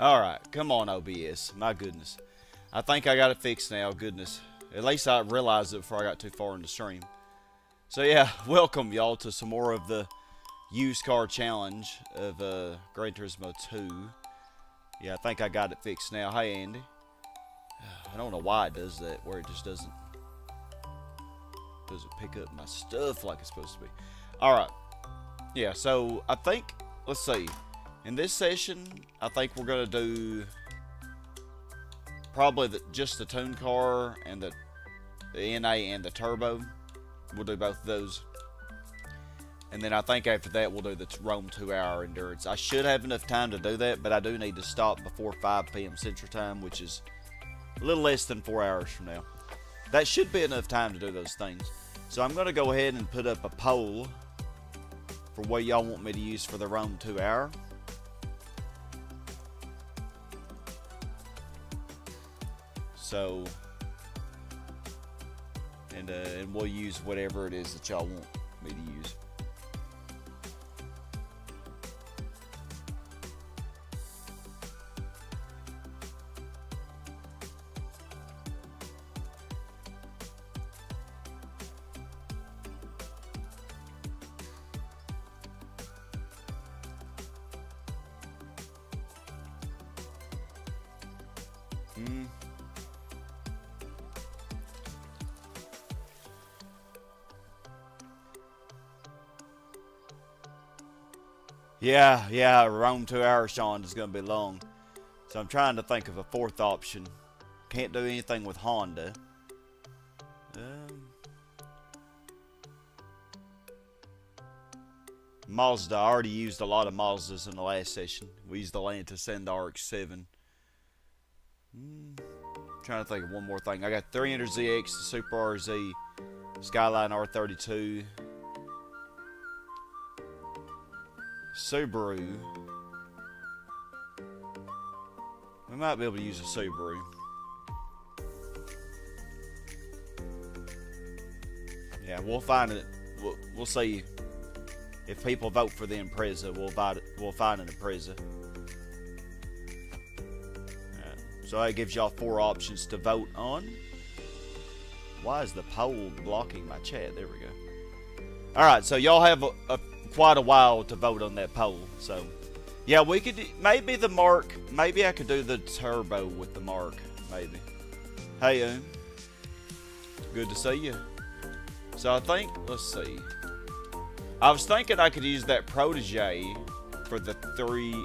Alright, come on OBS. My goodness. I think I got it fixed now, goodness. At least I realized it before I got too far in the stream. So yeah, welcome y'all to some more of the used car challenge of Gran Turismo 2. Yeah, I think I got it fixed now. Hey Andy. I don't know why it does that, where it just doesn't pick up my stuff like it's supposed to be. Alright. Yeah, so I think, let's see. In this session, I think we're going to do probably just the tune car and the NA and the turbo. We'll do both of those. And then I think after that we'll do the Rome 2-hour endurance. I should have enough time to do that, but I do need to stop before 5 p.m. Central Time, which is a little less than 4 hours from now. That should be enough time to do those things. So I'm going to go ahead and put up a poll for what y'all want me to use for the Rome 2-hour. So, and we'll use whatever it is that y'all want me to use. Yeah, Rome 2-hour, Sean, is going to be long. So I'm trying to think of a fourth option. Can't do anything with Honda. Mazda, I already used a lot of Mazdas in the last session. We used the Lantis and the RX-7. Trying to think of one more thing. I got 300ZX, the Super RZ, Skyline R32. Subaru. We might be able to use a Subaru. Yeah, we'll find it. We'll see if people vote for the Impreza. We'll find an Impreza. So that gives y'all 4 options to vote on. Why is the poll blocking my chat? There we go. Alright, so y'all have quite a while to vote on that poll. So, yeah, we could maybe the Mark. Maybe I could do the turbo with the Mark. Maybe. Hey, good to see you. So I think, let's see. I was thinking I could use that Protege for the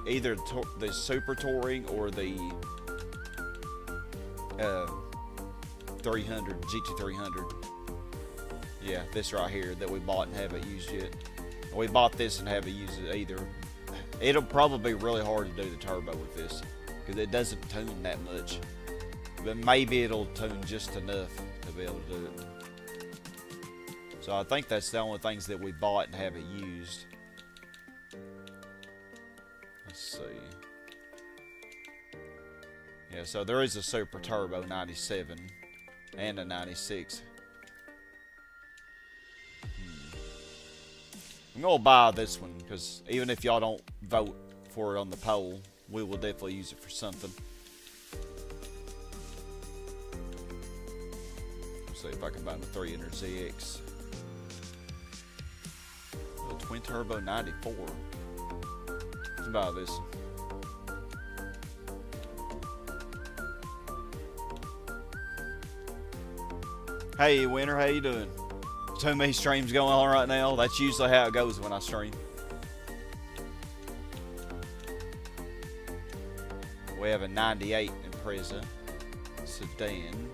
either the Super Touring or the 300 GT300. Yeah, this right here that we bought and haven't used yet. We bought this and haven't used it either. It'll probably be really hard to do the turbo with this because it doesn't tune that much. But maybe it'll tune just enough to be able to do it. So I think that's the only things that we bought and haven't used. Let's see. Yeah, so there is a Super Turbo 97 and a 96. I'm going to buy this one, because even if y'all don't vote for it on the poll, we will definitely use it for something. Let's see if I can buy the 300ZX. Oh, Twin Turbo 94. Let's buy this one. Hey, Winter, how you doing? Too many streams going on right now. That's usually how it goes when I stream. We have a 98 Impreza sedan.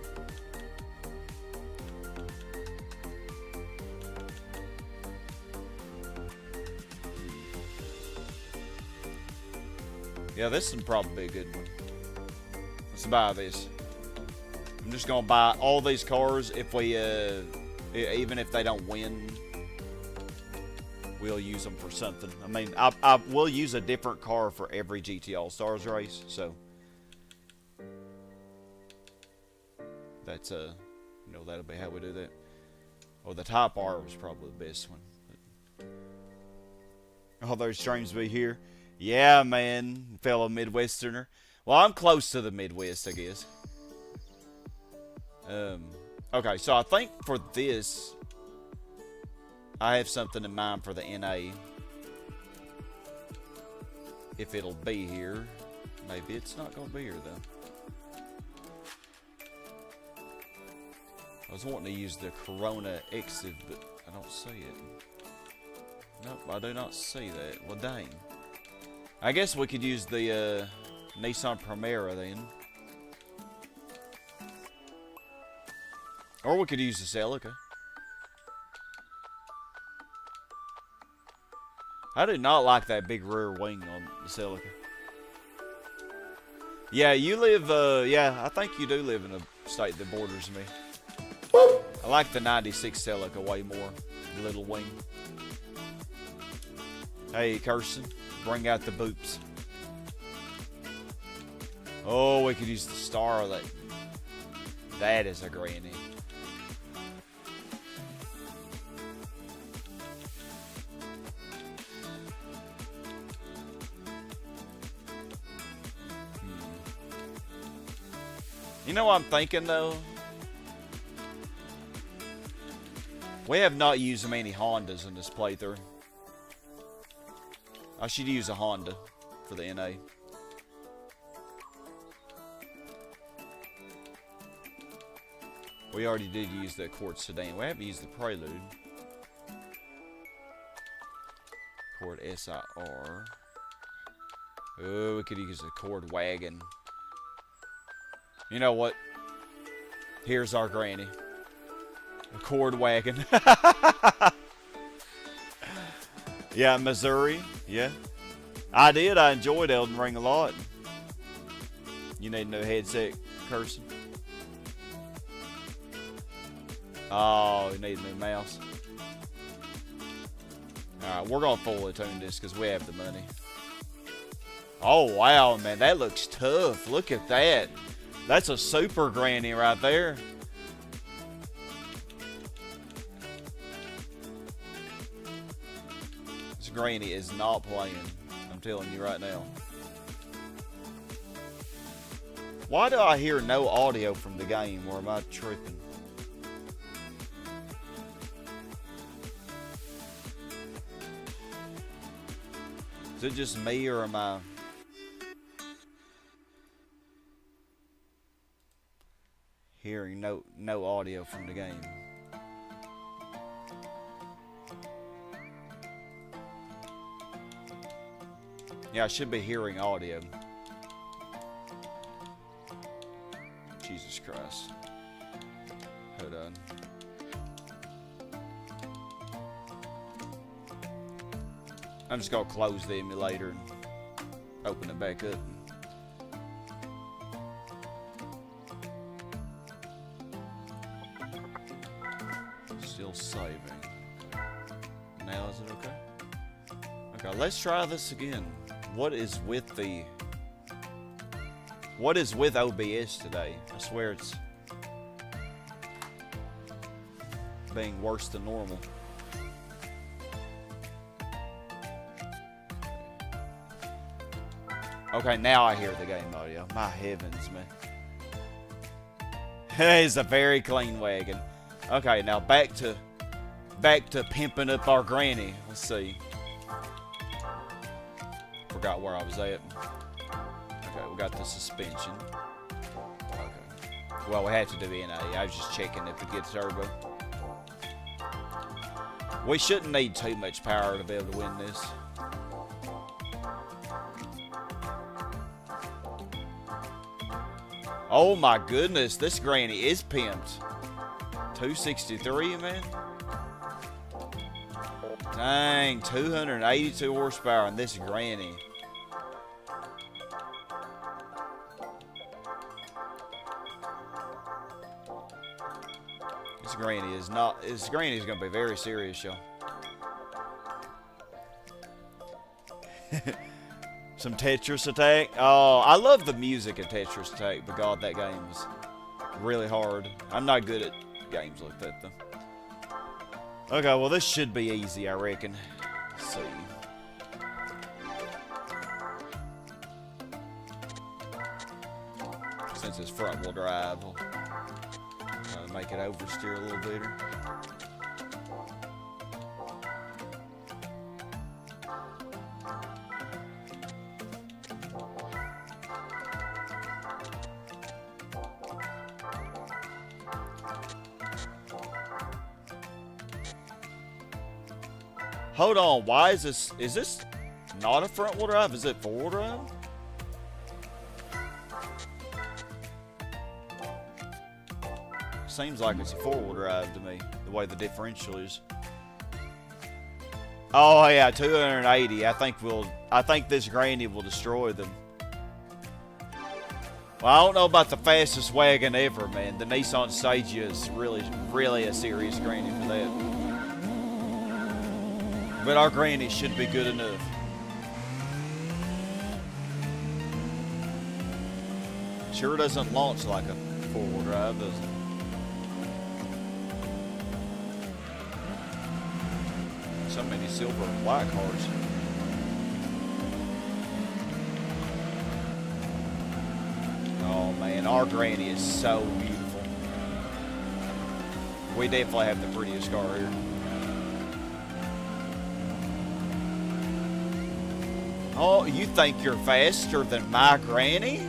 Yeah, this would probably be a good one. Let's buy this. I'm just gonna buy all these cars if we even if they don't win, we'll use them for something. I mean, I will use a different car for every GT All-Stars race, so that's you know, that'll be how we do that. Or the Type R was probably the best one. All those streams be here. Yeah, man, fellow Midwesterner. Well, I'm close to the Midwest, I guess. Okay, so I think for this, I have something in mind for the NA. If it'll be here. Maybe it's not going to be here, though. I was wanting to use the Corona Exit, but I don't see it. Nope, I do not see that. Well, dang. I guess we could use the Nissan Primera then. Or we could use the Celica. I do not like that big rear wing on the Celica. Yeah, you live, yeah, I think you do live in a state that borders me. I like the 96 Celica way more. The little wing. Hey, Kirsten, bring out the boops. Oh, we could use the Star. That is a granny. You know what I'm thinking, though? We have not used many Hondas in this playthrough. I should use a Honda for the NA. We already did use the Accord Sedan. We haven't used the Prelude. Accord SIR. Oh, we could use the Accord Wagon. You know what? Here's our granny. Accord Wagon. Yeah, Missouri. Yeah. I did. I enjoyed Elden Ring a lot. You need a new headset, Kirsten. Oh, you need a new mouse. Alright, we're going to fully tune this because we have the money. Oh, wow, man. That looks tough. Look at that. That's a super granny right there. This granny is not playing. I'm telling you right now. Why do I hear no audio from the game, or am I tripping? Is it just me, or am I hearing no audio from the game? Yeah, I should be hearing audio. Jesus Christ. Hold on. I'm just gonna close the emulator and open it back up. Still saving. Okay. Now is it okay? Okay, let's try this again. What is with OBS today? I swear it's being worse than normal. Okay, now I hear the game audio. My heavens, man. It's a very clean wagon. Okay, now back to pimping up our granny. Let's see. Forgot where I was at. Okay, we got the suspension. Okay. Well, we had to do NA. I was just checking if it gets turbo. We shouldn't need too much power to be able to win this. Oh my goodness, this granny is pimped. 263, man. Dang, 282 horsepower in this granny. This granny is gonna be very serious, y'all. Some Tetris Attack. Oh, I love the music in Tetris Attack, but God, that game is really hard. I'm not good at games like that, though. Okay, well, this should be easy, I reckon. Let's see. since it's front wheel drive. I'll make it oversteer a little better. Hold on, why is this not a front wheel drive? Is it four wheel drive? Seems like it's a four wheel drive to me, the way the differential is. Oh yeah, 280. I think this granny will destroy them. Well, I don't know about the fastest wagon ever, man. The Nissan Stagia is really a serious granny for that. But our granny should be good enough. Sure doesn't launch like a four-wheel drive, does it? So many silver and white cars. Oh man, our granny is so beautiful. We definitely have the prettiest car here. Oh, you think you're faster than my granny?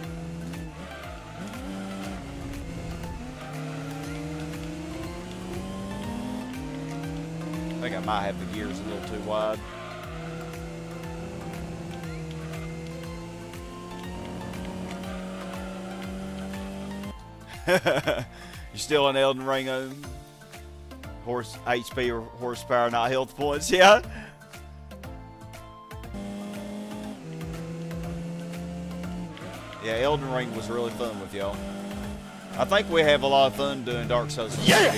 I think I might have the gears a little too wide. You're still in Elden Ring on HP or horsepower, not health points, yeah? Yeah, Elden Ring was really fun with y'all. I think we have a lot of fun doing Dark Souls. Yeah!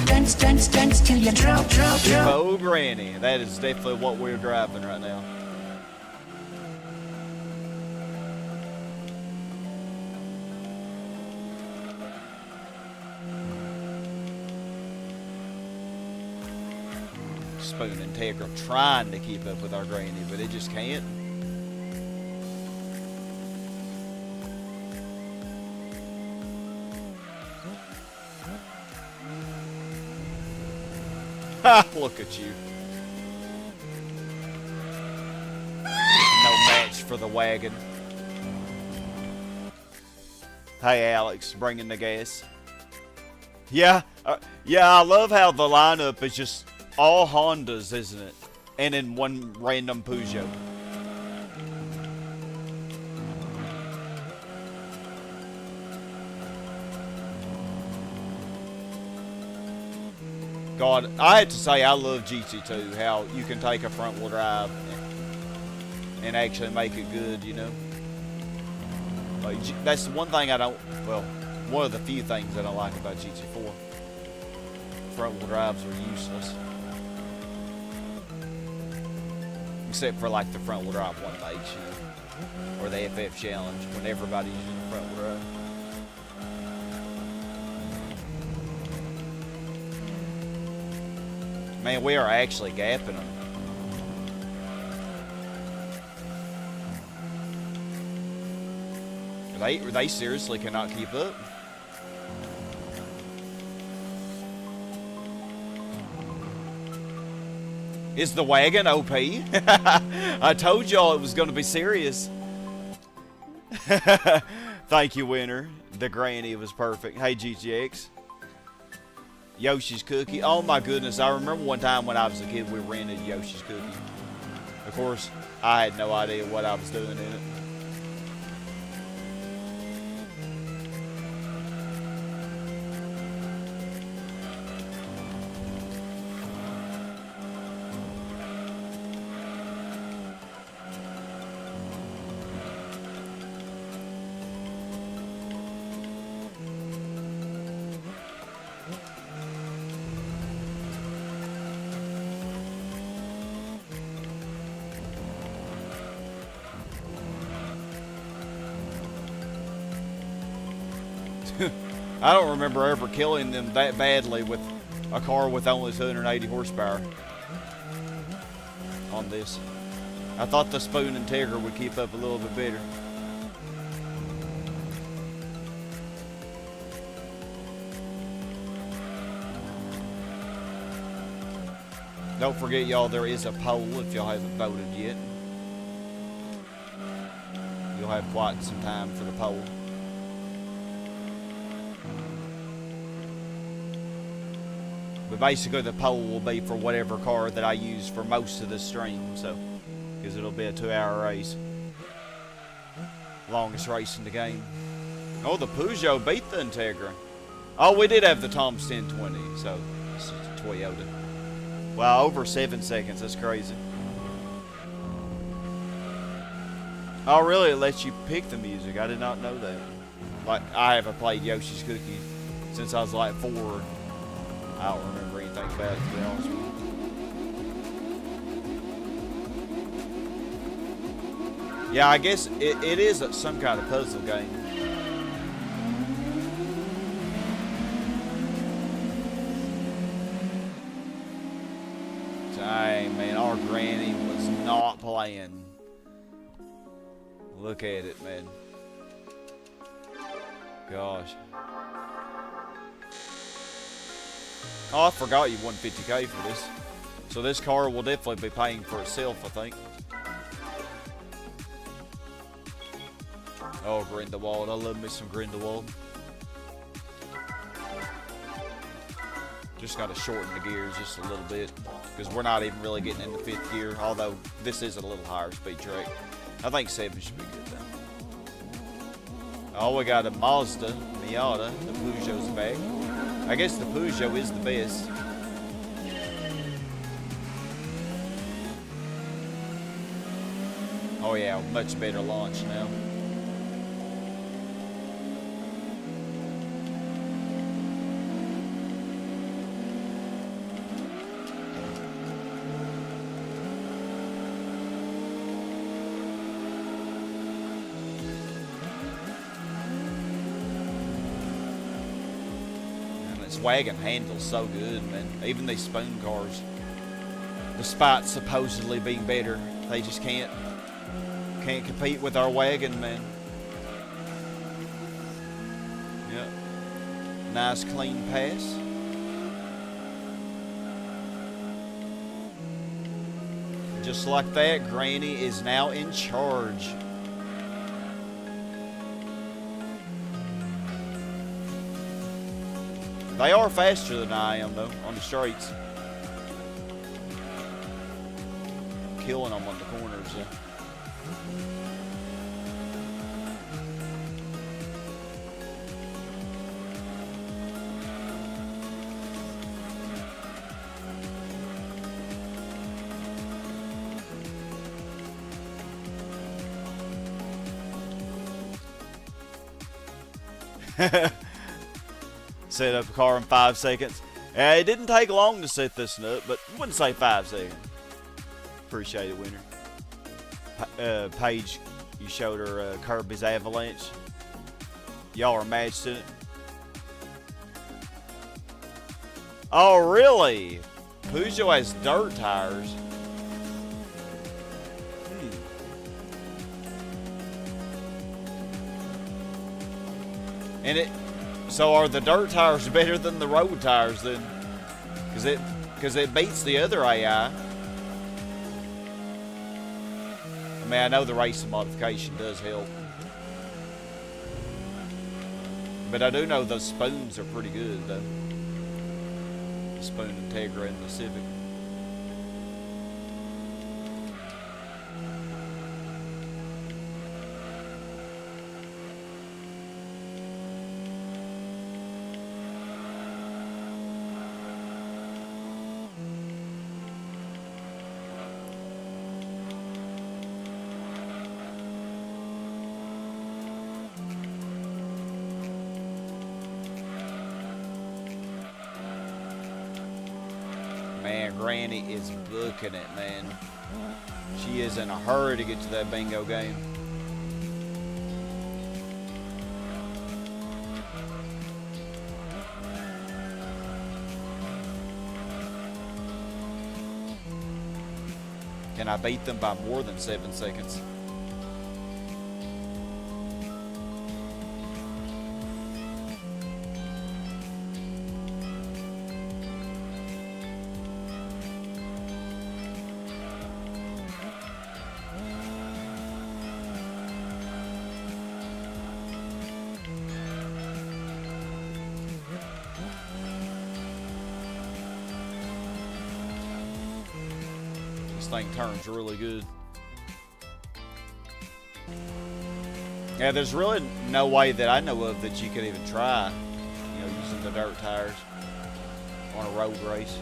Dance, dance, dance till you drop. Oh, granny. That is definitely what we're driving right now. Spoon Integra trying to keep up with our granny, but it just can't. Look at you. No match for the wagon. Hey, Alex, bringing the gas. Yeah, I love how the lineup is just all Hondas, isn't it? And then one random Peugeot. God, I had to say I love GT2, how you can take a front wheel drive and actually make it good, you know? Like, that's one thing I don't, well, one of the few things I don't like about GT4. Front wheel drives are useless. Except for like the front wheel drive 1H, you know? Or the FF Challenge, when everybody's using the front wheel drive. Man, we are actually gapping them. They seriously cannot keep up. Is the wagon OP? I told y'all it was going to be serious. Thank you, Winner. The granny was perfect. Hey, GTX. Yoshi's Cookie. Oh my goodness, I remember one time when I was a kid we rented Yoshi's Cookie. Of course, I had no idea what I was doing in it. I don't remember ever killing them that badly with a car with only 280 horsepower on this. I thought the Spoon Integra would keep up a little bit better. Don't forget, y'all, there is a poll if y'all haven't voted yet. You'll have quite some time for the poll. But basically, the poll will be for whatever car that I use for most of the stream, so because it'll be a 2-hour race. Longest race in the game. Oh, the Peugeot beat the Integra. Oh, we did have the Tom's 1020, so it's a Toyota. Wow, over 7 seconds. That's crazy. Oh, really? It lets you pick the music. I did not know that. Like, I haven't played Yoshi's Cookie since I was like 4. I don't remember anything about it, to be honest with you. Yeah, I guess it is some kind of puzzle game. Dang, man, our granny was not playing. Look at it, man. Gosh. Oh, I forgot you won 50K for this. So this car will definitely be paying for itself, I think. Oh, Grindelwald. I love me some Grindelwald. Just got to shorten the gears just a little bit, because we're not even really getting into 5th gear, although this is a little higher speed track. I think 7 should be good, though. Oh, we got a Mazda, Miata. The Peugeot's back. I guess the Peugeot is the best. Oh yeah, much better launch now. Wagon handles so good, man. Even these spoon cars, despite supposedly being better, they just can't compete with our wagon, man. Yep. Nice clean pass. Just like that, Granny is now in charge. They are faster than I am, though, on the straights. Killing them on the corners, Set up a car in 5 seconds. It didn't take long to set this one up, but I wouldn't say 5 seconds. Appreciate it, winner. Paige, you showed her Kirby's Avalanche. Y'all are matched in it. Oh, really? Peugeot has dirt tires. And so are the dirt tires better than the road tires then? Because it beats the other AI. I mean, I know the racing modification does help. But I do know those spoons are pretty good, though. The Spoon Integra and the Civic. Man, Granny is booking it, man. She is in a hurry to get to that bingo game. Can I beat them by more than 7 seconds? This thing turns really good. Yeah, there's really no way that I know of that you could even try, you know, using the dirt tires on a road race.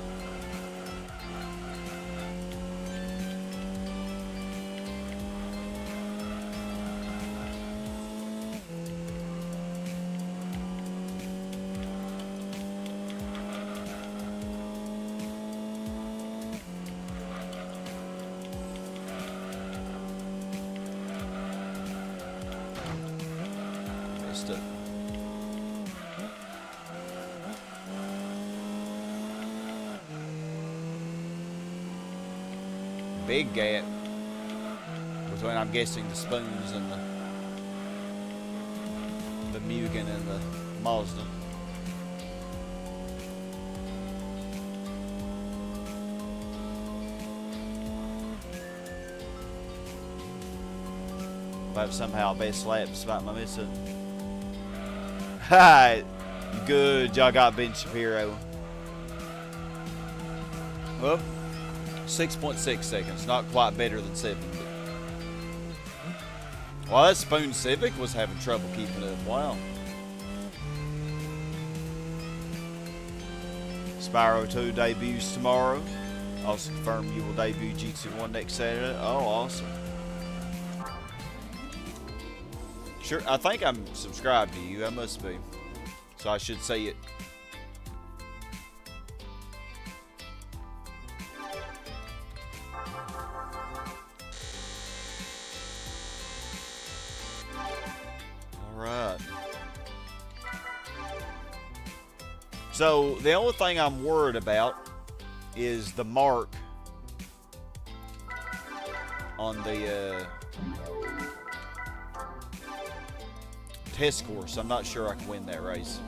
Big gap between, I'm guessing, the spoons and the Mugen and the Mazda. If I have somehow best lap despite my missing. Hi, good. Y'all got Ben Shapiro. Well, 6.6 seconds, not quite better than 7. Well, that Spoon Civic was having trouble keeping up. Wow. Spyro 2 debuts tomorrow. Also confirmed you will debut GT1 next Saturday. Oh, awesome. Sure, I think I'm subscribed to you. I must be. So I should see it. So the only thing I'm worried about is the mark on the test course. I'm not sure I can win that race.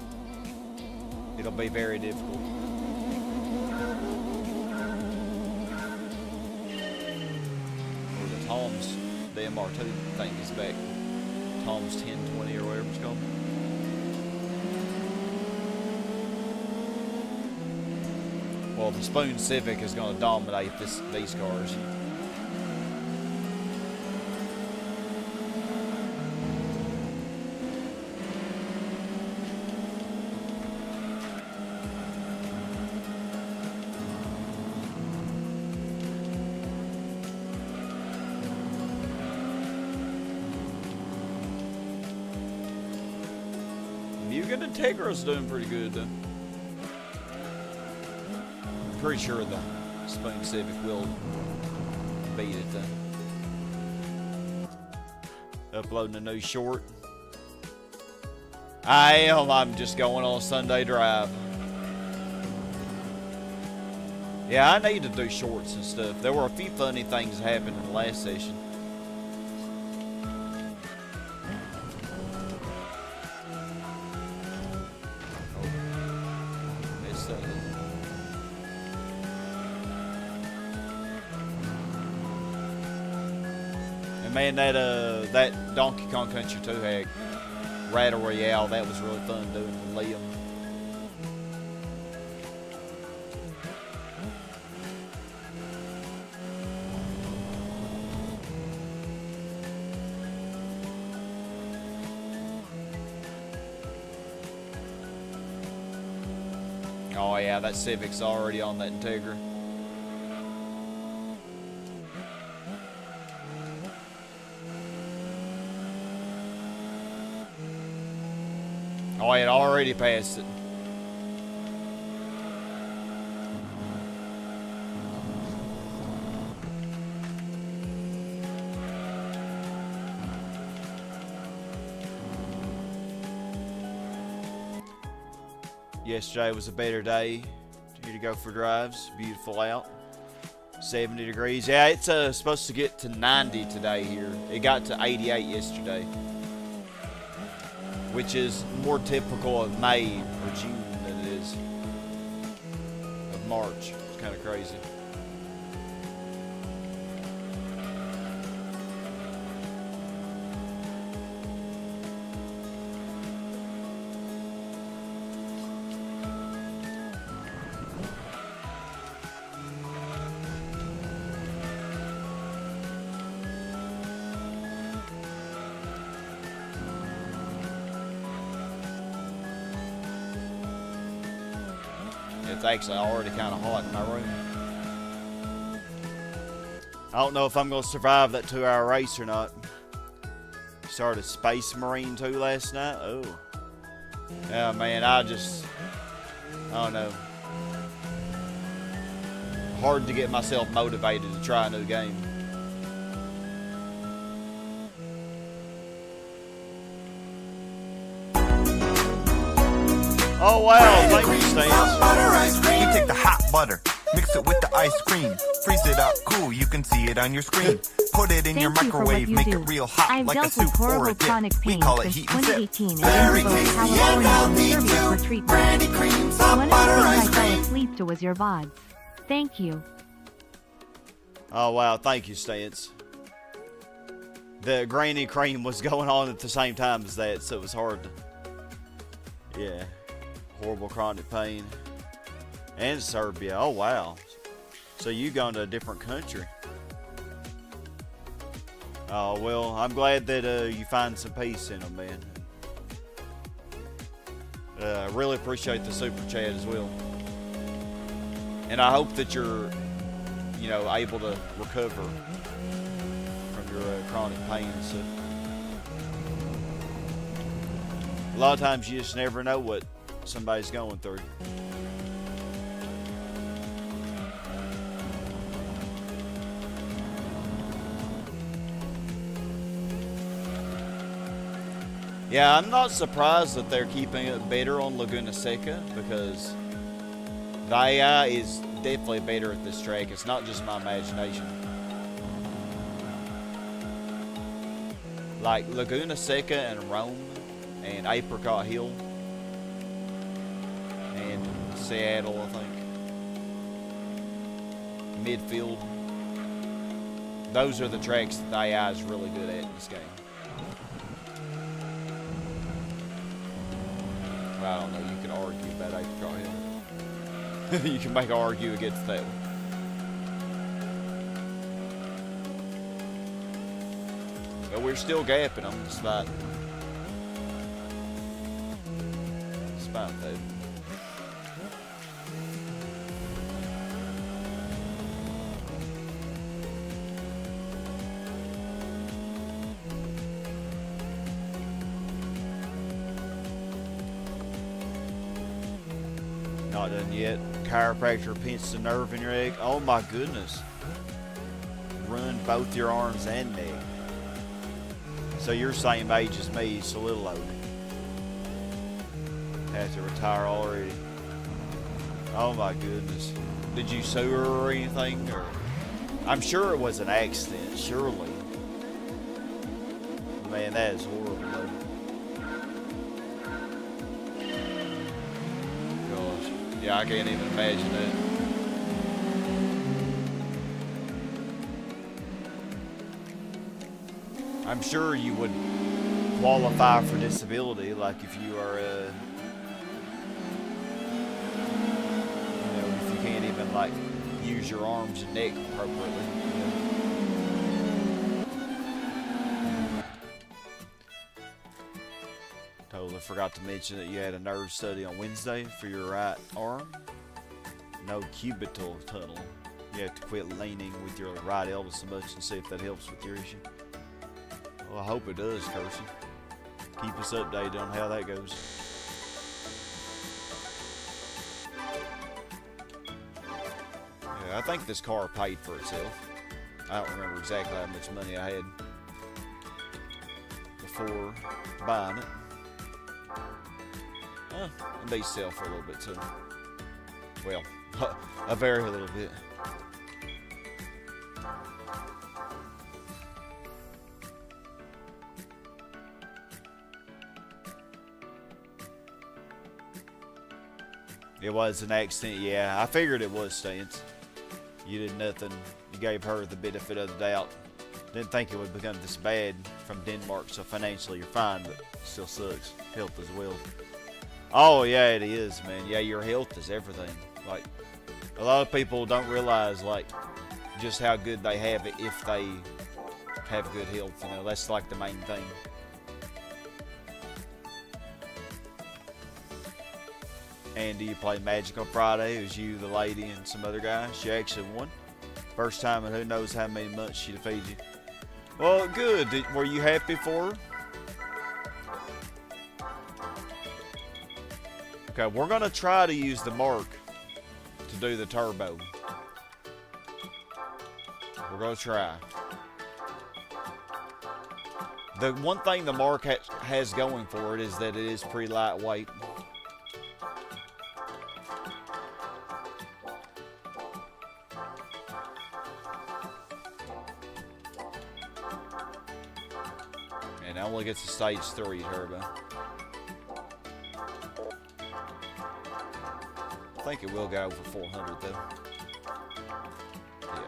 It'll be very difficult. Or the Tom's, the MR2 thing is back. Tom's 1020 or whatever it's called. Well, the Spoon Civic is going to dominate these cars. Mugen Integra's doing pretty good, though. Pretty sure the Spoon Civic will beat it though. Uploading a new short. I'm just going on a Sunday drive. Yeah, I need to do shorts and stuff. There were a few funny things that happened in the last session. Man, that Donkey Kong Country 2 had Rattle Royale. That was really fun doing with Liam. Oh yeah, that Civic's already on that Integra. Oh, I had already passed it. Yesterday was a better day. Here to go for drives. Beautiful out. 70 degrees. Yeah, it's supposed to get to 90 today here. It got to 88 yesterday, which is more typical of May or June than it is of March. It's kind of crazy. It's actually already kind of hot in my room. I don't know if I'm going to survive that 2-hour race or not. Started Space Marine 2 last night. Oh. Yeah, man, I don't know. Hard to get myself motivated to try a new game. Oh wow, thank you, Stan. You take the hot butter, mix it with the ice cream, freeze it up cool, you can see it on your screen. Put it in your microwave, make it real hot. I've like a dealt with soup or horrible a dip. chronic We pain call it since heat and sip. 2018 and been devoted California and Serbia for treatment. One of the things I fell asleep to was your VODs. Thank you. Oh wow, thank you, Stance. The granny cream was going on at the same time as that, so it was hard to... Yeah. Horrible chronic pain. And Serbia. Oh wow. So you gone to a different country. Oh well, I'm glad that you find some peace in them, man. I really appreciate the super chat as well. And I hope that you're, you know, able to recover from your chronic pain and stuff. A lot of times you just never know what somebody's going through. Yeah, I'm not surprised that they're keeping it better on Laguna Seca because the AI is definitely better at this track. It's not just my imagination. Like Laguna Seca and Rome and Apricot Hill and Seattle, I think. Midfield. Those are the tracks that the AI is really good at in this game. I don't know, you can argue about Apricot Hill. You can make an argue against that one. But we're still gapping them despite that. Not done yet. Chiropractor pinched the nerve in your leg. Oh my goodness. Run both your arms and neck. So you're same age as me, so little older. Have to retire already. Oh my goodness. Did you sue her or anything? Or I'm sure it was an accident, surely. Man, that is horrible though. Yeah, I can't even imagine that. I'm sure you would qualify for disability, like if you are, you know, if you can't even like use your arms and neck appropriately. You know? Totally forgot to mention that you had a nerve study on Wednesday for your right arm. No cubital tunnel. You have to quit leaning with your right elbow so much and see if that helps with your issue. Well, I hope it does, Carson. Keep us updated on how that goes. Yeah, I think this car paid for itself. I don't remember exactly how much money I had before buying it. And they sell for a little bit too. Well, a very little bit. It was an accident, yeah. I figured it was, Stance. You did nothing. You gave her the benefit of the doubt. Didn't think it would become this bad from Denmark, so financially you're fine, but still sucks. Health as well. Oh, yeah, it is, man. Yeah, your health is everything. Like, a lot of people don't realize, like, just how good they have it if they have good health. You know, that's, like, the main thing. Andy, you played Magic on Friday. It was you, the lady, and some other guy. She actually won. First time in who knows how many months she defeated you. Well, good. Were you happy for her? Okay, we're going to try to use the mark to do the turbo. We're going to try. The one thing the mark has going for it is that it is pretty lightweight. And it only gets a stage 3 turbo. I think it will go over 400 though. Yeah.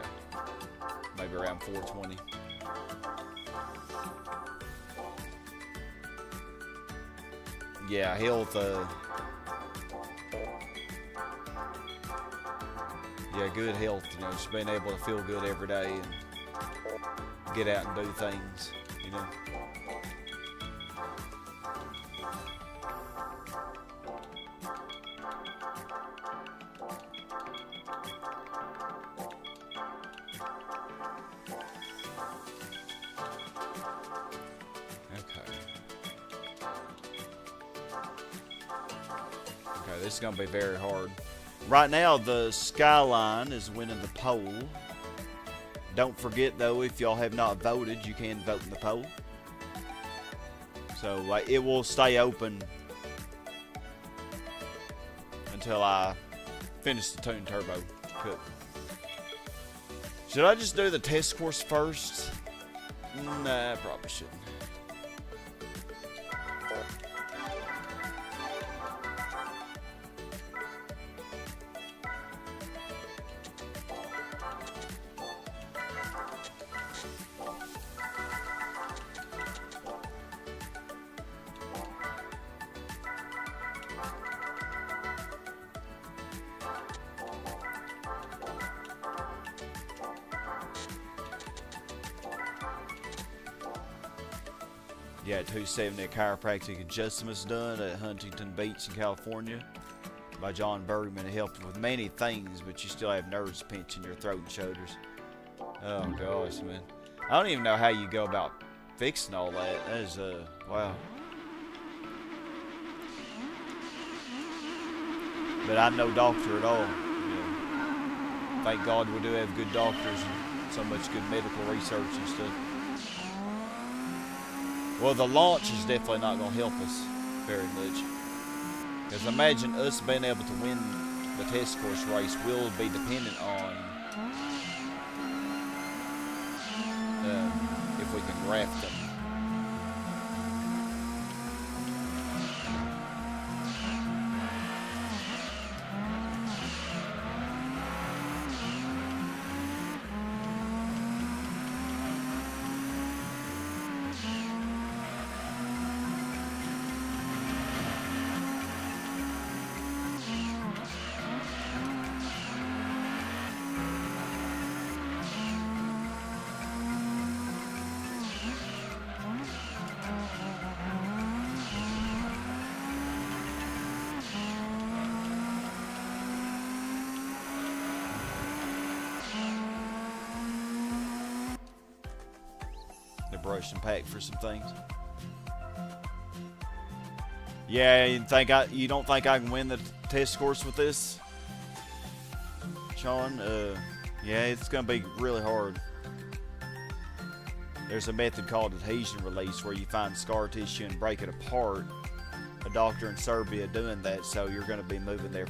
Maybe around 420. Yeah, health, yeah, good health, you know, just being able to feel good every day and get out and do things, you know. This is going to be very hard. Right now, the Skyline is winning the poll. Don't forget, though, if y'all have not voted, you can vote in the poll. So, like, it will stay open until I finish the Toon Turbo Cup. Should I just do the test course first? Nah, I probably shouldn't. Yeah, 270 chiropractic adjustments done at Huntington Beach in California by John Bergman. It helped with many things, but you still have nerves pinching your throat and shoulders. Oh gosh, man. I don't even know how you go about fixing all that. That is, wow. But I'm no doctor at all. You know. Thank God we do have good doctors and so much good medical research and stuff. Well, the launch is definitely not going to help us very much. Because imagine us being able to win the test course race will be dependent on if we can graft them. Brush and pack for some things. Yeah, you don't think I can win the test course with this, Sean? Yeah, it's gonna be really hard. There's a method called adhesion release where you find scar tissue and break it apart. A doctor in Serbia doing that, so you're gonna be moving there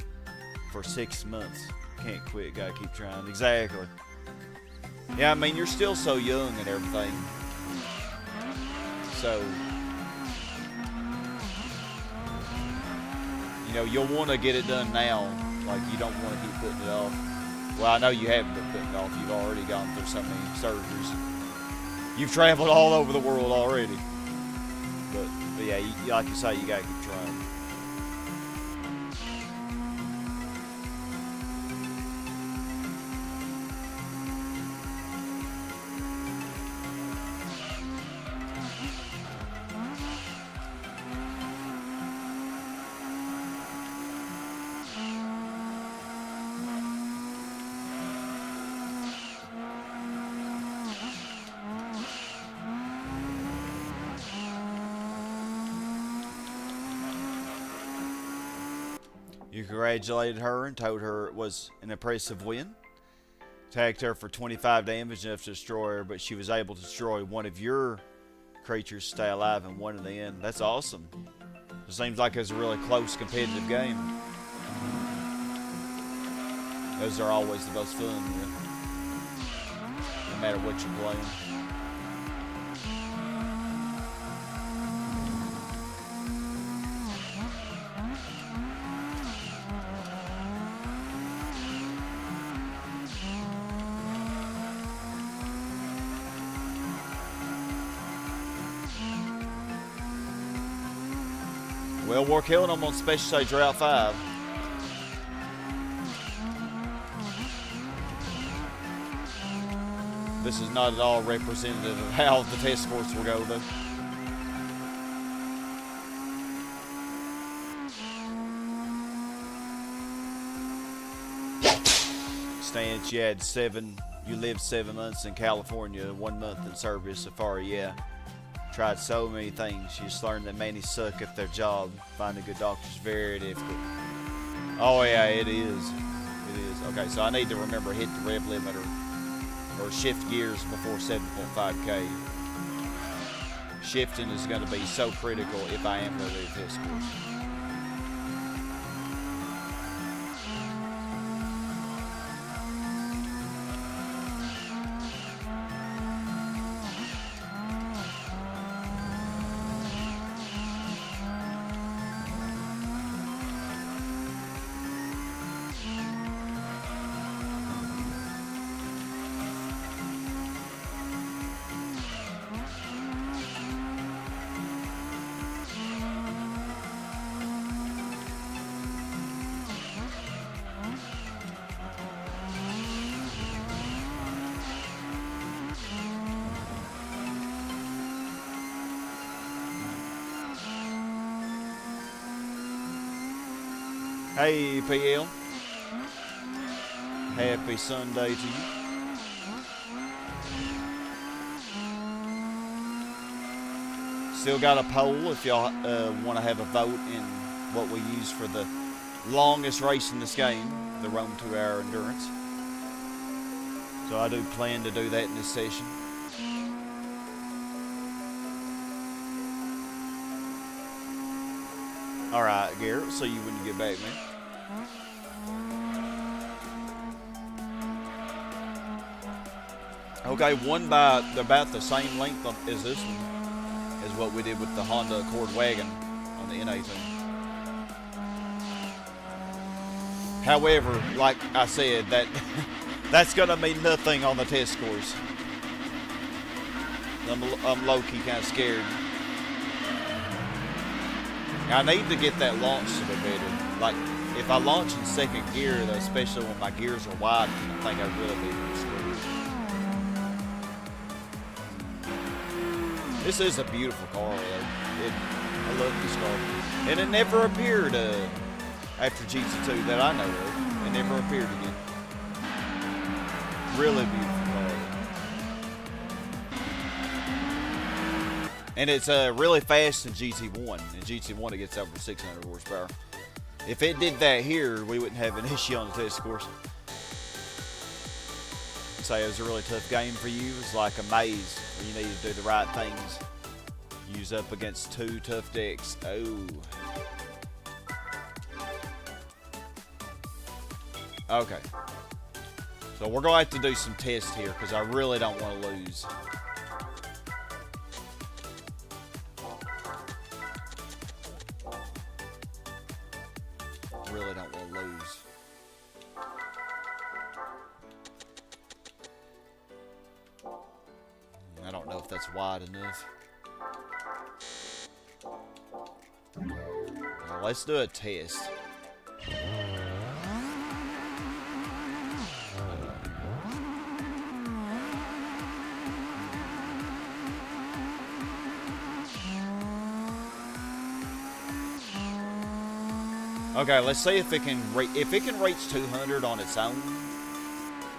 for 6 months. Can't quit, gotta keep trying. Exactly. Yeah, I mean, you're still so young and everything. So, you know, you'll want to get it done now. Like, you don't want to keep putting it off. Well, I know you haven't been putting it off. You've already gone through so many surgeries. You've traveled all over the world already. But yeah, like you say, you got to keep trying. You congratulated her and told her it was an impressive win. Tagged her for 25 damage, enough to destroy her, but she was able to destroy one of your creatures to stay alive and one in the end. That's awesome. It seems like it's a really close competitive game. Those are always the most fun, no matter what you're playing. Well, we're killing them on Special Stage Route 5. This is not at all representative of how the test scores will go, though. Stance, you lived 7 months in California, 1 month in Serbia, Safari, yeah. Tried so many things. You just learned that many suck at their job. Finding good doctors is very difficult. Oh yeah, it is. It is. Okay, so I need to remember hit the rev limiter or shift gears before 7.5K. Shifting is going to be so critical if I am going to do this course. Hey, PL. Happy Sunday to you. Still got a poll if y'all want to have a vote in what we use for the longest race in this game, the Rome 2-hour endurance. So I do plan to do that in this session. Alright, Garrett, see you when you get back, man. Okay, one by about the same length as this one is what we did with the Honda Accord wagon on the NA team. However, like I said, that's gonna mean nothing on the test scores. I'm low-key kind of scared. I need to get that launch a bit better. Like, if I launch in second gear, though, especially when my gears are wide, I think I'd really be screwed. This is a beautiful car, though. I love this car. And it never appeared after GT2 that I know of. It never appeared again. Really beautiful car. And it's really fast in GT1. In GT1, it gets over 600 horsepower. If it did that here, we wouldn't have an issue on the test course. I'd say it was a really tough game for you. It's like a maze where you need to do the right things. Use up against two tough decks. Oh. Okay. So we're going to have to do some tests here because I really don't want to lose. Really don't want to lose. I don't know if that's wide enough. Well, let's do a test. Okay, let's see if it can reach 200 on its own,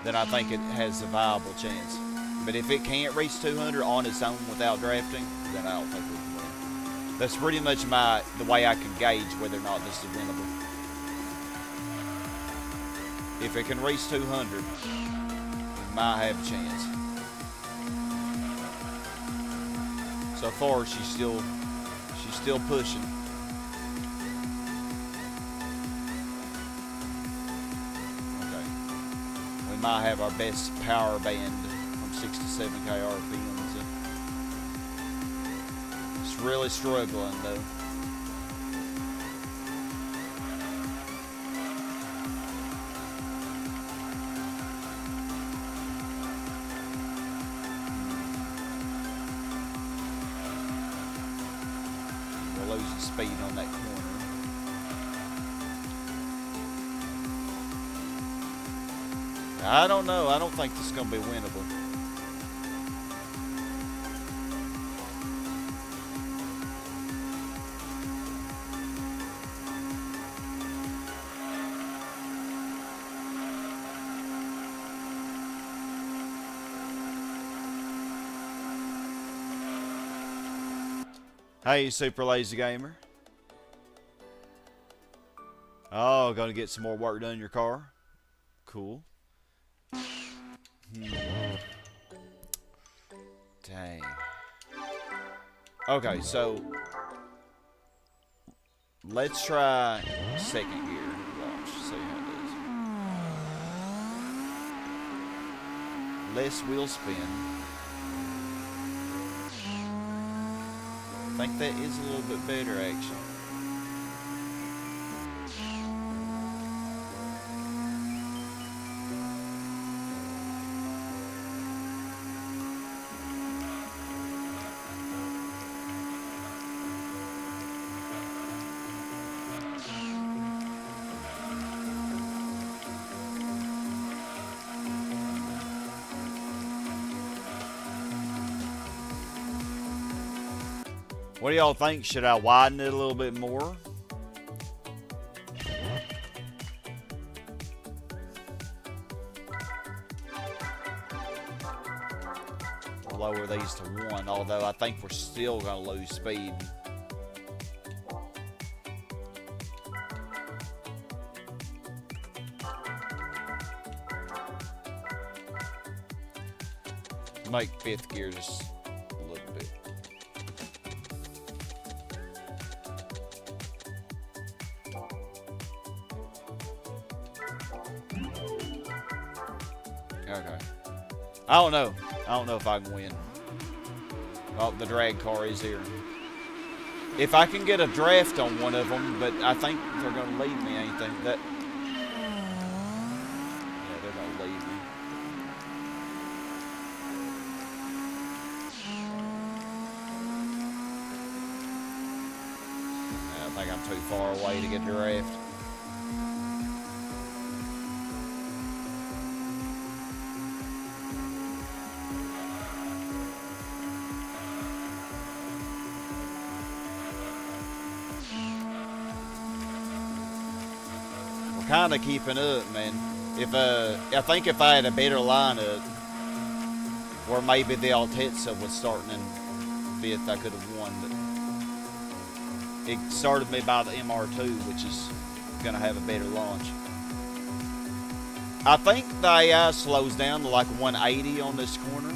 then I think it has a viable chance. But if it can't reach 200 on its own without drafting, then I don't think we can win. That's pretty much the way I can gauge whether or not this is winnable. If it can reach 200, we might have a chance. So far, she's still pushing. Okay, we might have our best power band from 67k RPMs. It's really struggling though. Losing speed on that corner. I don't know. I don't think this is going to be winnable. Hey, Super Lazy Gamer. Oh, gonna get some more work done in your car? Cool. Dang. Okay, so let's try second gear. Watch, see how it does. Less wheel spin. I think that is a little bit better, actually. What do y'all think? Should I widen it a little bit more? Lower these to 1, although I think we're still going to lose speed. Make 5th gear just a little bit. Okay. I don't know. I don't know if I can win. Oh, the drag car is here. If I can get a draft on one of them, but I think they're going to leave me, ain't they? Yeah, they're going to leave me. I think I'm too far away to get a draft. Kind of keeping up, man. I think if I had a better lineup, or maybe the Altezza was starting in 5th, I could have won. But it started me by the MR2, which is gonna have a better launch. I think the AI slows down to like 180 on this corner.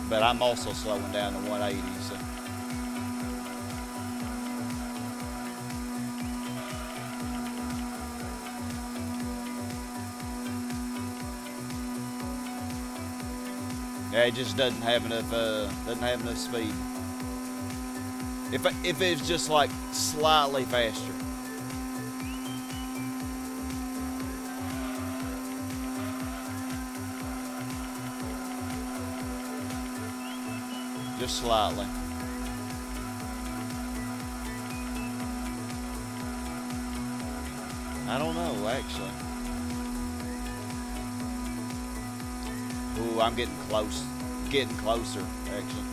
But I'm also slowing down to 180, so. Yeah, it just doesn't have enough speed. If it's just like slightly faster. Just slightly. I don't know, actually. Ooh, I'm getting close. Getting closer, actually.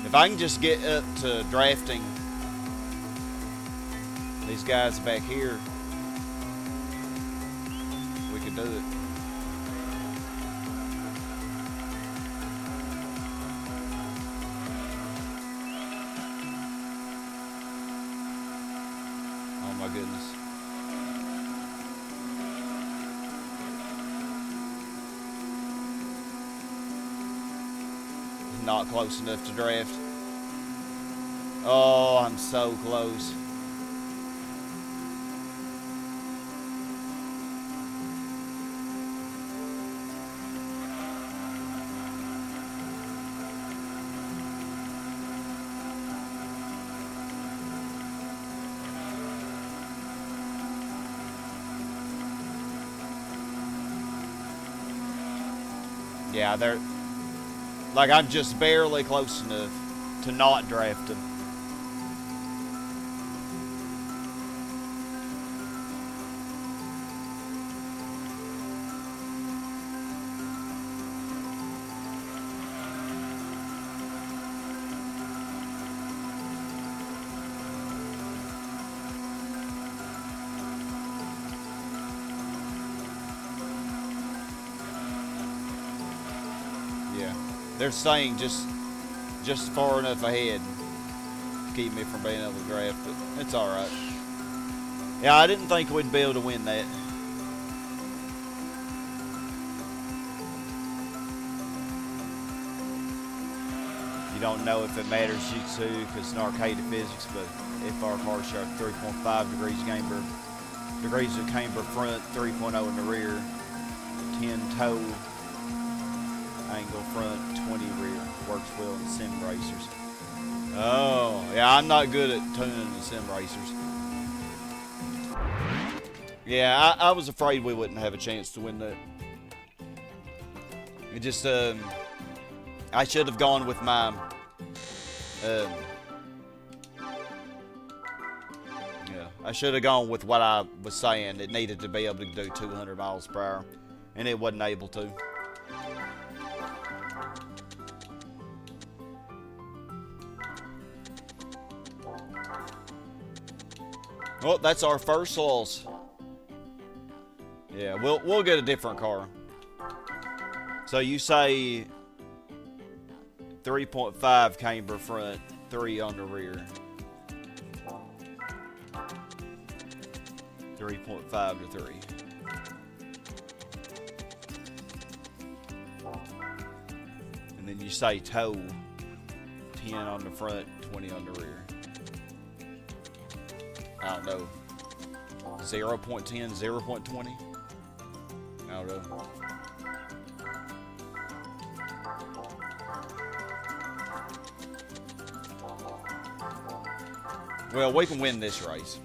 If I can just get up to drafting these guys back here, we could do it. my goodness. Not close enough to draft. Oh, I'm so close. Yeah, they're like, I'm just barely close enough to not draft him. They're saying just far enough ahead to keep me from being able to draft, but it's all right. Yeah, I didn't think we'd be able to win that. You don't know if it matters to you too, because it's an arcade of physics, but if our cars show 3.5 degrees of camber front, 3.0 in the rear, 10 toe angle front, 20 rear. Works well in sim racers. Oh, yeah, I'm not good at tuning the sim racers. Yeah, I was afraid we wouldn't have a chance to win that. It just, I should have gone with my, yeah, I should have gone with what I was saying. It needed to be able to do 200 miles per hour, and it wasn't able to. Well, that's our first loss. Yeah, we'll get a different car. So you say 3.5 camber front, 3 on the rear. 3.5 to 3. And then you say toe, 10 on the front, 20 on the rear. I don't know. 0.10, 0.20? I don't know. Well, we can win this race.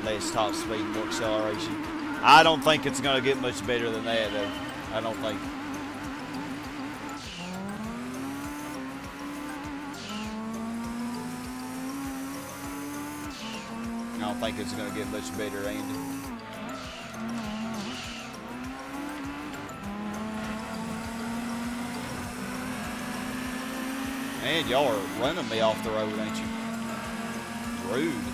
Less top speed, more acceleration. I don't think it's going to get much better than that, though. I don't think. I don't think it's going to get much better, Andy. And y'all are running me off the road, ain't you? Rude.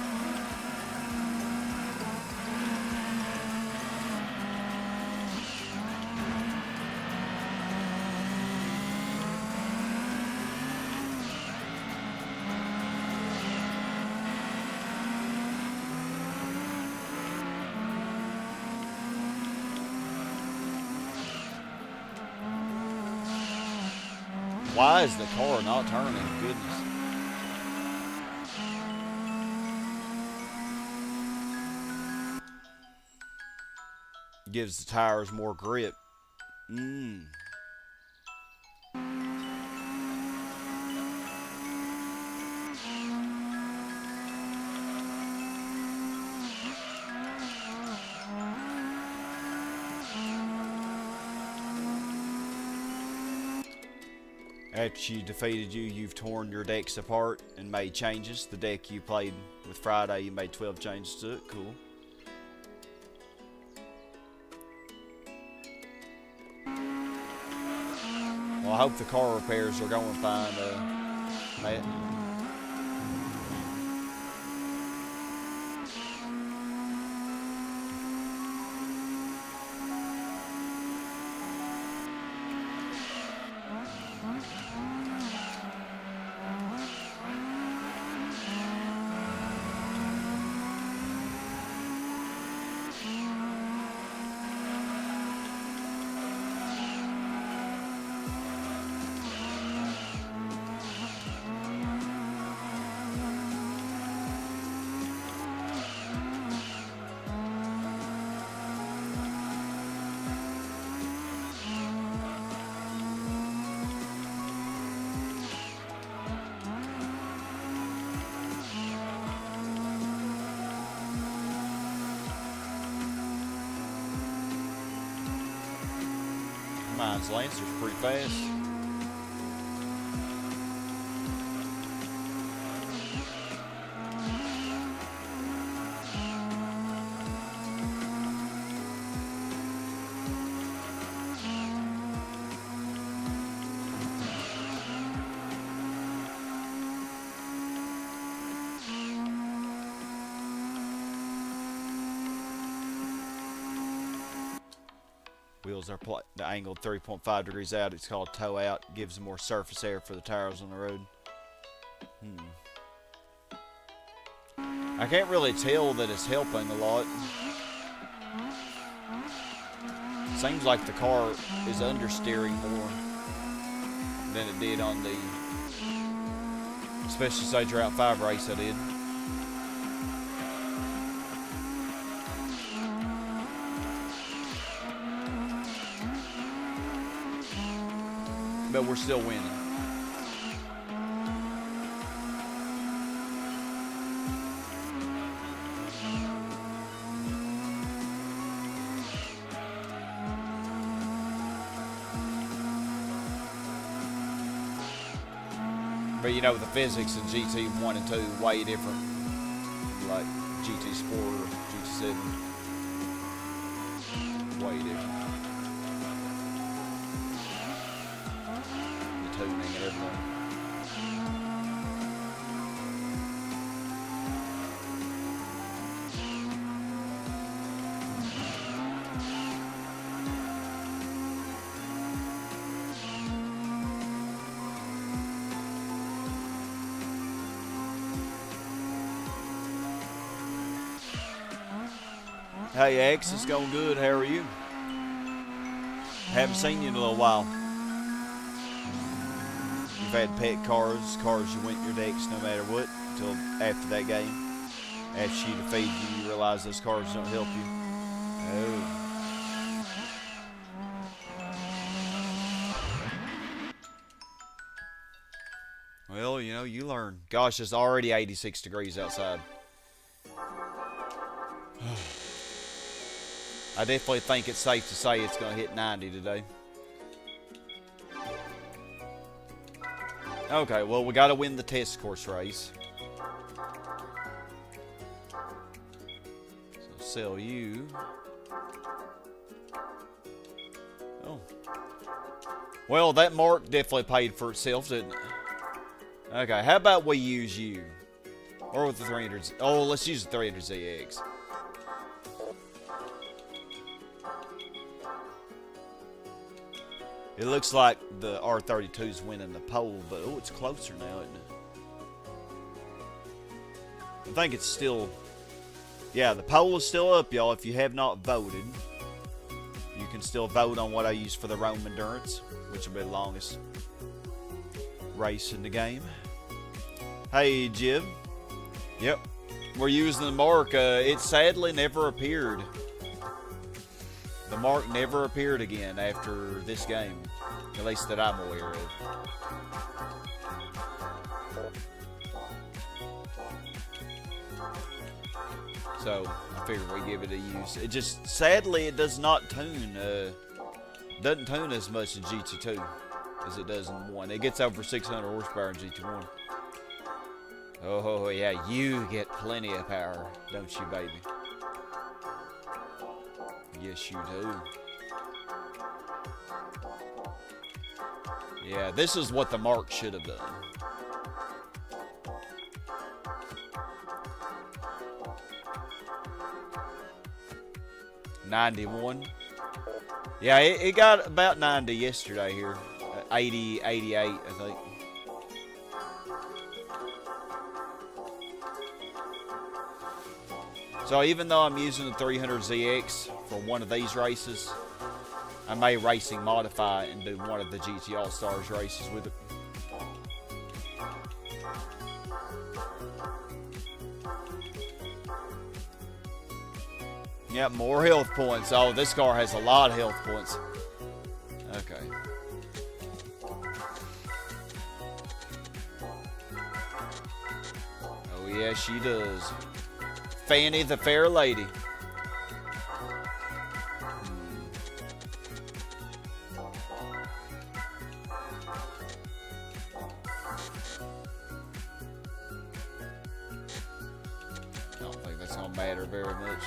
Why is the car not turning? Goodness. Gives the tires more grip. After she defeated you, you've torn your decks apart and made changes. The deck you played with Friday, you made 12 changes to it. Cool. Well, I hope the car repairs are going fine, Matt. Heinz Lancer's pretty fast. Wheels are angled 3.5 degrees out. It's called toe out. Gives more surface area for the tires on the road. I can't really tell that it's helping a lot. Seems like the car is understeering more than it did on the, especially say Drought 5 race I did. But we're still winning. But you know, the physics in GT 1 and 2 way different. Like GT Sport or GT7. Way different. Tuning and everything. Hey X, it's going good. How are you? Haven't seen you in a little while. You've had pet cars you went your decks no matter what, until after that game. After she defeated you, you realize those cars don't help you. Oh. Well, you know, you learn. Gosh, it's already 86 degrees outside. I definitely think it's safe to say it's going to hit 90 today. Okay, well, we got to win the test course race. So, sell you. Oh. Well, that mark definitely paid for itself, didn't it? Okay, how about we use you? Or with the 300... Oh, let's use the 300ZX. It looks like the R32's winning the pole, but oh, it's closer now, isn't it? I think it's still... Yeah, the poll is still up, y'all. If you have not voted, you can still vote on what I use for the Rome Endurance, which will be the longest race in the game. Hey, Jib. Yep. We're using the mark. It sadly never appeared. The mark never appeared again after this game, at least that I'm aware of. So I figured we give it a use. It just, sadly, it does not tune. Doesn't tune as much in GT2 as it does in 1. It gets over 600 horsepower in GT1. Oh yeah, you get plenty of power, don't you, baby? Yes, you do. Yeah, this is what the mark should have done. $91. Yeah, it got about 90 yesterday here. 80, 88, I think. So even though I'm using the 300ZX for one of these races, I may racing modify it and do one of the GT All-Stars races with it. Yep, more health points. Oh, this car has a lot of health points. Okay. Oh, yeah, she does. Fanny the Fair Lady. gonna matter very much.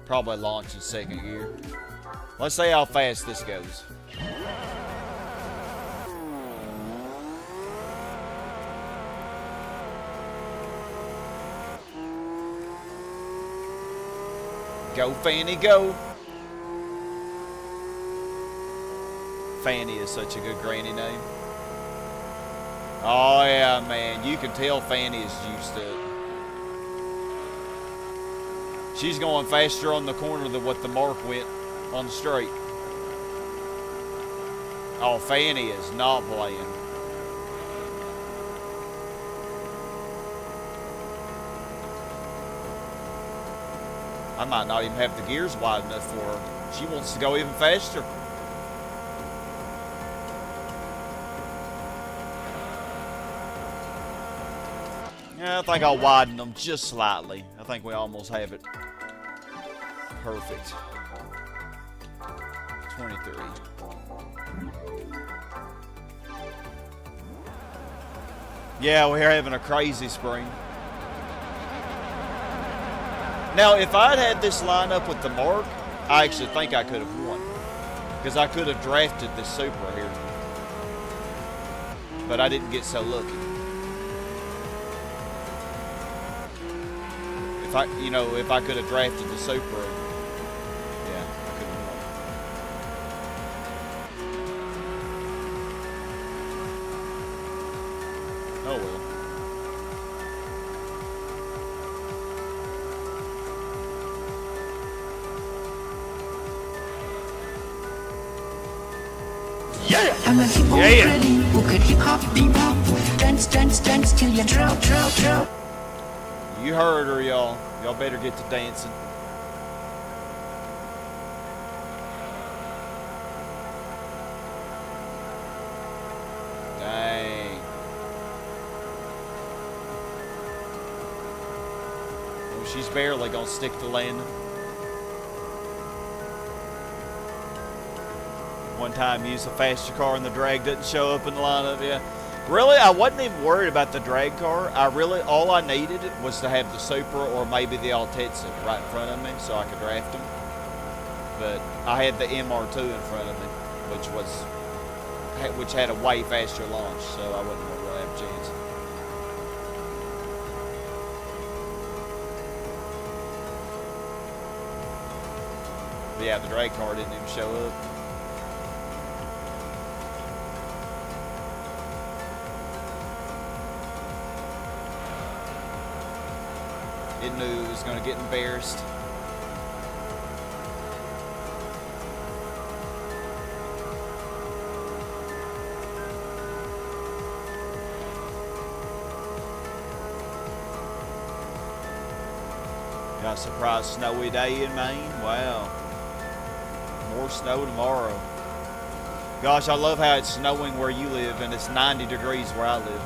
Probably launch in second gear. Let's see how fast this goes. Go, Fanny, go. Fanny is such a good granny name. Oh, yeah, man. You can tell Fanny is juiced up. She's going faster on the corner than what the Mark went on the straight. Oh, Fanny is not playing. I might not even have the gears wide enough for her. She wants to go even faster. Yeah, I think I'll widen them just slightly. I think we almost have it. Perfect. 23. Yeah, we're having a crazy spring. Now, if I'd had this lineup with the Mark, I actually think I could have won. Because I could have drafted this Supra here. But I didn't get so lucky. If I could have drafted the Supra, yeah, I could have won. Oh well. I'm a hip hop ready, who could hip hop bebop. Dance, dance, dance till you drop, drop, drop. You heard her, y'all. Y'all better get to dancing. Dang. Oh, she's barely gonna stick the landing. One time used a faster car and the drag didn't show up in the lineup. Yeah, really, I wasn't even worried about the drag car. All I needed was to have the Supra or maybe the Altezza right in front of me so I could draft them. But I had the MR2 in front of me, which had a way faster launch, so I wasn't gonna really have a chance. But yeah, the drag car didn't even show up. It knew it was going to get embarrassed. Got a surprise snowy day in Maine. Wow. More snow tomorrow. Gosh, I love how it's snowing where you live and it's 90 degrees where I live.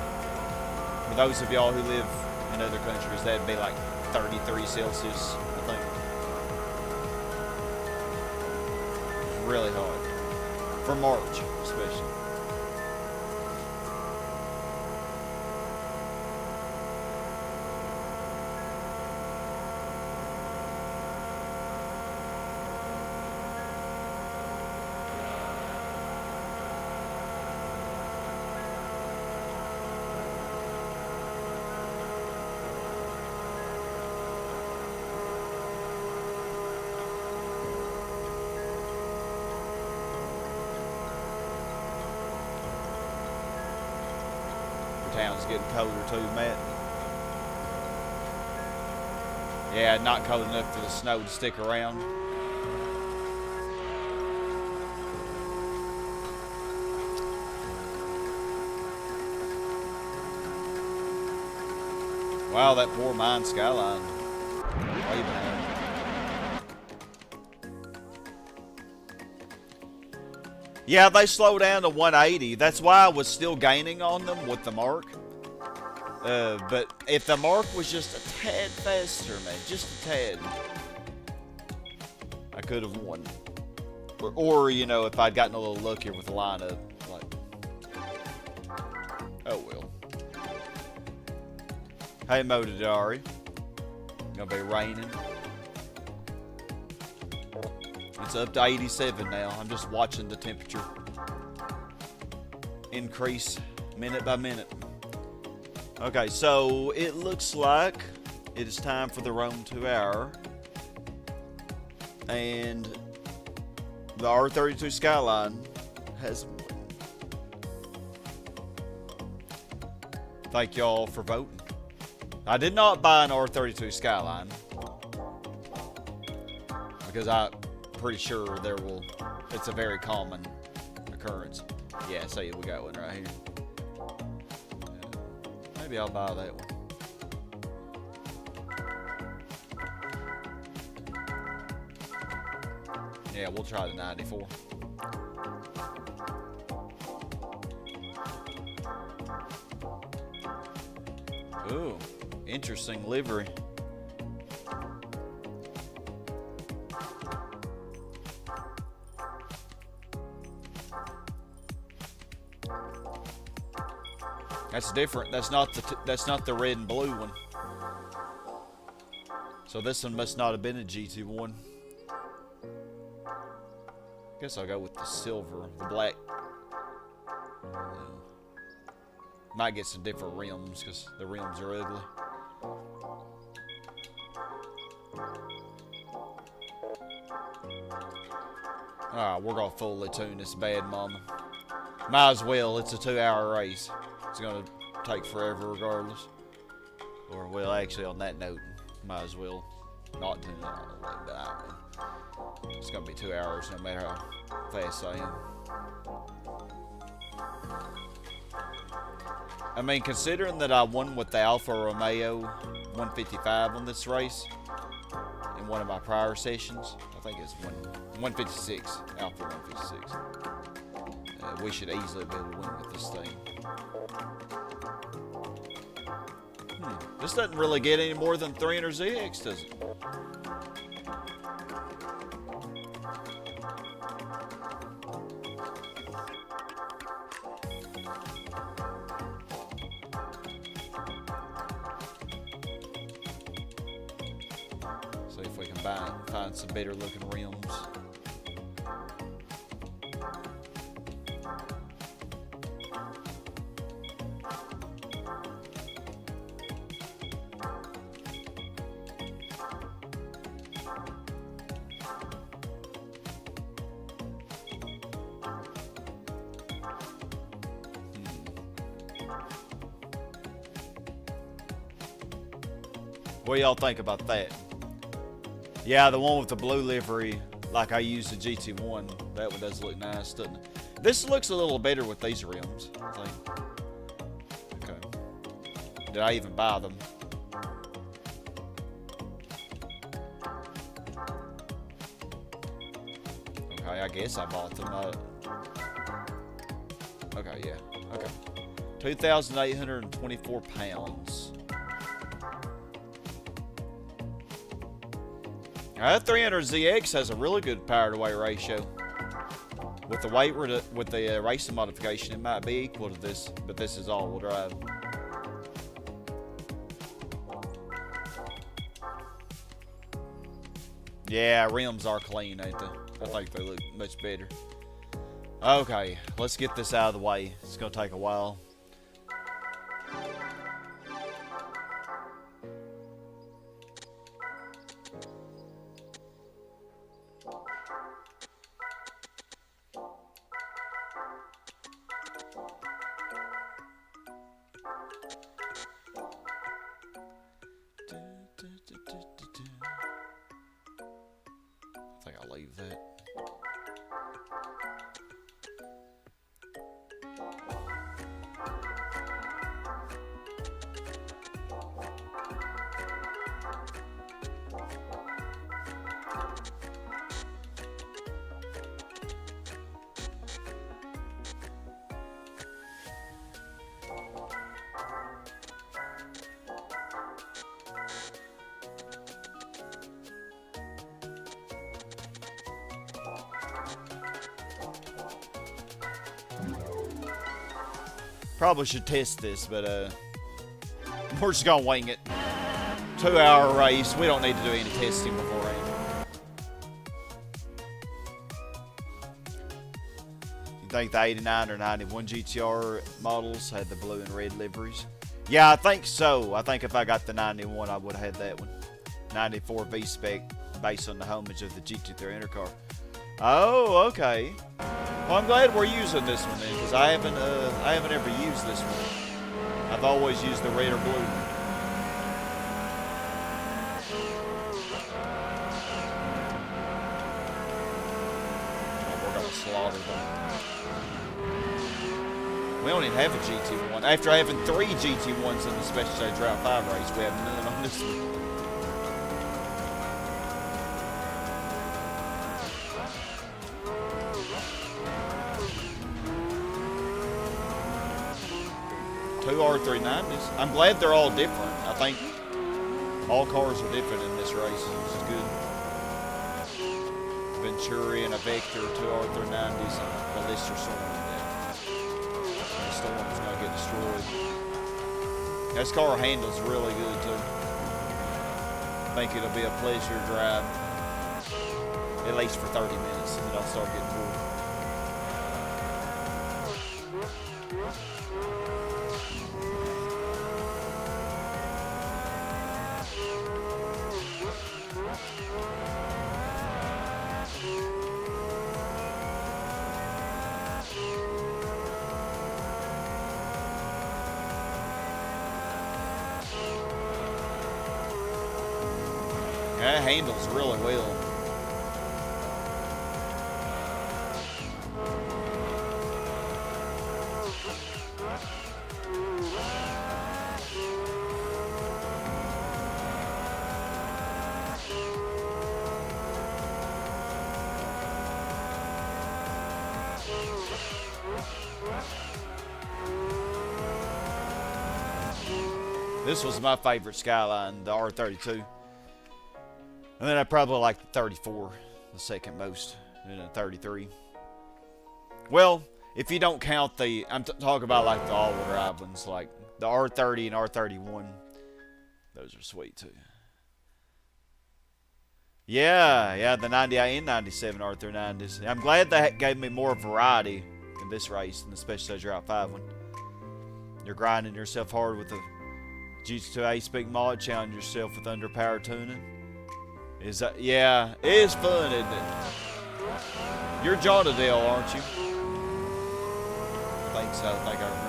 For those of y'all who live in other countries, that'd be like 33 Celsius, I think. Really hot. For March, especially. Town's getting colder too, Matt. Yeah, not cold enough for the snow to stick around. Wow, that poor mine skyline. Way behind. Yeah, they slow down to 180. That's why I was still gaining on them with the Mark. But if the Mark was just a tad faster, man, just a tad, I could have won. Or, you know, if I'd gotten a little luckier with the lineup. Like, oh well. Hey, Modadari. Gonna be raining. It's up to 87 now. I'm just watching the temperature increase minute by minute. Okay, so it looks like it is time for the Rome 2 hour. And the R32 Skyline has won. Thank y'all for voting. I did not buy an R32 Skyline because I'm pretty sure it's a very common occurrence. Yeah, see, we got one right here. Maybe I'll buy that one. Yeah, we'll try the 94. Ooh, interesting livery. That's different. That's not the red and blue one. So this one must not have been a GT1. Guess I'll go with the silver, the black. Might get some different rims because the rims are ugly. Alright, we're gonna fully tune this bad mama. Might as well, it's a 2-hour race. It's gonna take forever regardless. Or, well, actually, on that note, might as well not tune it on like that one. It's gonna be 2 hours no matter how fast I am. I mean, considering that I won with the Alfa Romeo 155 on this race in one of my prior sessions, I think it's 156, Alfa 156. We should easily be able to win with this thing. This doesn't really get any more than 300 ZX, does it? See if we can find some better looking rims. What do y'all think about that? Yeah, the one with the blue livery, like I used the GT1, that one does look nice, doesn't it? This looks a little better with these rims, I think. Okay. Did I even buy them? Okay, I guess I bought them. Okay, yeah. Okay. 2,824 pounds. That 300 ZX has a really good power to weight ratio. With the racing modification, it might be equal to this, but this is all-wheel drive. Yeah, rims are clean, ain't they? I think they look much better. Okay, let's get this out of the way. It's gonna take a while. I think I'll leave that. Probably should test this, but We're just gonna wing it. 2-hour race. We don't need to do any testing beforehand. You think the 89 or 91 GTR models had the blue and red liveries? Yeah, I think so. I think if I got the 91, I would have had that one. 94 V-Spec, based on the homage of the GT3 Intercar. Oh, okay. Well, I'm glad we're using this one then, because I haven't ever used this one. I've always used the red or blue. Oh, we're gonna slaughter them. We don't even have a GT1. After having 3 GT1s in the Special Stage Route 5 race, we have none on this one. Two R390s. I'm glad they're all different. I think all cars are different in this race, which is good. Venturi and a Vector, 2 R390s, and a Ballista Storm. The Storm's gonna get destroyed. This car handles really good too. I think it'll be a pleasure drive, at least for 30 minutes, and then I'll start getting bored. That handles really well. This was my favorite Skyline, the R32. And then I probably like the 34, the second most, and then the 33. Well, if you don't count the, I'm talking about like the all-wheel drive ones, like the R30 and R31. Those are sweet too. Yeah, the 98 and 97 R390s. I'm glad that gave me more variety in this race than the Special Stage Route 5 one. You're grinding yourself hard with the GT2 A-Spec mod, challenge yourself with underpower tuning. Is that, yeah, it is fun, isn't it? You're Jonadale, aren't you? I think so, I think I remember.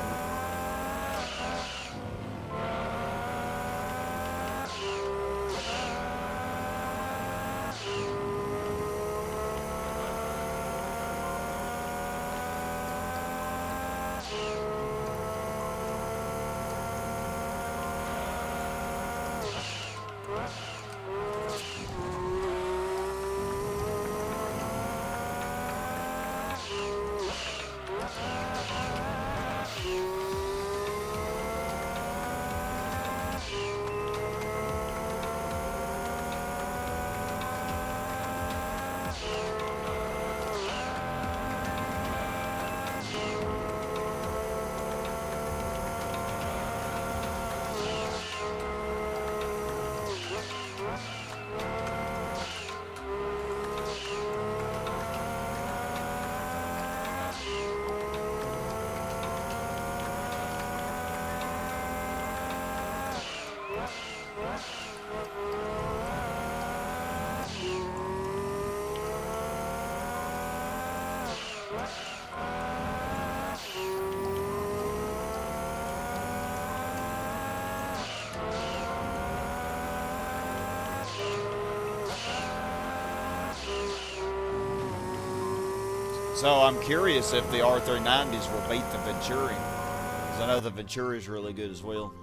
So I'm curious if the R390s will beat the Venturi, because I know the Venturi is really good as well,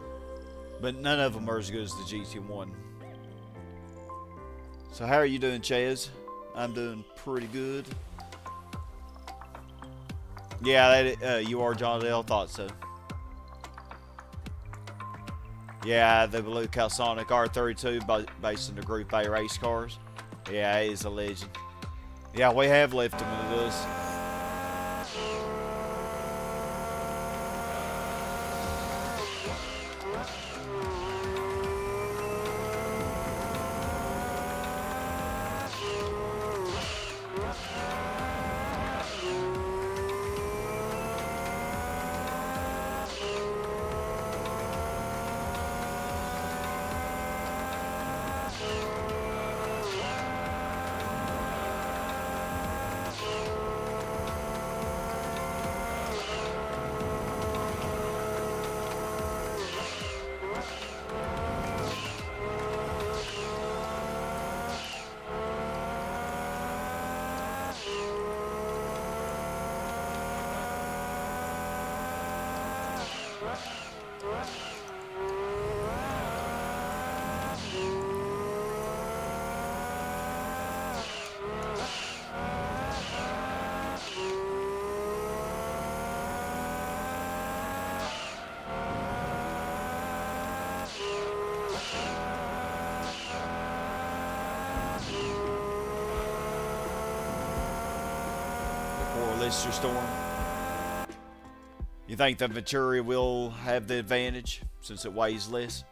but none of them are as good as the GT1. So how are you doing, Chaz? I'm doing pretty good. Yeah, that, you are John Dale, thought so. Yeah, the Blue Calsonic R32 based on the Group A race cars. Yeah, he is a legend. Yeah, we have left him into this. Blister Storm. You think the Venturi will have the advantage since it weighs less?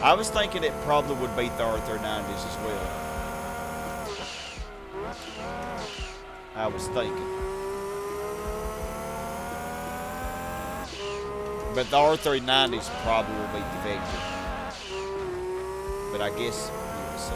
I was thinking it probably would beat the R390s as well. I was thinking. But the R390s probably will beat the Vector. But I guess we will see.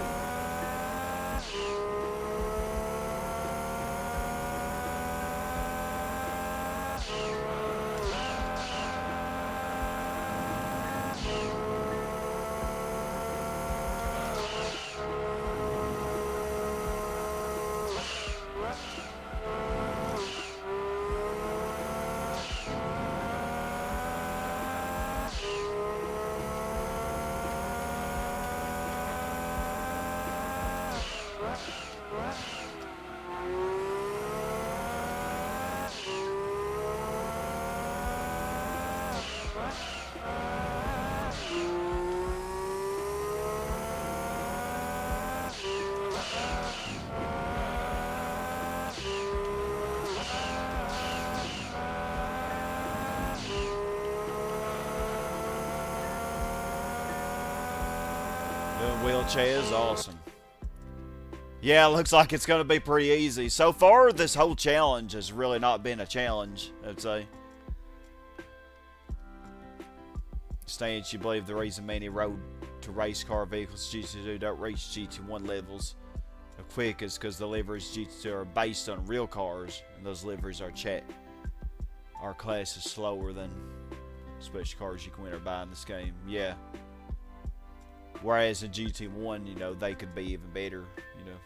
The wheelchair is awesome. Yeah, looks like it's going to be pretty easy. So far, this whole challenge has really not been a challenge, I'd say. Stance, you believe the reason many road to race car vehicles GT2 don't reach GT1 levels quick is because the liveries GT2 are based on real cars, and those liveries are checked. Our class is slower than special cars you can win or buy in this game. Yeah. Whereas in GT1, you know, they could be even better, you know.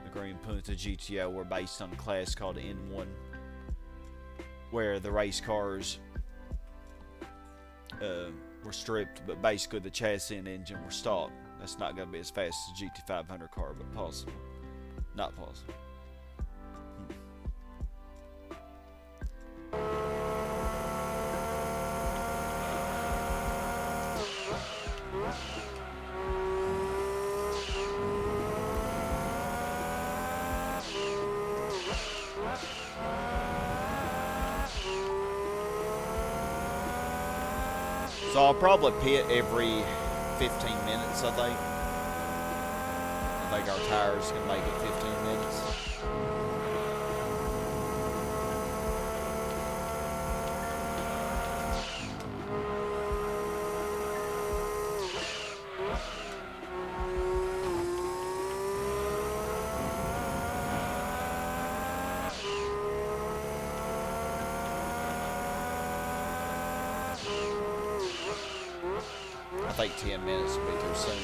The Green Punta GTO were based on a class called N1, where the race cars were stripped, but basically the chassis and engine were stock. That's not going to be as fast as a GT500 car, but possible. Not possible. So I'll probably pit every 15 minutes, I think. I think our tires can make it 15 minutes. I think 10 minutes would be too soon.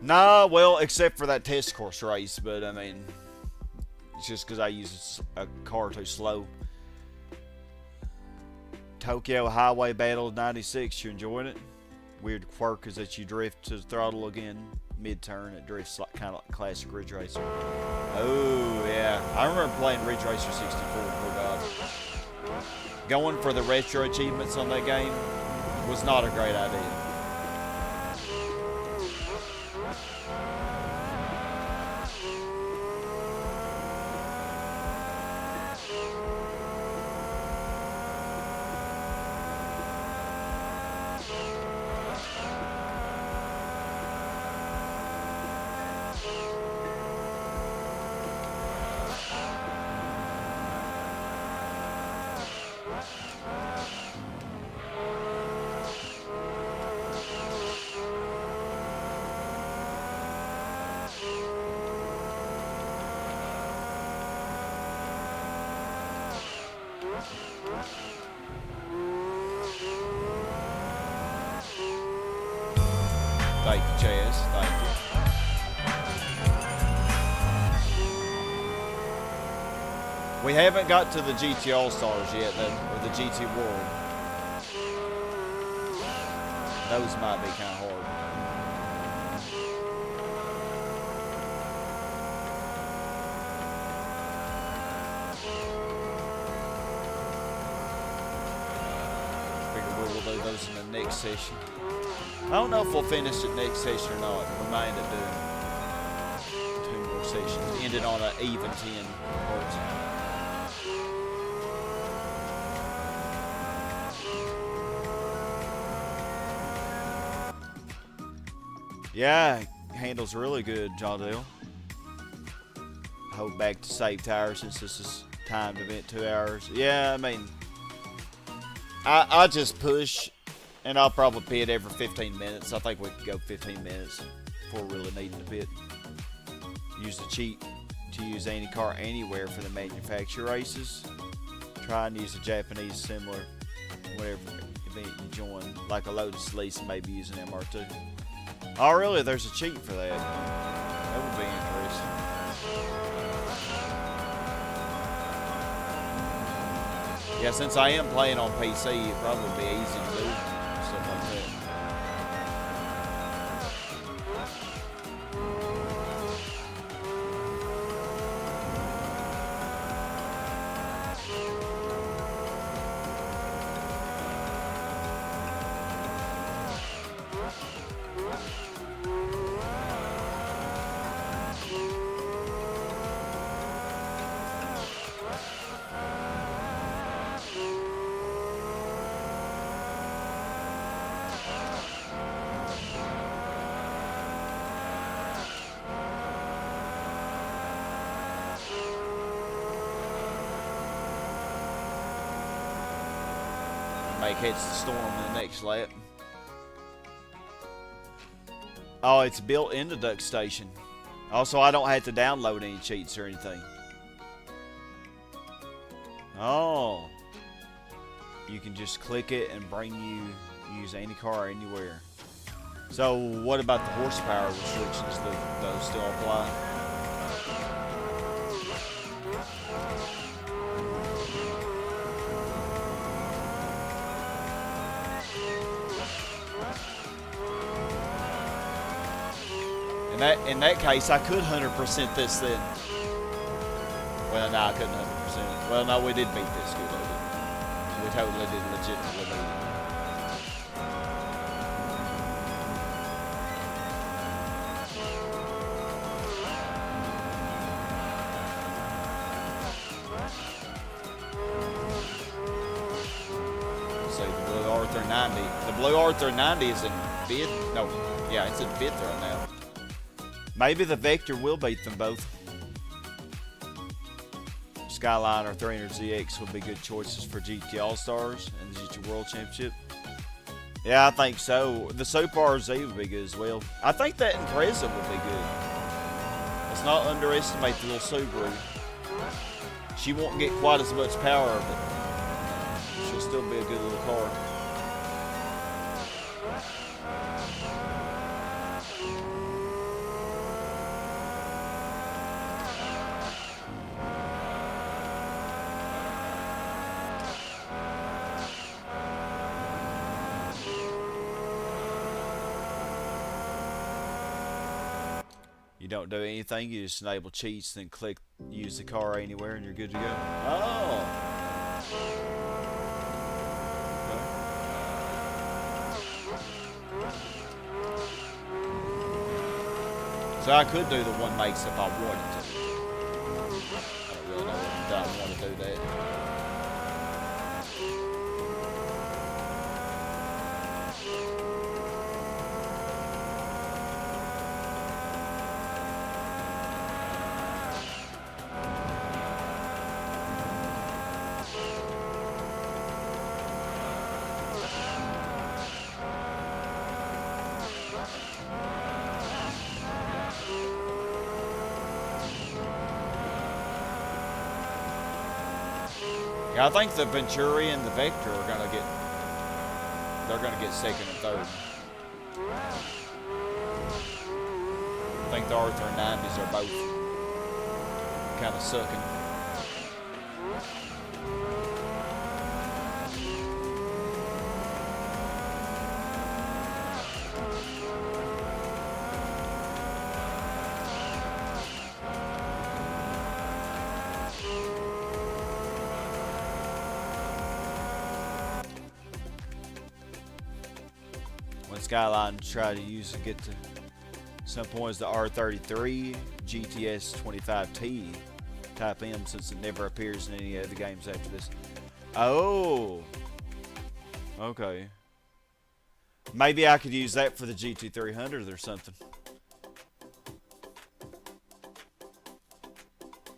Nah, well, except for that test course race, but I mean, it's just because I use a car too slow. Tokyo Highway Battle 96, you enjoying it? Weird quirk is that you drift to the throttle again mid-turn. It drifts like kind of like classic Ridge Racer. Oh yeah, I remember playing Ridge Racer 64. Oh god, going for the retro achievements on that game was not a great idea. Thank you, Chaz. Thank you. We haven't got to the GT All-Stars yet, though, or the GT World. Those might be kind of hard. Figure we'll do those in the next session. I don't know if we'll finish it next session or not. We might end up doing 2 more sessions, ending on an even 10 parts. Yeah, handles really good, Jodell. Hold back to save tires since this is timed event 2 hours. Yeah, I mean, I just push, and I'll probably pit every 15 minutes. I think we could go 15 minutes before really needing to pit. Use the cheat to use any car anywhere for the manufacturer races. Try and use a Japanese similar, whatever event you join, like a Lotus Lease, and maybe use an MR2. Oh, really? There's a cheat for that. That would be interesting. Yeah, since I am playing on PC, it'd probably be easy to do stuff like that. Make heads to storm in the next lap. Oh, it's built into Duck Station. Also, I don't have to download any cheats or anything. Oh. You can just click it and bring you use any car anywhere. So, what about the horsepower restrictions? Do those still apply? In that case, I could 100% this then. Well, no, I couldn't 100% it. Well, no, we did beat this good, though. We totally did legitimately beat it. Let's see, the blue Arthur 90. The blue Arthur 90 is in 5th. No, yeah, it's in 5th right now. Maybe the Vector will beat them both. Skyline or 300ZX would be good choices for GT All-Stars and the GT World Championship. Yeah, I think so. The Super RZ would be good as well. I think that Impreza would be good. Let's not underestimate the little Subaru. She won't get quite as much power, but she'll still be a good little car. You don't do anything, you just enable cheats, then click use the car anywhere and you're good to go. Oh! Okay. So I could do the one makes if I wanted to. I don't really know if I want to do that. Yeah, I think the Venturi and the Vector are gonna get second and third. I think the R390s are both kind of sucking. Skyline to try to use to get to some points the R33, GTS 25T Type M, since it never appears in any of the games after this. Oh, okay. Maybe I could use that for the GT300 or something.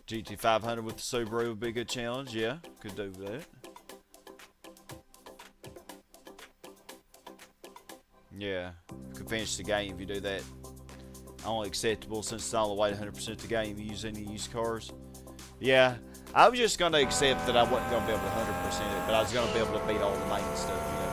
GT500 with the Subaru would be a good challenge. Yeah, could do that. Yeah, could finish the game if you do that. Only acceptable since it's the only way to 100% the game. You use any used cars. Yeah, I was just going to accept that I wasn't going to be able to 100% it, but I was going to be able to beat all the main stuff, you know.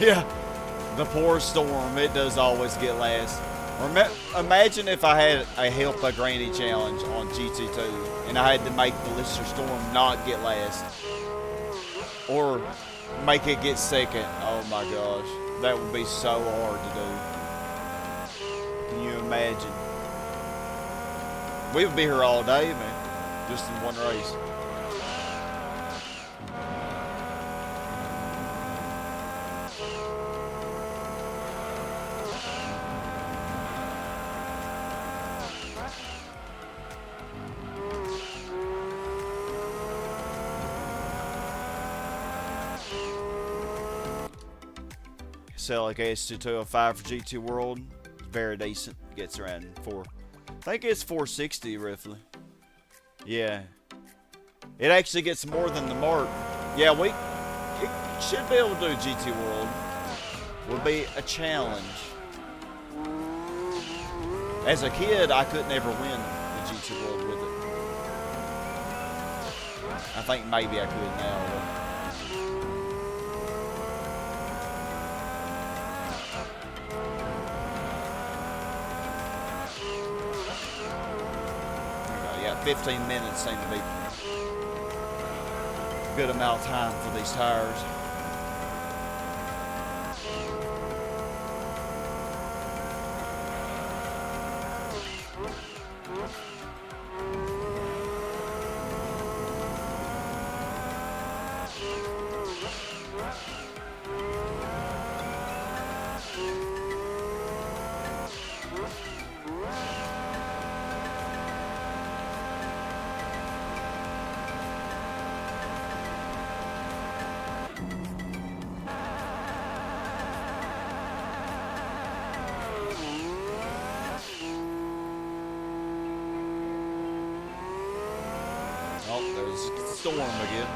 Yeah, the poor storm, it does always get last. Imagine if I had a Help a Granny challenge on GT2 and I had to make the Lister Storm not get last. Or make it get second. Oh my gosh, that would be so hard to do. Can you imagine? We would be here all day, man, just in one race. Celic S2205 for GT World. Very decent. Gets around 4. I think it's 460 roughly. Yeah. It actually gets more than the mark. Yeah, it should be able to do GT World. Will be a challenge. As a kid, I could never win the GT World with it. I think maybe I could now. Yeah, 15 minutes seem to be a good amount of time for these tires. Oh, there's a storm again.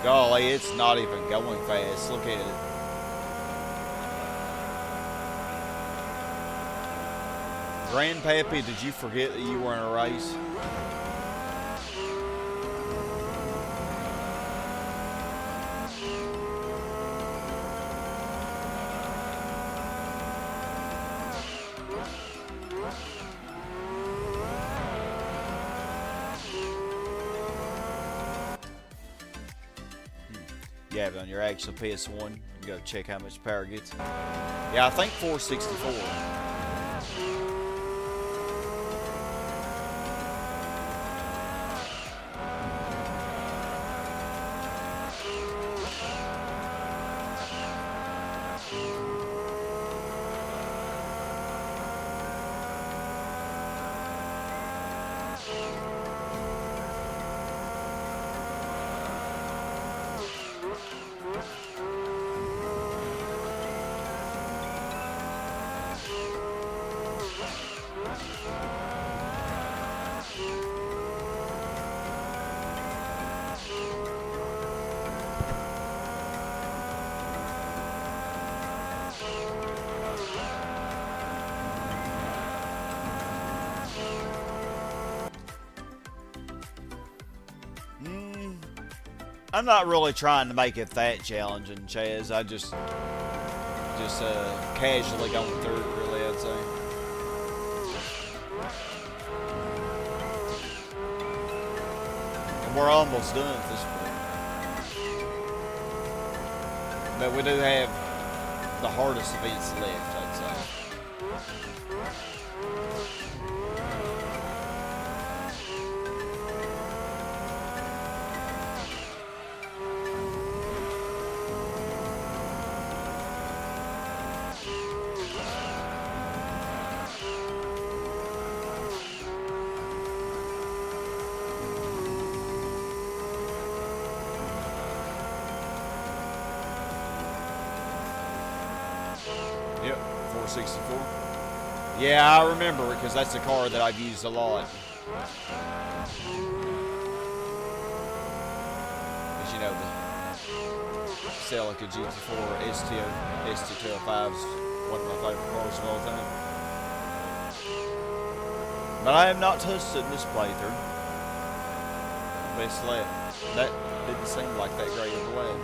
Golly, it's not even going fast. Look at it. Grandpappy, did you forget that you were in a race? Yeah, but on your actual PS1, you go check how much power it gets. Yeah, I think 464. I'm not really trying to make it that challenging, Chaz. I just casually going through it, really, I'd say. And we're almost done at this point. But we do have the hardest events left, I'd say. Yep, 464. Yeah, I remember it because that's a car that I've used a lot. Because, you know, the Celica GT4 ST205 is one of my favorite cars of all time. But I have not touched it in this playthrough. Best lap. That didn't seem like that great of a lap.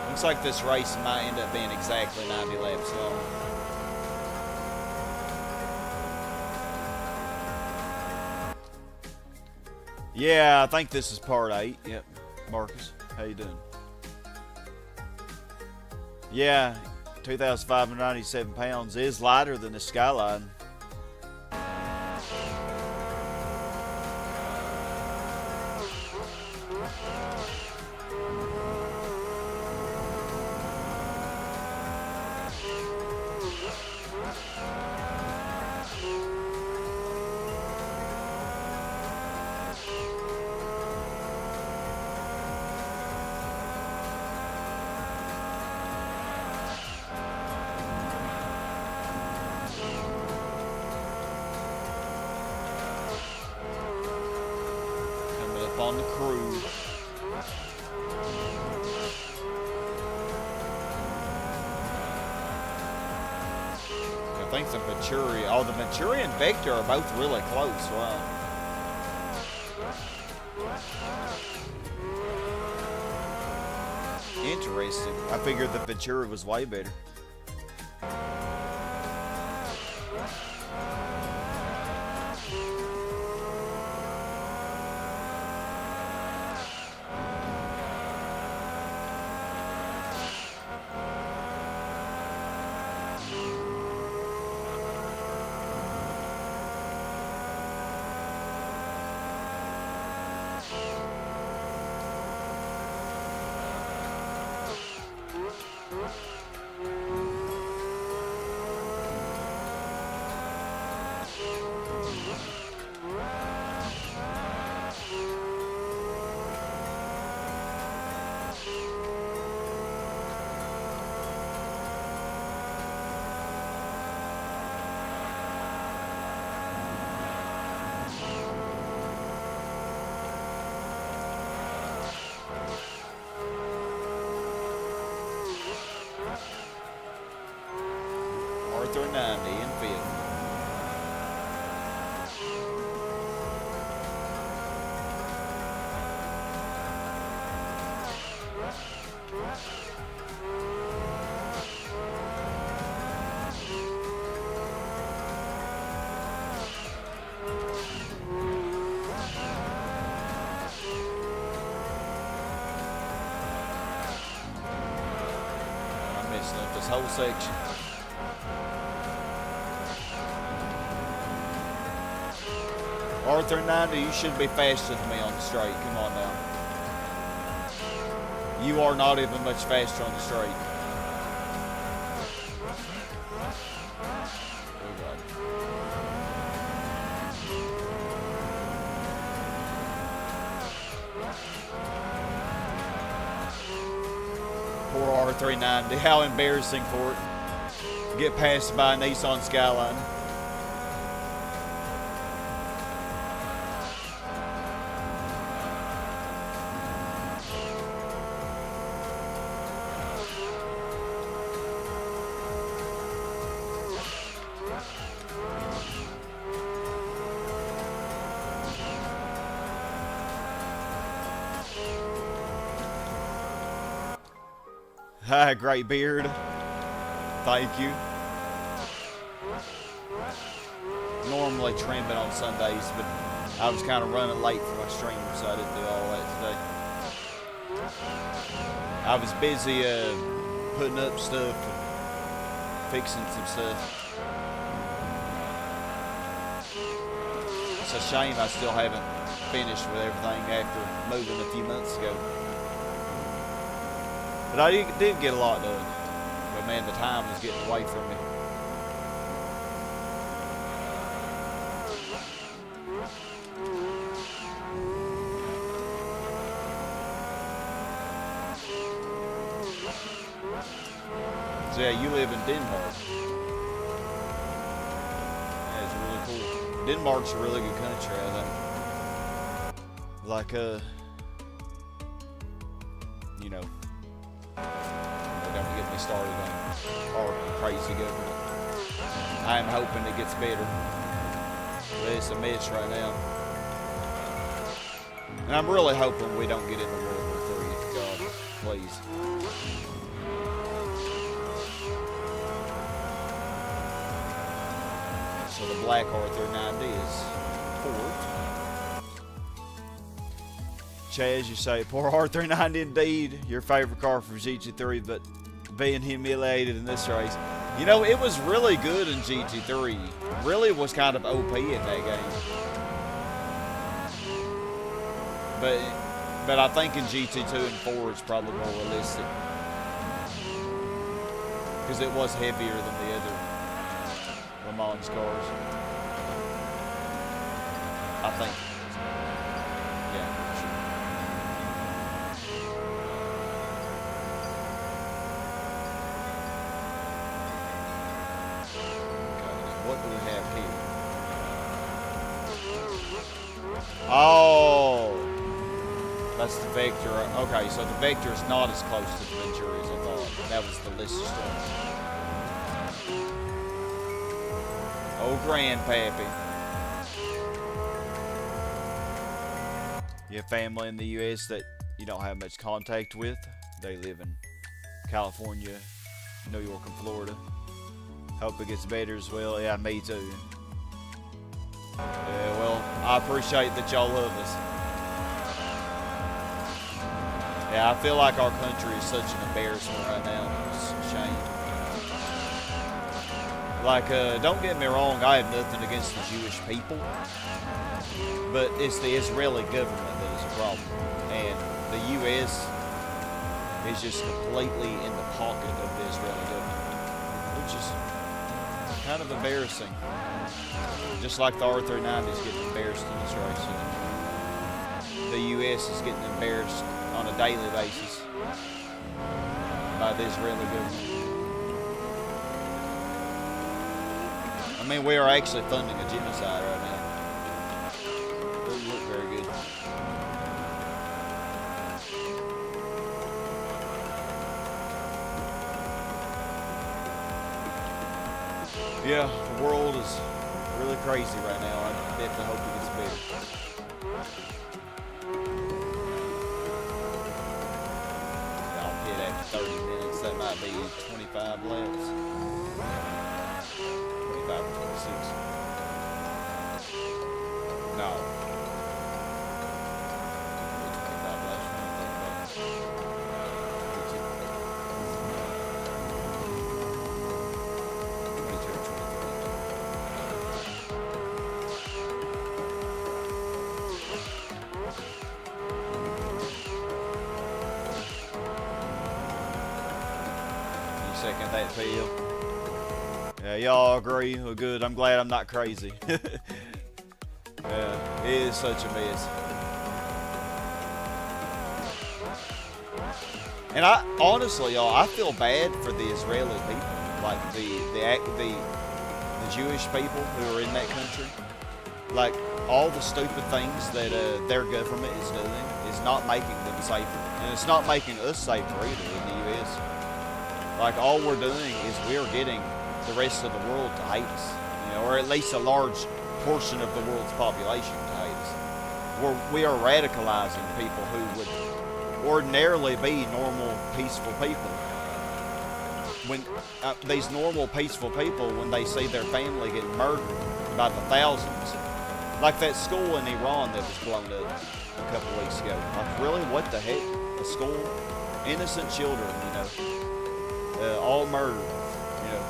Looks like this race might end up being exactly 90 laps long. Yeah, I think this is part 8. Yep. Marcus, how you doing? Yeah, 2,597 pounds is lighter than the Skyline. On the crew. I think the Venturi, the Venturi and Vector are both really close. Wow. Interesting. I figured the Venturi was way better. Arthur 90 in fifth. I'm messing up this whole section. Arthur 90, you should be faster than me on the straight. Come on now. You are not even much faster on the straight. R390. How embarrassing for it. Get passed by a Nissan Skyline. Hi, great beard. Thank you. Normally trim it on Sundays, but I was kind of running late for my stream, so I didn't do all that today. I was busy putting up stuff and fixing some stuff. It's a shame I still haven't finished with everything after moving a few months ago. But I did get a lot done. But man, the time was getting away from me. So yeah, you live in Denmark. Yeah, it's really cool. Denmark's a really good country, I think. Like, you know, don't get me started on our crazy government. I am hoping it gets better. But it's a mess right now. And I'm really hoping we don't get into World War III. God, please. So the black R390 is port. Chaz, you say, poor R390 indeed. Your favorite car from GT3, but being humiliated in this race. You know, it was really good in GT3. Really was kind of OP in that game. But I think in GT2 and 4 it's probably more realistic. Because it was heavier than the other Le Mans cars. I think. Yeah, for sure. What do we have here? Oh, that's the Vector. Okay, so the Vector is not as close to the Venturi as I thought. That was the Lissa Storm. Oh, grandpappy. You have family in the U.S. that you don't have much contact with. They live in California, New York, and Florida. Hope it gets better as well. Yeah, me too. Yeah, well, I appreciate that y'all love us. Yeah, I feel like our country is such an embarrassment right now. It's a shame. Like, don't get me wrong, I have nothing against the Jewish people. But it's the Israeli government that is a problem. And the U.S. is just completely in the pocket of the Israeli government. Which is kind of embarrassing. Just like the R390 is getting embarrassed in this race. The U.S. is getting embarrassed on a daily basis by the Israeli government. I mean, we are actually funding a genocide right now. Doesn't look very good. Yeah, the world is really crazy right now. I definitely hope it gets better. I'll hit after 30 minutes. That might be 25 laps. 25 or 26. No. 25 laps. 22 or 23. You second that, Phil? Yeah, y'all agree? Well, good. I'm glad I'm not crazy. Yeah, it is such a mess. And I honestly, y'all, I feel bad for the Israeli people, like the Jewish people who are in that country. Like all the stupid things that their government is doing is not making them safer, and it's not making us safer either in the U.S. Like all we're doing is we're getting the rest of the world to hate us, you know, or at least a large portion of the world's population to hate us. We are radicalizing people who would ordinarily be normal, peaceful people. When these normal, peaceful people, when they see their family get murdered by the thousands, like that school in Iran that was blown up a couple weeks ago. Like, really, what the heck? A school, innocent children, you know, all murdered, you know.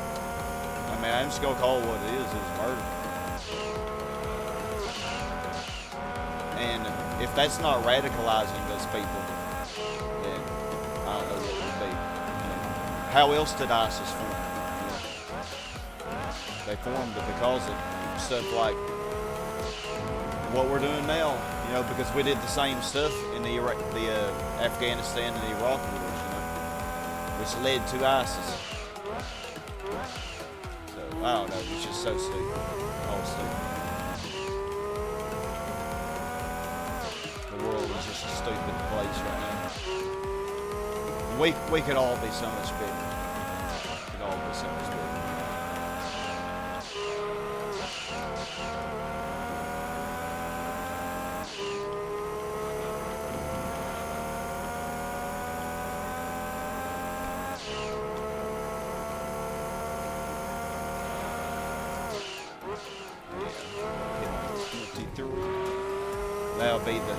I mean, I'm just gonna call it what it is. It was murder. And if that's not radicalizing those people, then I don't know what would be. You know, how else did ISIS form? You know, they formed it because of stuff like what we're doing now. You know, because we did the same stuff in the Afghanistan and Iraq wars, you know, which led to ISIS. So I don't know. It's just so stupid. All stupid. The world is just a stupid place right now. We could all be so much better. We could all be so much better. That'll be the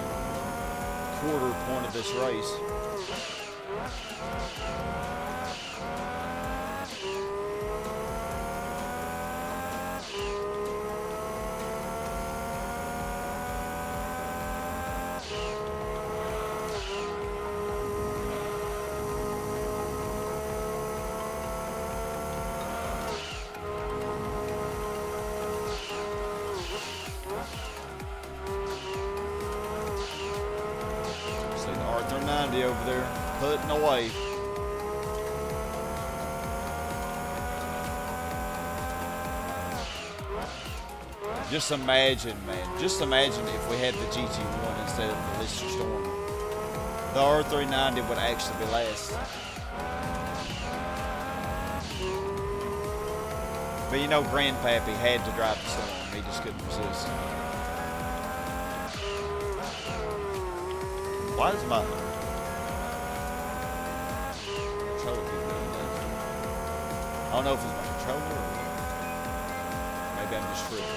quarter point of this race. Over there, putting away. Just imagine, man. Just imagine if we had the GT1 instead of the Lister Storm. The R390 would actually be last. But you know, Grandpappy had to drive the Storm. He just couldn't resist. Why is my I don't know if it's my controller or maybe I'm just tripping.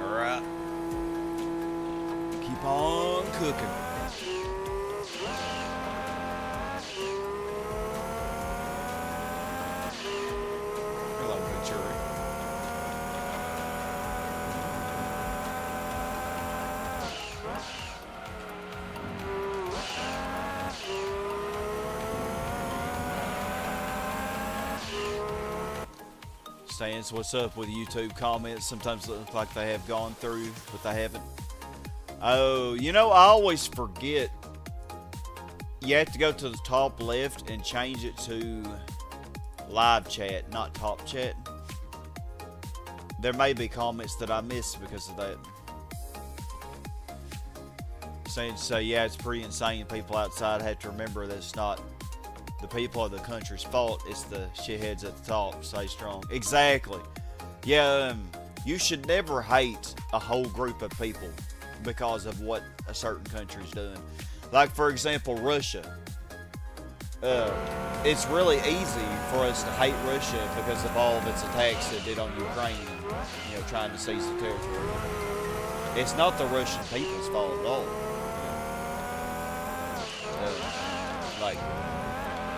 Alright. Keep on cooking. Hello, Venturi. Saying what's up with YouTube comments. Sometimes it looks like they have gone through, but they haven't. Oh, you know, I always forget. You have to go to the top left and change it to live chat, not top chat. There may be comments that I miss because of that. Saying so, yeah, it's pretty insane. People outside have to remember that it's not the people of the country's fault, it's the shitheads at the top. Stay strong. Exactly. Yeah, you should never hate a whole group of people because of what a certain country's doing. Like, for example, Russia. It's really easy for us to hate Russia because of all of its attacks it did on Ukraine and, you know, trying to seize the territory. It's not the Russian people's fault at all. Like,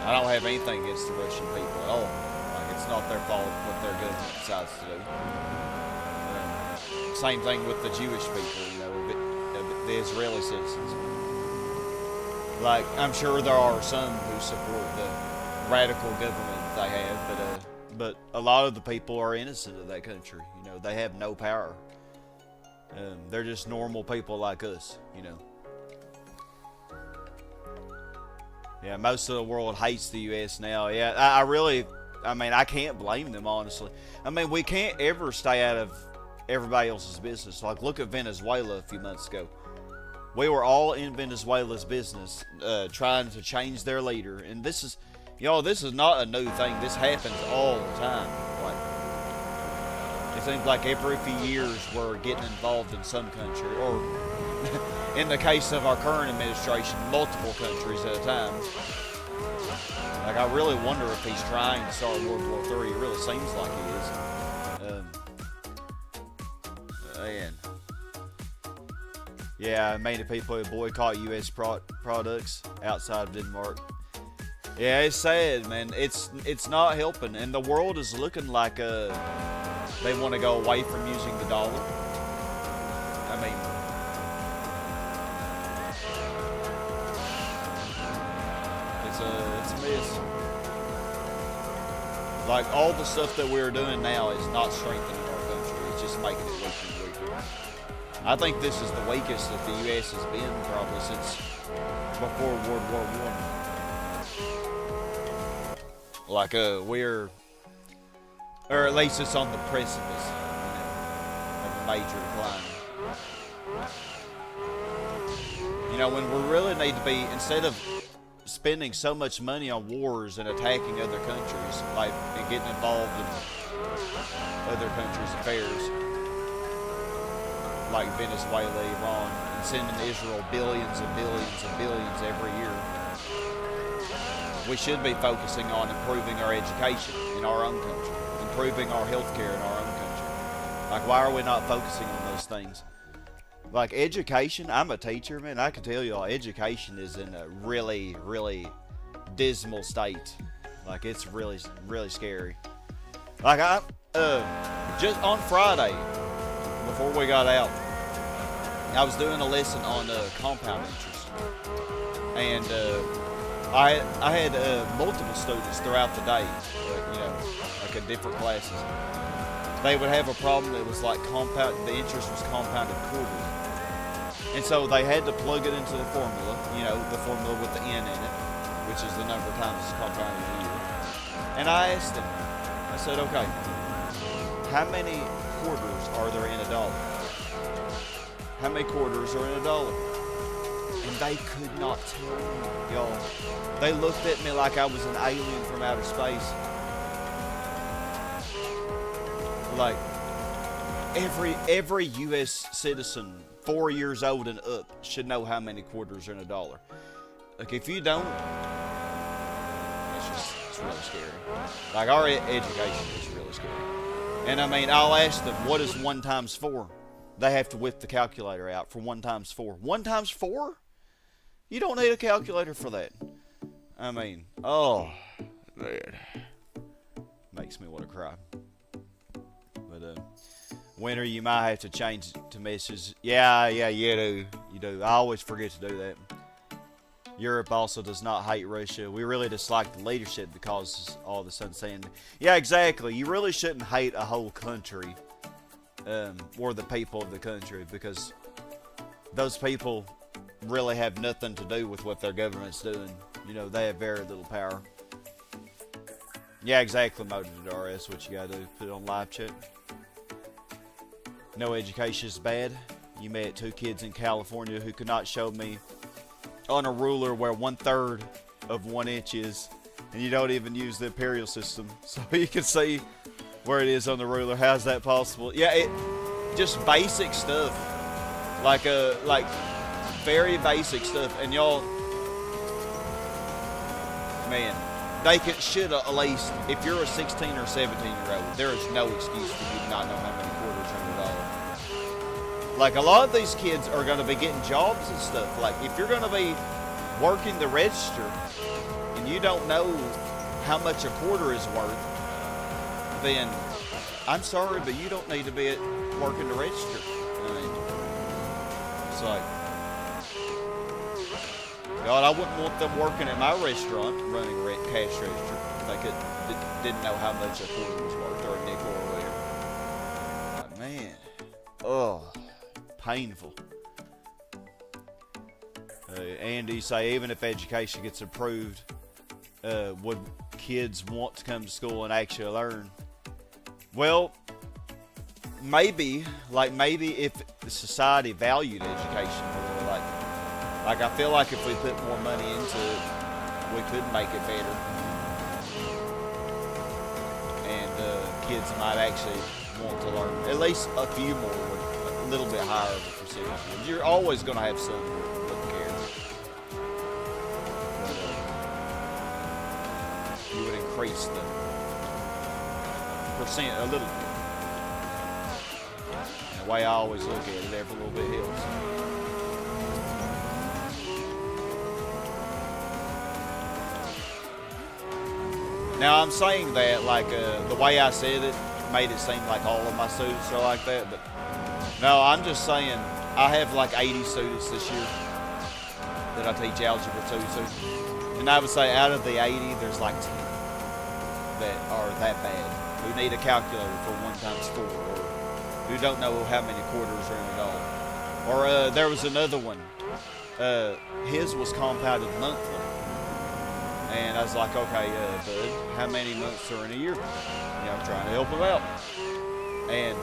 I don't have anything against the Russian people at all. Like, it's not their fault what their government decides to do. Same thing with the Jewish people, you know, the Israeli citizens. Like, I'm sure there are some who support the radical government they have, but a lot of the people are innocent of that country. You know, they have no power. They're just normal people like us, you know. Yeah, most of the world hates the U.S. now. Yeah, I mean, I can't blame them, honestly. I mean, we can't ever stay out of everybody else's business. Like, look at Venezuela a few months ago. We were all in Venezuela's business, trying to change their leader. And this is, y'all, this is not a new thing. This happens all the time. Like, it seems like every few years we're getting involved in some country, or in the case of our current administration, multiple countries at a time. Like, I really wonder if he's trying to start World War III. It really seems like he is. And yeah, many people who boycott U.S. products outside of Denmark. Yeah, it's sad, man. It's not helping, and the world is looking like they want to go away from using the dollar. I mean, it's a mess. Like, all the stuff that we're doing now is not strengthening our country. It's just making it weaker and weaker. I think this is the weakest that the U.S. has been probably since before World War I. Like, we're, or at least it's on the precipice, you know, of a major decline. You know, when we really need to be, instead of spending so much money on wars and attacking other countries, like, and getting involved in other countries' affairs, like Venezuela, Iran, and sending Israel billions and billions and billions every year, we should be focusing on improving our education in our own country, improving our healthcare in our own country. Like, why are we not focusing on those things? Like, education, I'm a teacher, man. I can tell y'all, education is in a really, really dismal state. Like, it's really, really scary. Like, just on Friday, before we got out, I was doing a lesson on compound interest. And I had multiple students throughout the day, you know, like in different classes. They would have a problem that was like the interest was compounded quarterly. And so they had to plug it into the formula, you know, the formula with the N in it, which is the number of times it's compounded a year. And I asked them, I said, okay, how many quarters are there in a dollar? How many quarters are in a dollar? And they could not tell me, y'all. They looked at me like I was an alien from outer space. Like, every U.S. citizen 4 years old and up should know how many quarters are in a dollar. Like, if you don't, it's really scary. Like, our education is really scary. And I mean, I'll ask them, what is 1 times 4? They have to whip the calculator out for 1 times 4. 1 times 4? You don't need a calculator for that. I mean, oh, man. Makes me want to cry. But, winter, you might have to change it to messages. Yeah, you do. You do. I always forget to do that. Europe also does not hate Russia. We really dislike the leadership because all this insanity. Yeah, exactly. You really shouldn't hate a whole country, or the people of the country, because those people really have nothing to do with what their government's doing. You know, they have very little power. Yeah, exactly, Motor RS. What you gotta do? Put it on live chat. No education is bad. You met 2 kids in California who could not show me on a ruler where 1/3 of 1 inch is, and you don't even use the imperial system, so you can see where it is on the ruler. How's that possible? Yeah, just basic stuff, like very basic stuff. And y'all, man, they should at least, if you're a 16 or 17-year-old, there is no excuse for you to not know how many quarters are in a dollar. Like, a lot of these kids are going to be getting jobs and stuff. Like, if you're going to be working the register, you and you don't know how much a quarter is worth, then I'm sorry, but you don't need to be working the register. I mean, it's like, God, I wouldn't want them working at my restaurant running a cash register if they didn't know how much a quarter was worth, or a nickel or whatever. Like, man, oh, painful. Andy say, even if education gets improved, would kids want to come to school and actually learn? Well, maybe if society valued education more, like I feel like if we put more money into it, we could make it better, and kids might actually want to learn at least a few more, a little bit higher of a percentage. You're always going to have some who don't care, but you would increase the percent a little bit. And the way I always look at it, every little bit helps. Now I'm saying that like the way I said it made it seem like all of my students are like that, but no, I'm just saying I have like 80 students this year that I teach algebra to, and I would say out of the 80, there's like 10 that are that bad, who need a calculator for 1 times 4, or who don't know how many quarters are in a dollar. Or there was another one, his was compounded monthly. And I was like, okay, bud, how many months are in a year? I'm trying to help him out. And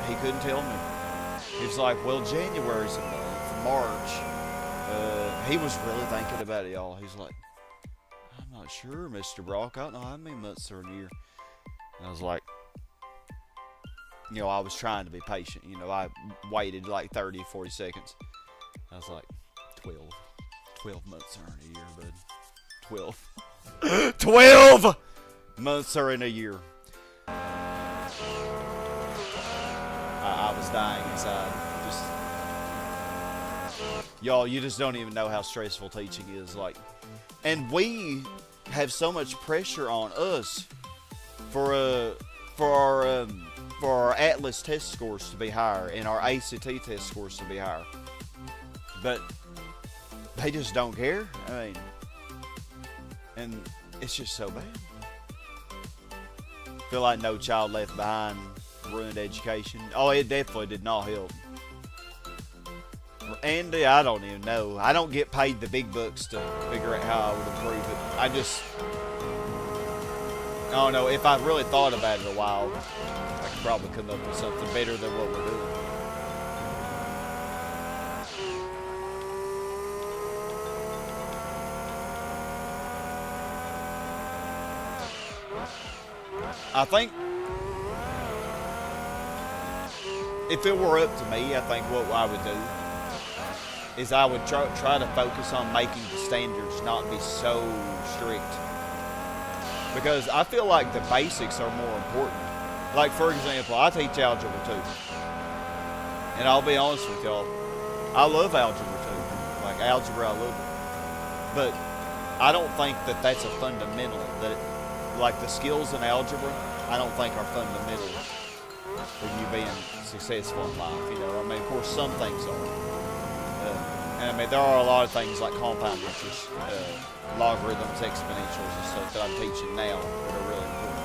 he couldn't tell me. He was like, well, January's a month, March. He was really thinking about it, y'all. He's like, I'm not sure, Mr. Brock. I don't know how many months are in a year. And I was like, I was trying to be patient. I waited like 30, 40 seconds. I was like, 12 months are in a year, bud. 12 months are in a year. I was dying inside. Y'all, you just don't even know how stressful teaching is. And we have so much pressure on us for our Atlas test scores to be higher and our ACT test scores to be higher. But they just don't care. I mean, and it's just so bad. Feel like No Child Left Behind ruined education. Oh, it definitely did not help. Andy, I don't even know. I don't get paid the big bucks to figure out how I would improve it. I don't know. If I really thought about it a while, I could probably come up with something better than what we're doing. I think if it were up to me, I think what I would do is I would try to focus on making the standards not be so strict. Because I feel like the basics are more important. Like, for example, I teach algebra too. And I'll be honest with y'all, I love algebra too. Like, algebra, I love it. But I don't think that that's a fundamental. Like, the skills in algebra, I don't think are fundamental for you being successful in life. I mean, of course, some things are. And I mean, there are a lot of things like compound interest, logarithms, exponentials, and stuff that I'm teaching now that are really important.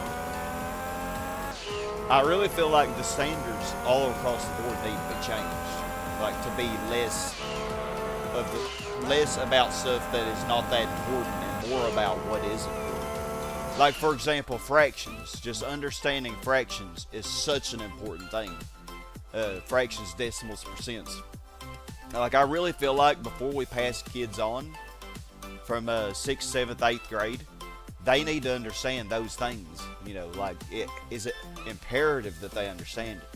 I really feel like the standards all across the board need to be changed. Like, to be less about stuff that is not that important and more about what is important. Like, for example, fractions. Just understanding fractions is such an important thing. Fractions, decimals, percents. Like, I really feel like before we pass kids on from 6th, 7th, 8th grade, they need to understand those things. Like, it is imperative that they understand it.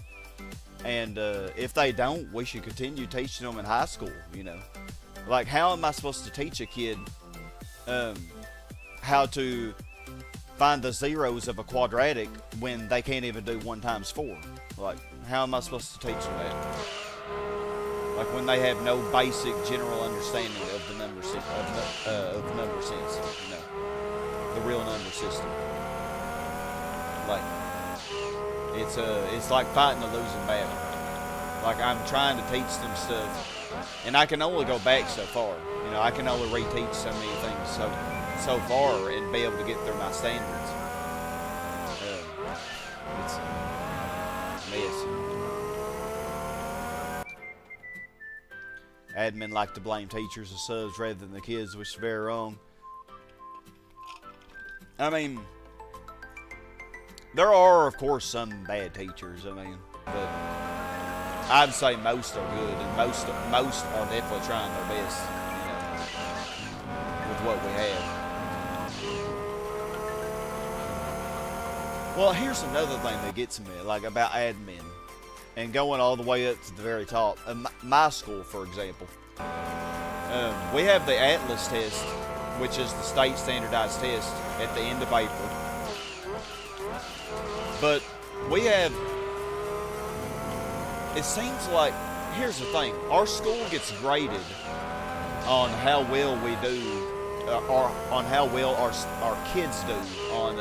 And if they don't, we should continue teaching them in high school. Like, how am I supposed to teach a kid how to find the zeros of a quadratic when they can't even do 1 times 4? Like, how am I supposed to teach them that? Like when they have no basic general understanding of the number of number sense, you know, the real number system. Like it's like fighting a losing battle. Like I'm trying to teach them stuff, and I can only go back so far. You know, I can only reteach so many things so far and be able to get through my standards. It's a mess. Admin like to blame teachers and subs rather than the kids, which is very wrong. I mean, there are, of course, some bad teachers, I mean, but I'd say most are good, and most are definitely trying their best, you know, with what we have. Well, here's another thing that gets me, like, about admin, and going all the way up to the very top. My school, for example, we have the Atlas test, which is the state standardized test at the end of April. But we have, it seems like, here's the thing, our school gets graded on how well we do, or on how well our kids do on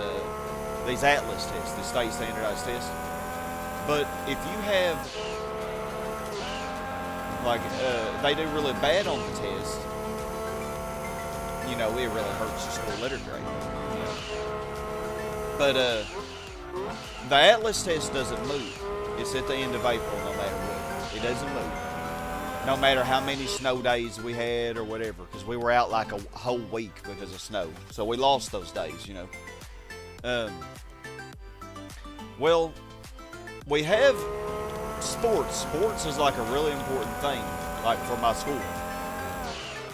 these Atlas tests, the state standardized tests. But if you have, like, they do really bad on the test, you know, it really hurts your school letter grade. You know? But the Atlas test doesn't move. It's at the end of April no matter what. It doesn't move. No matter how many snow days we had or whatever, because we were out like a whole week because of snow. So we lost those days, you know. Well, we have sports. Sports is like a really important thing, like for my school.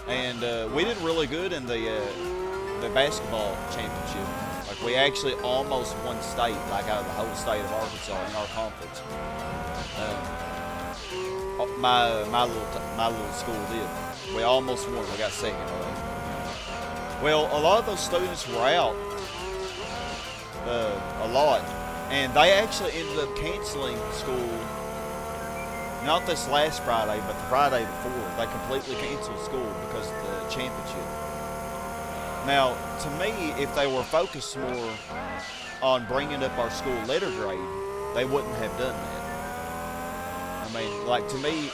And we did really good in the basketball championship. Like we actually almost won state, like out of the whole state of Arkansas in our conference. My little school did. We almost won. We got second. Well, a lot of those students were out a lot. And they actually ended up canceling school, not this last Friday, but the Friday before. They completely canceled school because of the championship. Now, to me, if they were focused more on bringing up our school letter grade, they wouldn't have done that. I mean, like, to me,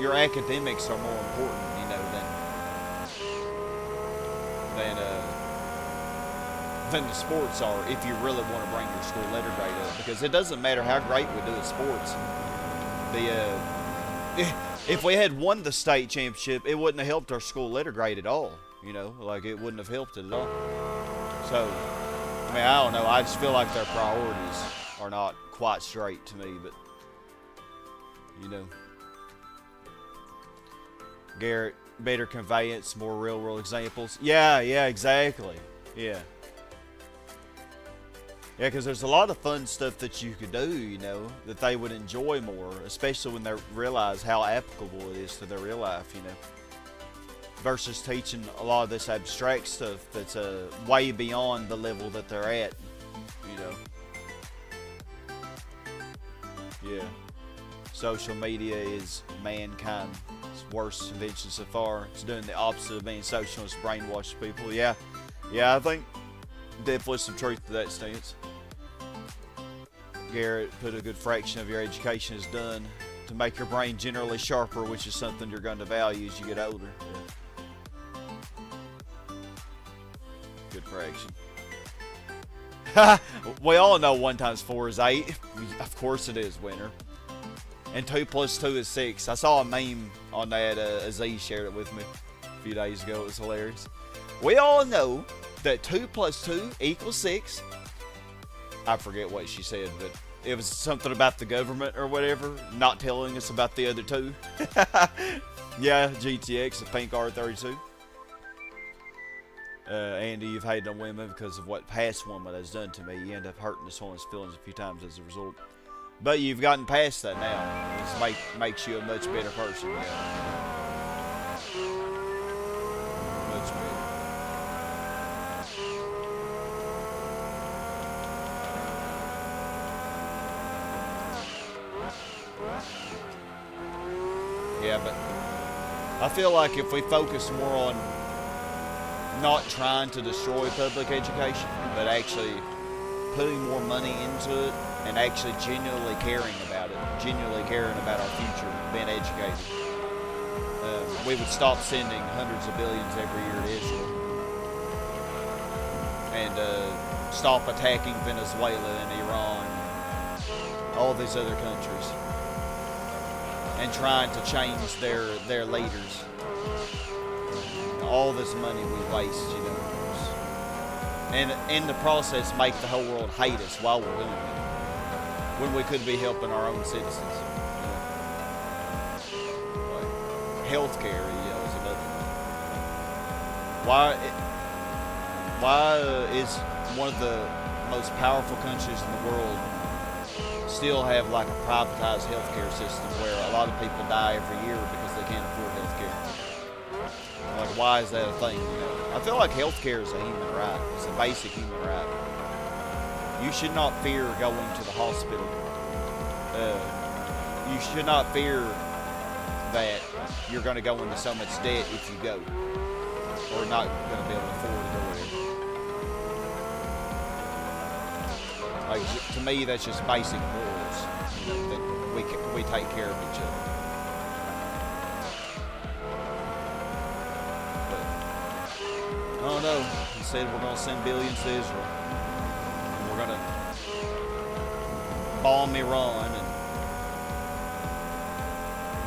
your academics are more important, you know, than the sports are, if you really want to bring your school letter grade up, because it doesn't matter how great we do at sports. If we had won the state championship, it wouldn't have helped our school letter grade at all. You know, like it wouldn't have helped it at all. So, I mean, I don't know. I just feel like their priorities are not quite straight to me, but you know, Garrett, better conveyance, more real world examples. Yeah, exactly. Yeah. Yeah, because there's a lot of fun stuff that you could do, you know, that they would enjoy more, especially when they realize how applicable it is to their real life, you know, versus teaching a lot of this abstract stuff that's way beyond the level that they're at, you know. Yeah. Social media is mankind's worst invention so far. It's doing the opposite of being social. It's brainwash people. Yeah, I think definitely some truth to that stance. Garrett put a good fraction of your education is done to make your brain generally sharper, which is something you're going to value as you get older. Yeah. Good fraction. We all know 1 times 4 is 8. Of course it is, winner. And 2 plus 2 is 6. I saw a meme on that. Aziz shared it with me a few days ago. It was hilarious. We all know that 2 plus 2 equals 6. I forget what she said, but it was something about the government or whatever, not telling us about the other 2. Yeah, GTX, the pink R32. Andy, you've hated on women because of what past woman has done to me. You end up hurting this woman's feelings a few times as a result. But you've gotten past that now. It makes you a much better person. Yeah. Much better. Yeah, but I feel like if we focus more on not trying to destroy public education, but actually putting more money into it and actually genuinely caring about it, genuinely caring about our future, being educated, we would stop sending hundreds of billions every year to Israel and stop attacking Venezuela and Iran, all these other countries, and trying to change their leaders. All this money we waste, you know, and in the process make the whole world hate us while we're doing it, when we could be helping our own citizens. You know? Like healthcare, you know, is another one. Why is one of the most powerful countries in the world still have like a privatized healthcare system where a lot of people die every year because they can't afford healthcare? Like, why is that a thing? You know, I feel like healthcare is a human right. It's a basic human right. You should not fear going to the hospital. You should not fear that you're going to go into so much debt if you go, or not going to be able to afford to go there. Like, to me, that's just basic morals. You know, that we take care of each other. I don't know. He said we're going to send billions to Israel. And we're going to bomb Iran and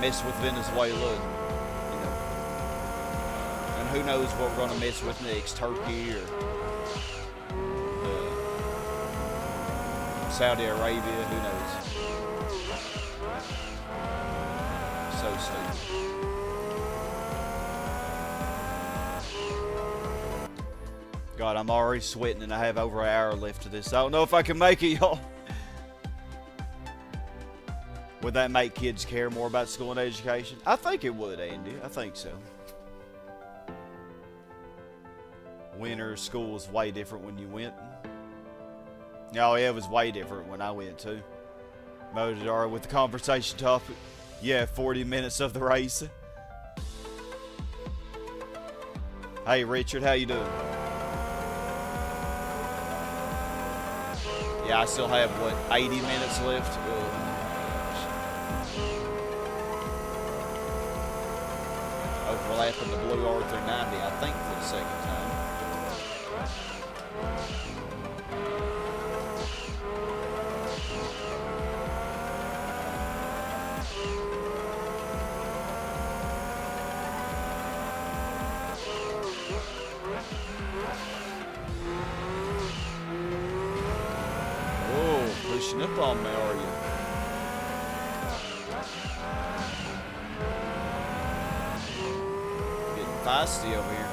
mess with Venezuela. You know. And who knows what we're going to mess with next. Turkey or Saudi Arabia. Who knows? So stupid. God, I'm already sweating and I have over an hour left to this. I don't know if I can make it, y'all. Would that make kids care more about school and education? I think it would, Andy. I think so. Winter school was way different when you went. Oh, yeah, it was way different when I went too. Modadar with the conversation topic. Yeah, 40 minutes of the race. Hey, Richard, how you doing? Yeah, I still have, what, 80 minutes left? Overlapping the Blue Arthur 90, I think, for the second time. Pushing up on me, are you? Getting feisty over here.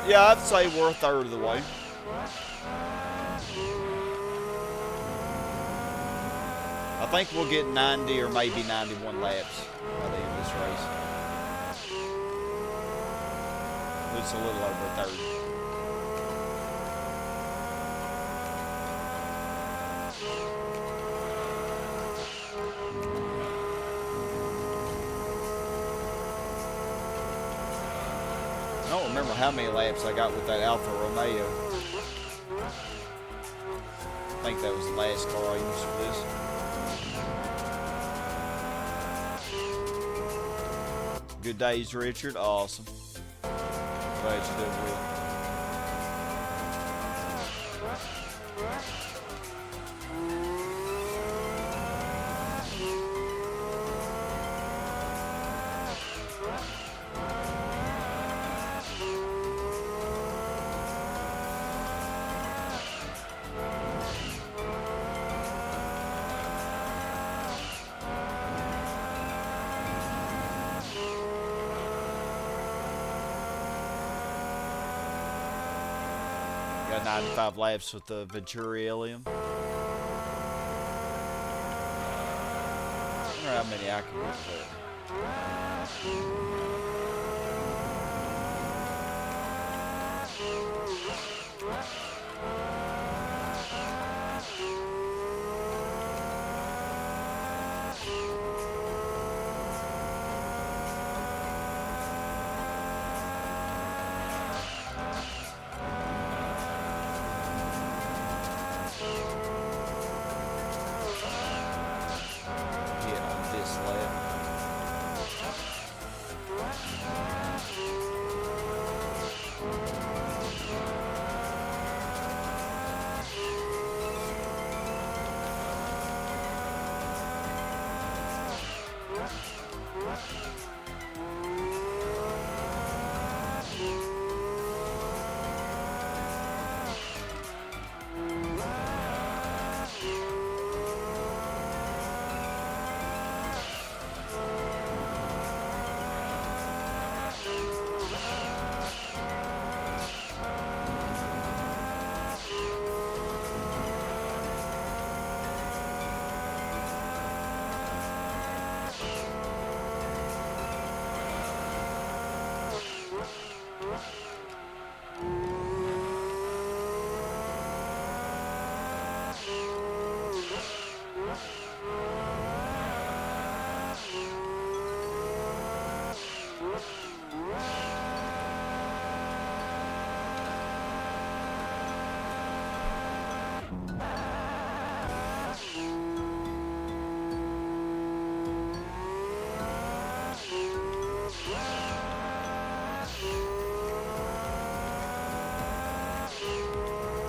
Yeah, I'd say we're a third of the way. I think we'll get 90 or maybe 91 laps by the end of this race. It's a little over a third. I don't remember how many laps I got with that Alfa Romeo. I think that was the last car I used for this. Good days, Richard. Awesome. Glad you did well. Got 95 laps with the Venturi Ilium. wonder how many I can get there.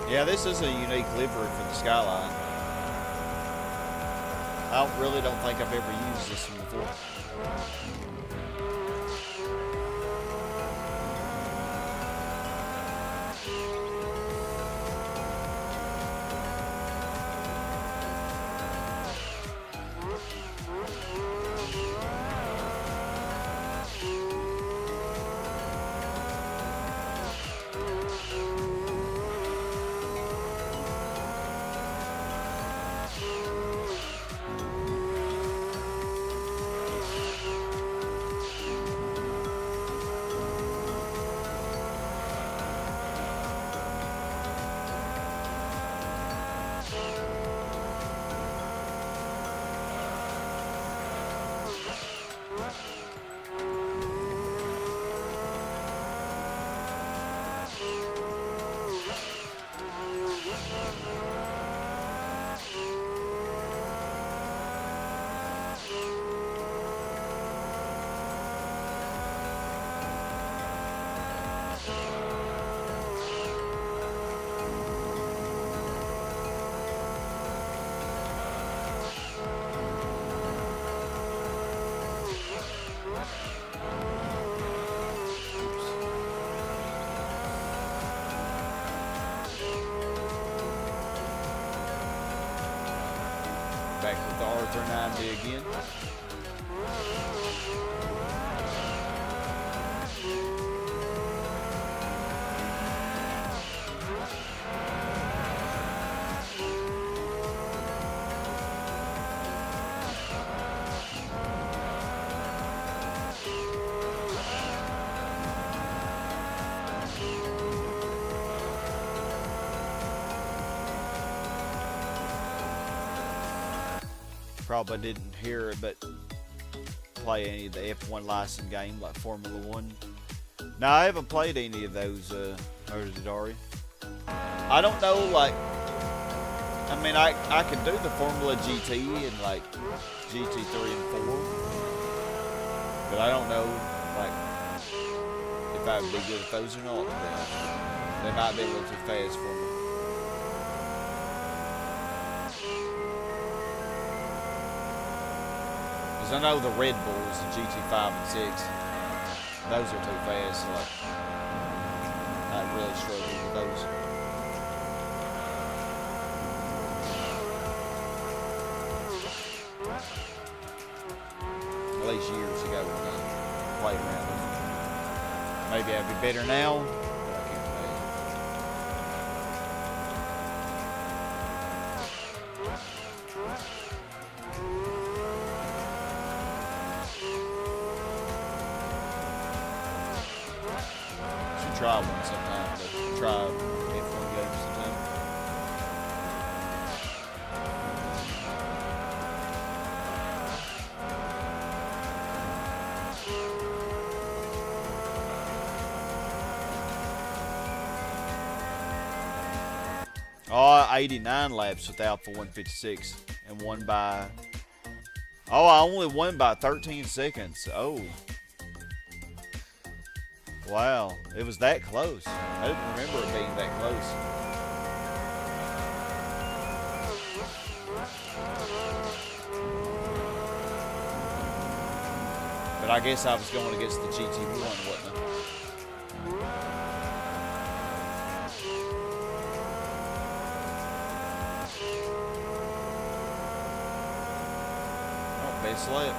Yeah, this is a unique livery for the Skyline. I really don't think I've ever used this one before. Back with the Arthur 90 again. Probably didn't hear it, but play any of the F1 license game like Formula One. No, I haven't played any of those, Dari. I don't know, like, I mean, I can do the Formula GT and like GT3 and 4, but I don't know, like, if I would be good at those or not. They might be a little too fast for me. I know the Red Bulls, the GT5 and 6, those are too fast, so like, I really struggle with those. At least years ago when I played around with them. Maybe I'd be better now, but I can't tell you. try one sometime. To try F1 games sometime. Oh, 89 laps with Alpha 156 and won by. Oh, I only won by 13 seconds. Oh. Wow, it was that close. I didn't remember it being that close. But I guess I was going against the GT1, wasn't I? Oh, base lap.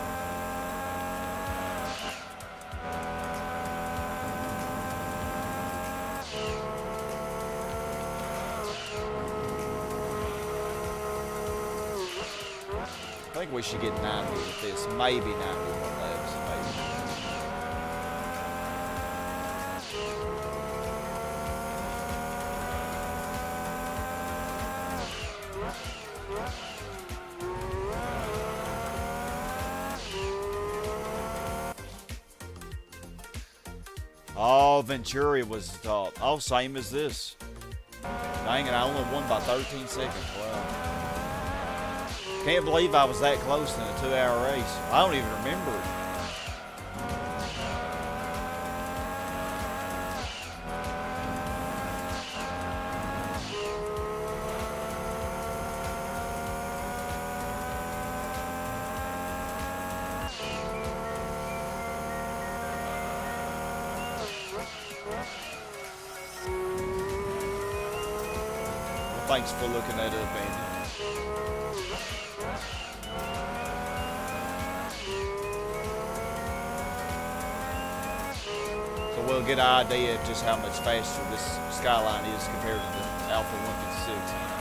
I think we should get 90 with this. Maybe 91 laps. Maybe. Oh, Venturi was the top. Oh, same as this. Dang it, I only won by 13 seconds. Wow. Can't believe I was that close in a 2-hour race. I don't even remember it. Thanks for looking that up, Andy. So we'll get an idea of just how much faster this Skyline is compared to the Alpha 156.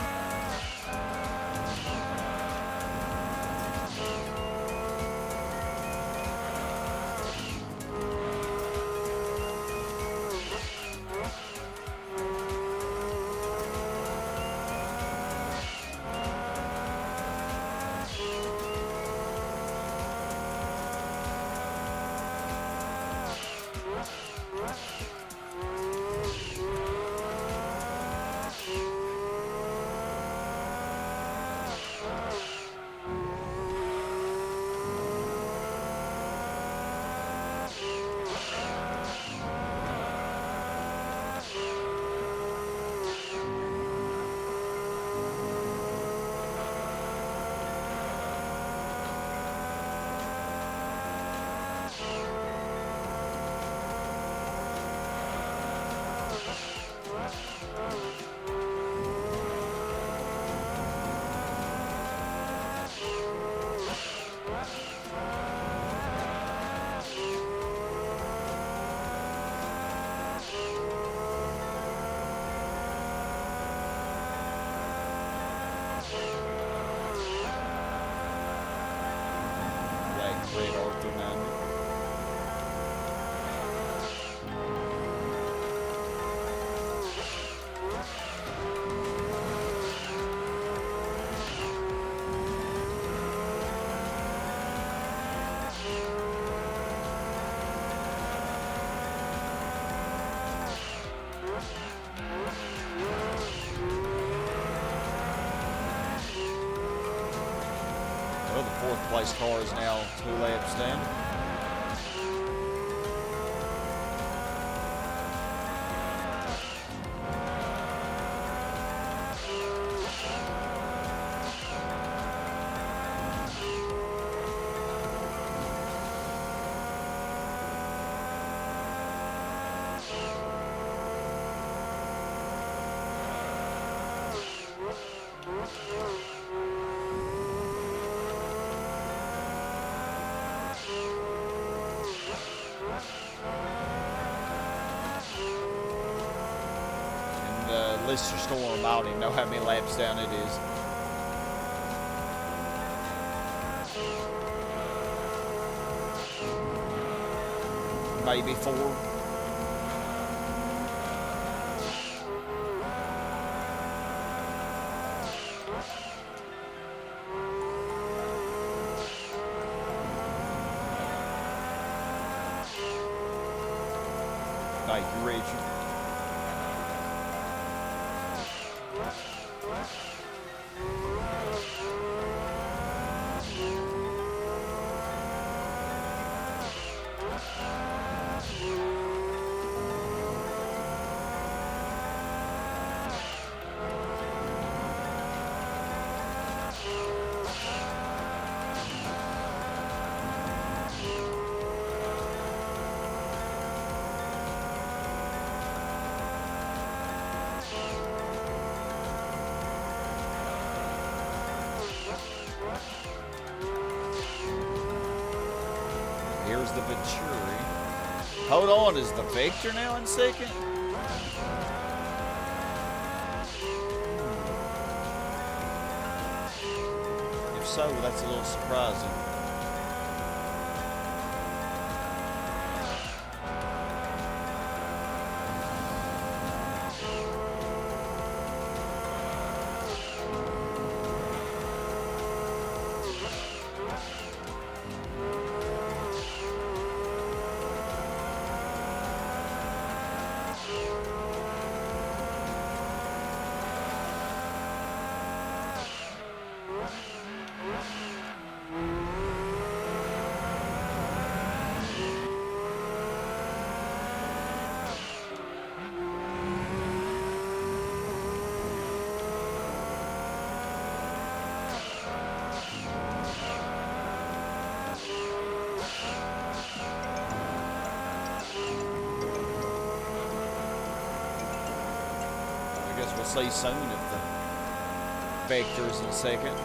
Well, the fourth place car is now 2 laps down. Lister Storm, I don't even know how many laps down it is. Maybe 4. Thank you, Richard. Here's the Venturi. Hold on, is the Vector now in second? If so, that's a little surprising. We'll see soon if the Vector's in second.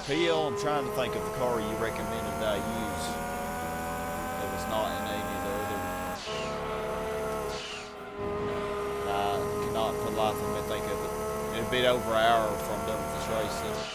PL, I'm trying to think of the car you recommended I use that was not in any of the other. I cannot for the life of me think of it. It'd be over an hour from done with this race. So.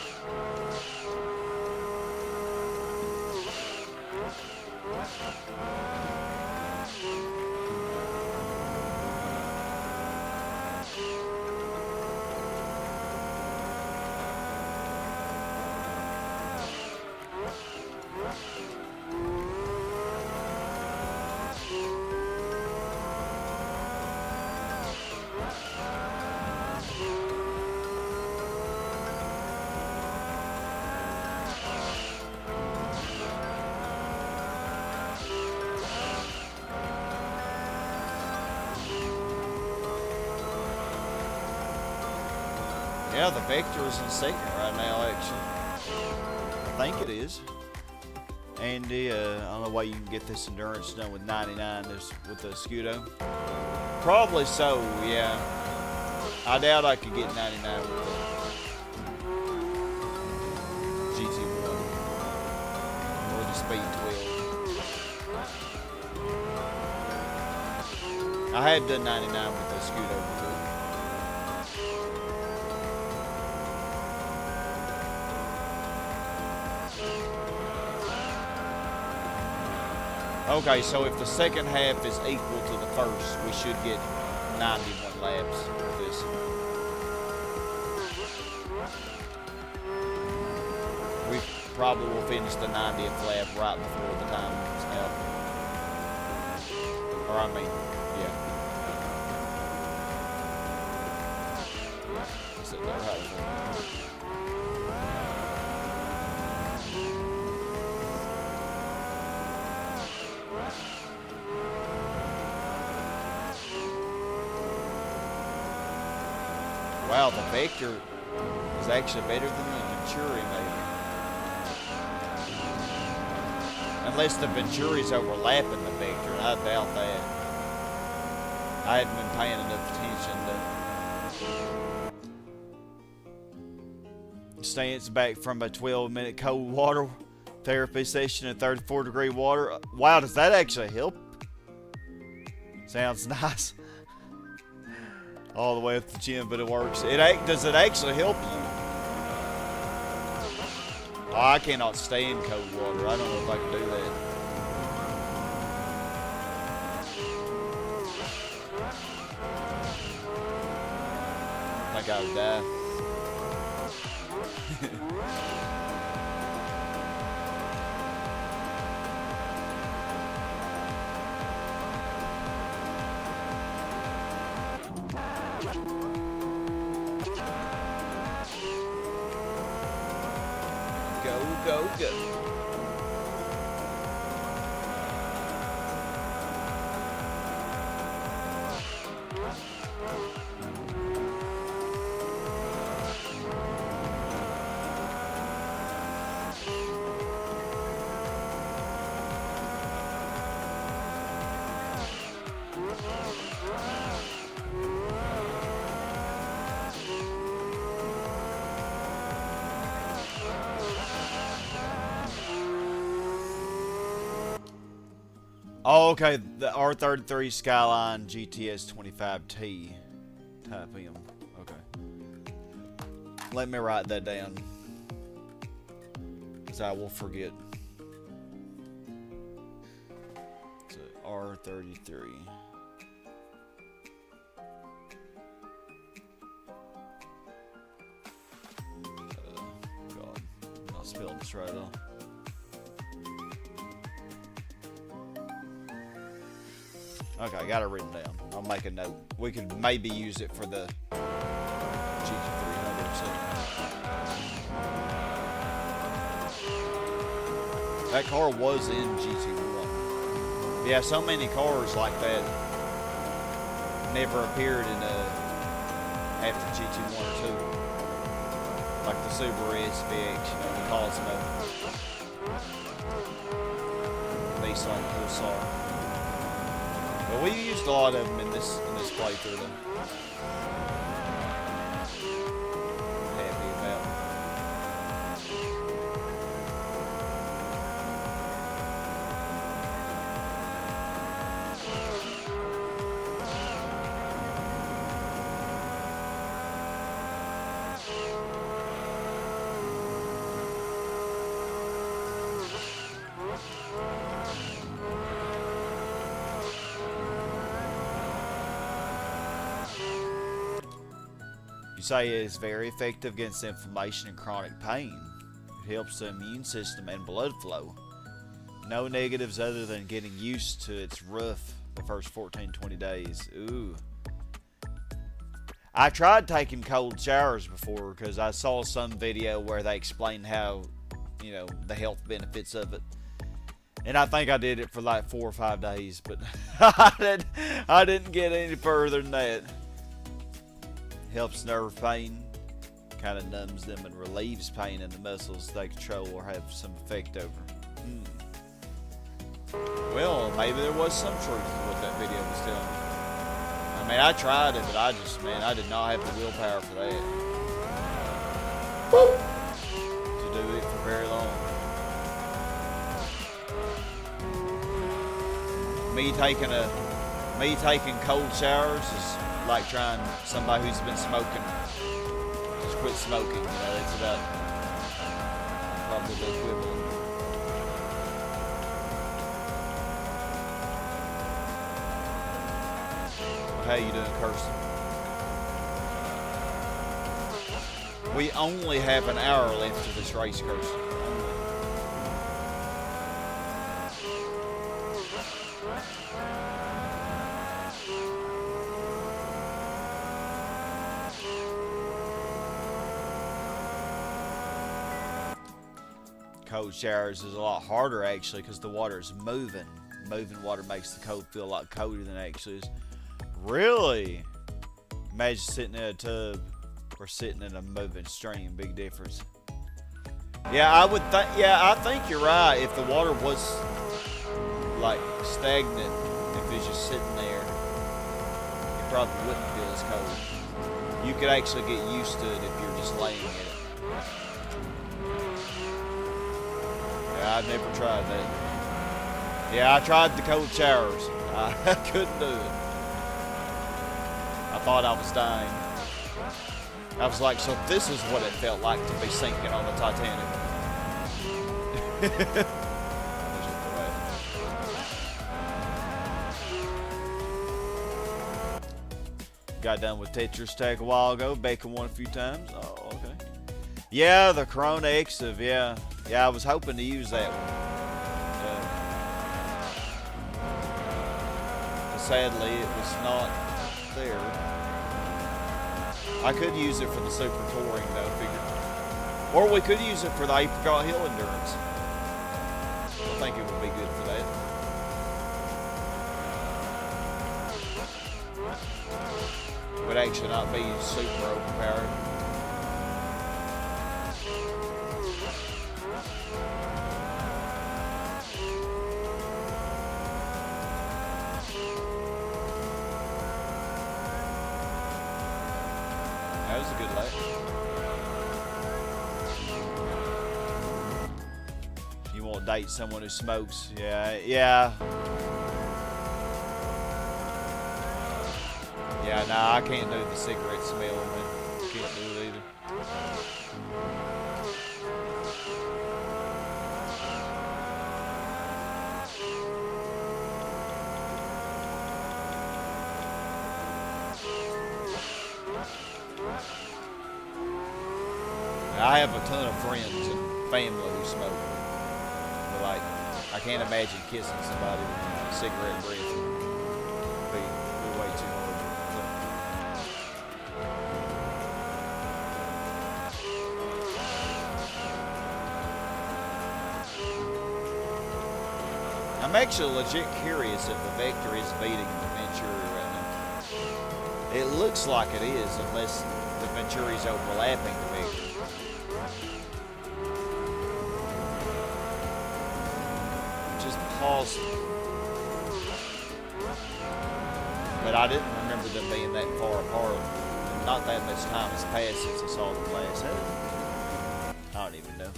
Yeah, the Vector is in second right now, actually. I think it is. And I don't know why you can get this endurance done with 99 with the Scudo. Probably so, yeah. I doubt I could get 99 with the GT1 or the Speed 12. I had done 99 with the Scudo before. Okay, so if the second half is equal to the first, we should get 91 laps of this. We probably will finish the 90th lap right before the time is out. Or I mean, yeah. Is it there? Wow, the Vector is actually better than the Venturi, maybe. Unless the Venturi's overlapping the Vector, and I doubt that. I hadn't been paying enough attention to. Stance back from a 12-minute cold water therapy session in 34-degree water. Wow, does that actually help? Sounds nice. All the way up the gym, but it works. Does it actually help you? Oh, I cannot stand cold water. I don't know if I can do that. I think I would die. Go, go. Oh, okay, the R33 Skyline GTS 25T Type M. Okay. Let me write that down, because I will forget. It's a R33. God, I'm not spelling this right though. Okay, I got it written down. I'll make a note. We could maybe use it for the GT300. So. That car was in GT1. Yeah, so many cars like that never appeared in after GT1 or 2. Like the Subaru SVX, you know, the Cosmo. Nissan Pulsar. But we used a lot of them in this playthrough though. Happy about. You say it is very effective against inflammation and chronic pain. It helps the immune system and blood flow. No negatives other than getting used to its rough the first 14-20 days. Ooh. I tried taking cold showers before because I saw some video where they explained how, you know, the health benefits of it. And I think I did it for like 4 or 5 days, but I didn't get any further than that. Helps nerve pain, kind of numbs them and relieves pain in the muscles they control or have some effect over. Well, maybe there was some truth to what that video was telling me. I mean, I tried it, but I did not have the willpower for that. To do it for very long. Me taking cold showers is like trying somebody who's been smoking just quit smoking, you know. It's about probably the equivalent. How you doing, Kirsten? We only have an hour left of this race, Kirsten. Cold showers is a lot harder actually because the water is moving. Moving water makes the cold feel a lot colder than it actually is. Really? Imagine sitting in a tub or sitting in a moving stream. Big difference. Yeah, I would think. Yeah, I think you're right. If the water was like stagnant, if it's just sitting there, it probably wouldn't feel as cold. You could actually get used to it if you're just laying in it. Yeah, I've never tried that. Yeah, I tried the cold showers. I couldn't do it. I thought I was dying. I was like, so this is what it felt like to be sinking on the Titanic. Got done with Tetris Tag a while ago. Bacon won a few times. Oh, okay. Yeah, the Corona Exiv, yeah. Yeah, I was hoping to use that one. Sadly, it was not there. I could use it for the Super Touring, though, figured. Or we could use it for the Apricot Hill Endurance. I think it would be good for that. It would actually not be super overpowered. That was a good lap. You won't date someone who smokes. Yeah. Yeah, nah, I can't do the cigarette smell, man. Can't do it either. I have a ton of friends and family who smoke. But like, I can't imagine kissing somebody with cigarette breath. It'd be way too hard. I'm actually legit curious if the Vector is beating the Venturi right now. It looks like it is, unless the Venturi's overlapping the Vector. But I didn't remember them being that far apart. Not that much time has passed since I saw them last. I don't even know.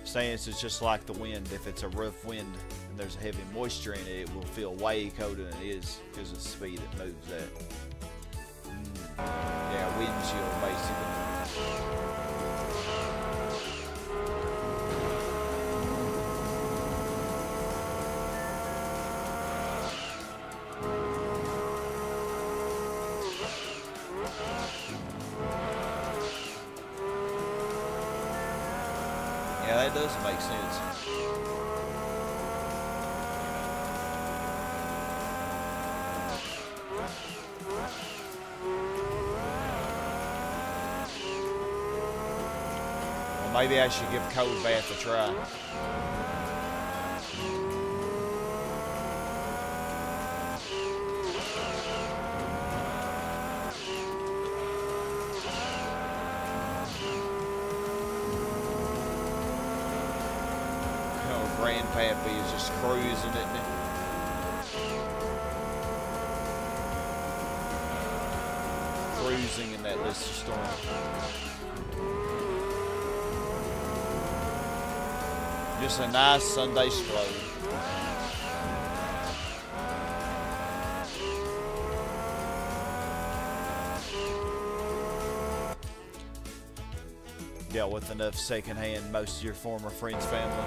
Saying it's just like the wind. If it's a rough wind and there's heavy moisture in it, it will feel way colder than it is because of the speed it moves at. Yeah, wind chill basically. Yeah, that does make sense. Well, maybe I should give Cold Bath a try. Grandpappy is just cruising, isn't it? Cruising in that Lister storm. Just a nice Sunday stroll. Dealt with enough secondhand most of your former friends' family.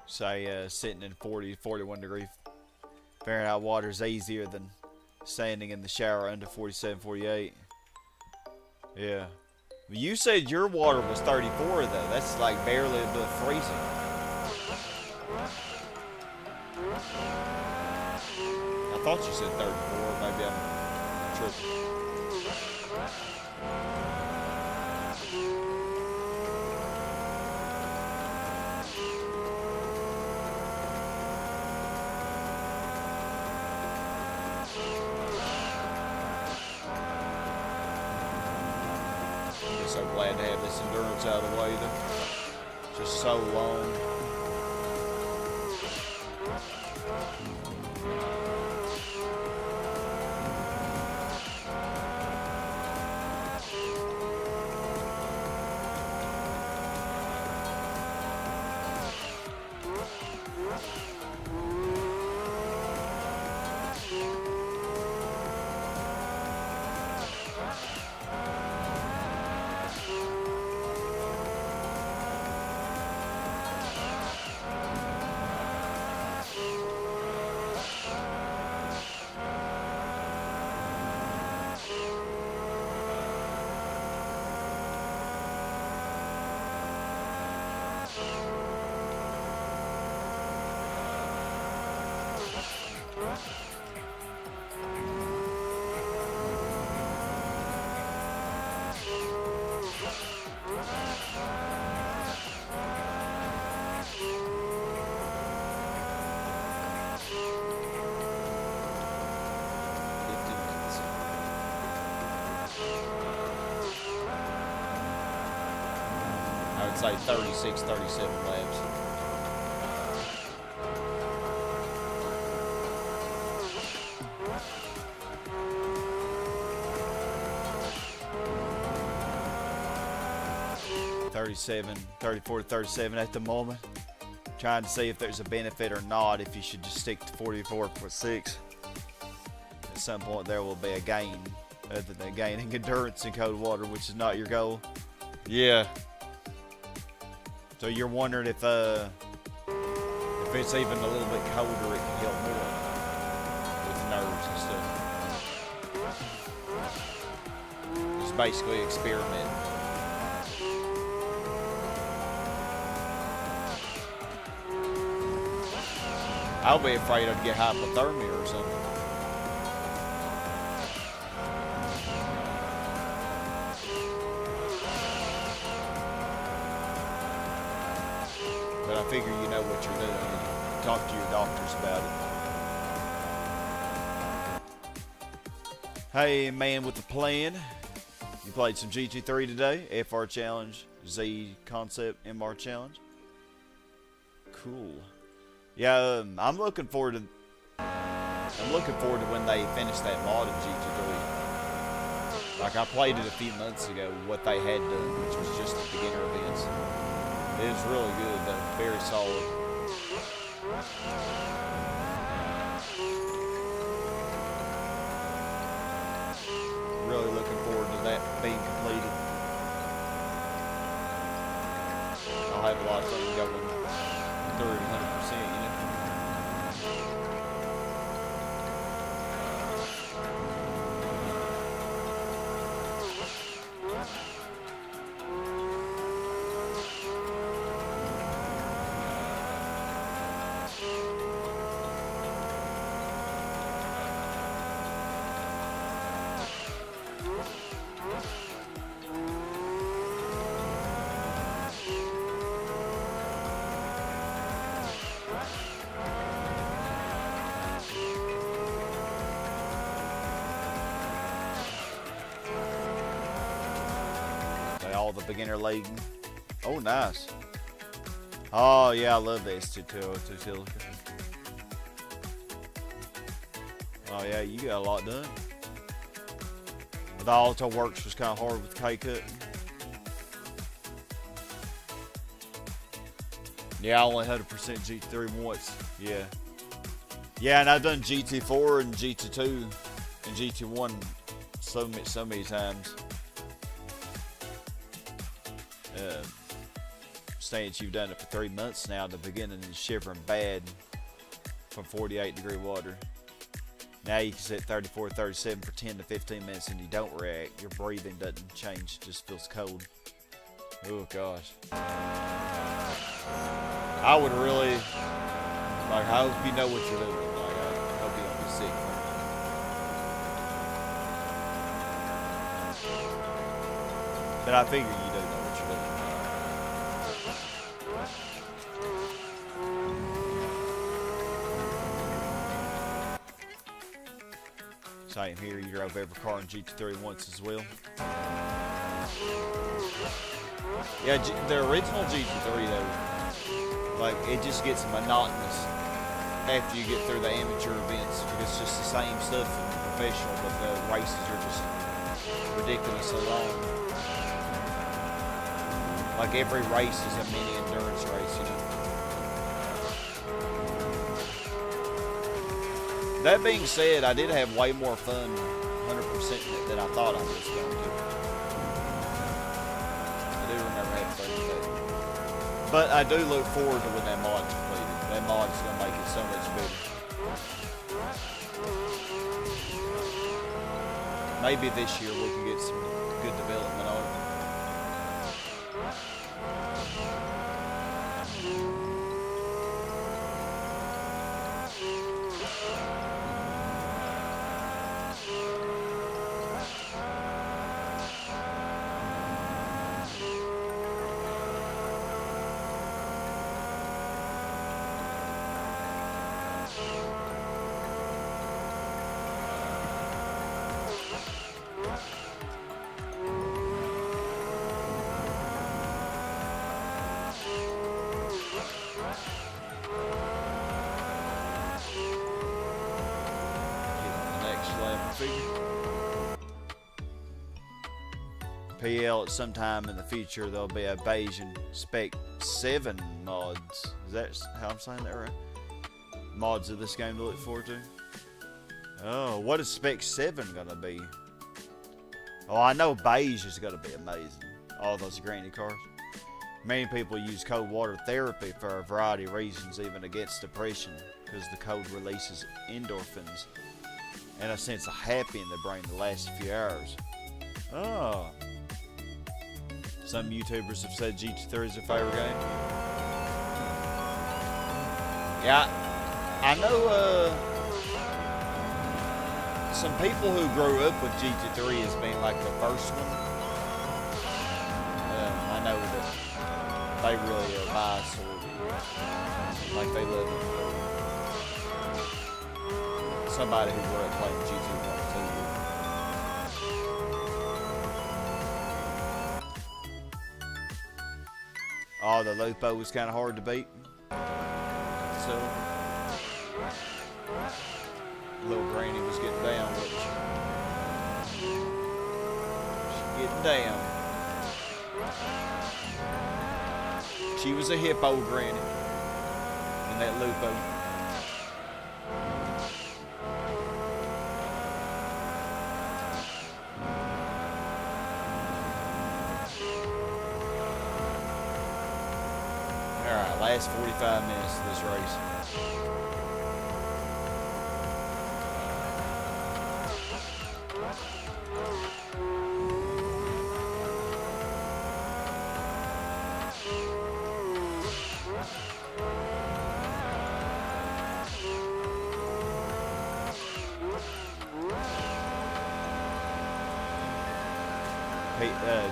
Say sitting in 40, 41 degree Fahrenheit water is easier than standing in the shower under 47, 48. Yeah. You said your water was 34 though. That's like barely above freezing. I thought you said 34. Maybe I'm tripping. So glad to have this endurance out of the way though. Just so long. I would say 36, 37 laps. $37, 34 to 37 at the moment. Trying to see if there's a benefit or not, if you should just stick to 44.6. At some point there will be a gain, other than gaining endurance in cold water, which is not your goal. Yeah. So you're wondering if it's even a little bit colder, it can help more with nerves and stuff. Just basically experiment. I'll be afraid I'd get hypothermia or something. But I figure you know what you're doing and talk to your doctors about it. Hey, man with a plan. You played some GT3 today. FR Challenge, Z Concept, MR Challenge. Cool. Yeah, I'm looking forward to when they finish that mod in GT3. Like I played it a few months ago, what they had done, which was just the beginner events. It was really good though, very solid. Really looking forward to that being completed. I'll have a lot of fun going through it 100%, you know. All the beginner laden. Oh, nice. Oh, yeah, I love the S220 Shulker. Oh yeah, you got a lot done. The auto works was kind of hard with K-cut. Yeah, I only 100% GT3 once. Yeah. Yeah, and I've done GT4 and GT2 and GT1 so many times. Stance, you've done it for 3 months now. The beginning is shivering bad from 48-degree water. Now you can sit 34, 37 for 10 to 15 minutes and you don't react. Your breathing doesn't change, it just feels cold. Oh gosh. I would really, like, I hope you know what you're doing. Like, I hope you don't be sick from it. But I figure you do know what you're doing. Same here, you drove every car in GT3 once as well. Yeah, the original GT3 though, like, it just gets monotonous after you get through the amateur events because it's just the same stuff in the professional, but the races are just ridiculously long. Like, every race is a mini endurance race, you know. That being said, I did have way more fun 100% than I thought I was going to. I do remember having fun with that. But I do look forward to when that mod's completed. That mod's going to make it so much better. Maybe this year we can get some good development on it. PL at some time in the future there'll be a Bayesian Spec 7 mods. Is that how I'm saying that right? Mods of this game to look forward to. Oh, what is Spec 7 gonna be? Oh, I know beige is gonna be amazing. All those granny cars. Many people use cold water therapy for a variety of reasons, even against depression, because the cold releases endorphins and a sense of happiness in the brain that lasts a few hours. Oh. Some YouTubers have said GT3 is their favorite game. Yeah, I know some people who grew up with GT3 as being like the first one. I know that they really bias toward it. Like they love it. Somebody who grew up playing GT1 too. Oh, the Lupo was kind of hard to beat. So, little granny was getting down with it. She's getting down. She was a hip old granny in that Lupo. Alright, last 45 minutes of this race.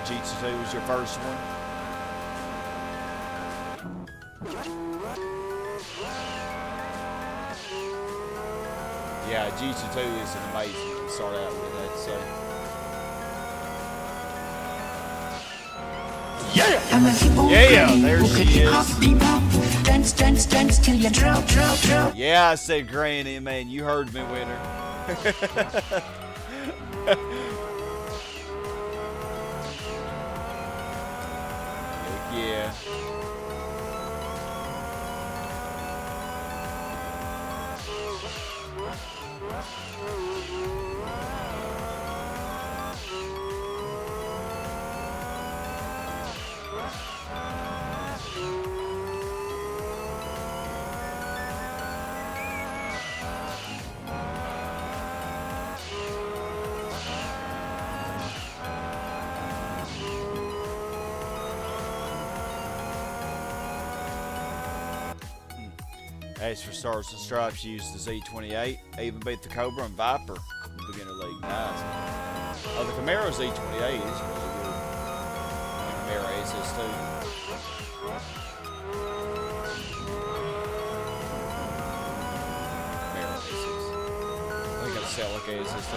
GT2 was your first one. Yeah, GT2 is an amazing to start out with, I'd say. Yeah, there she is. Dance, dance, dance till you drop, drop, drop. Yeah, I said granny, man. You heard me, winner. Heck yeah. As for Stars and Stripes, used the Z28, even beat the Cobra and Viper in the beginner league. Nice. Oh, the Camaro Z28 is really good. Camaro SS2. Camaro SS. I think I sell like SS2.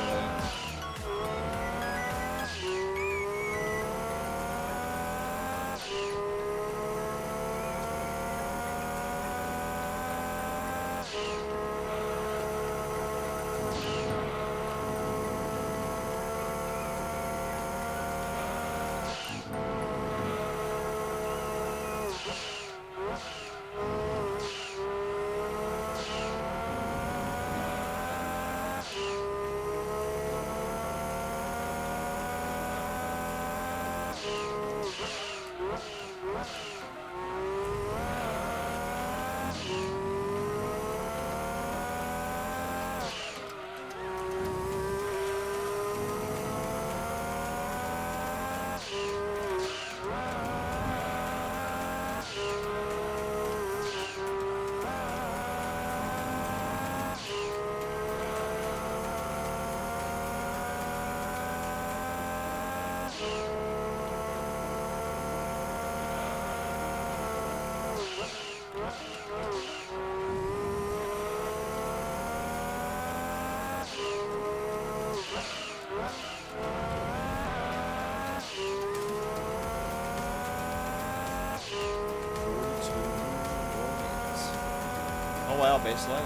Oh wow, best lap.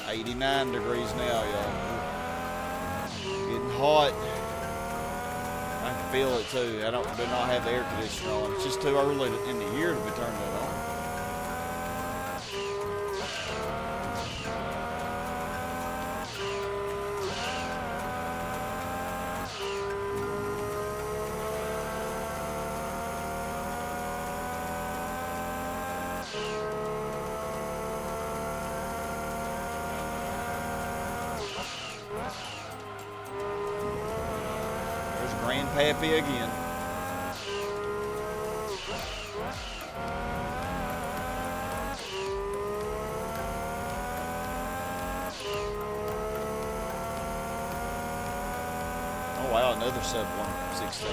$89 degrees now, y'all. Getting hot. I can feel it too. I do not have the air conditioner on. It's just too early in the year to be turning it on. Grandpappy again. Oh wow, another sub 116.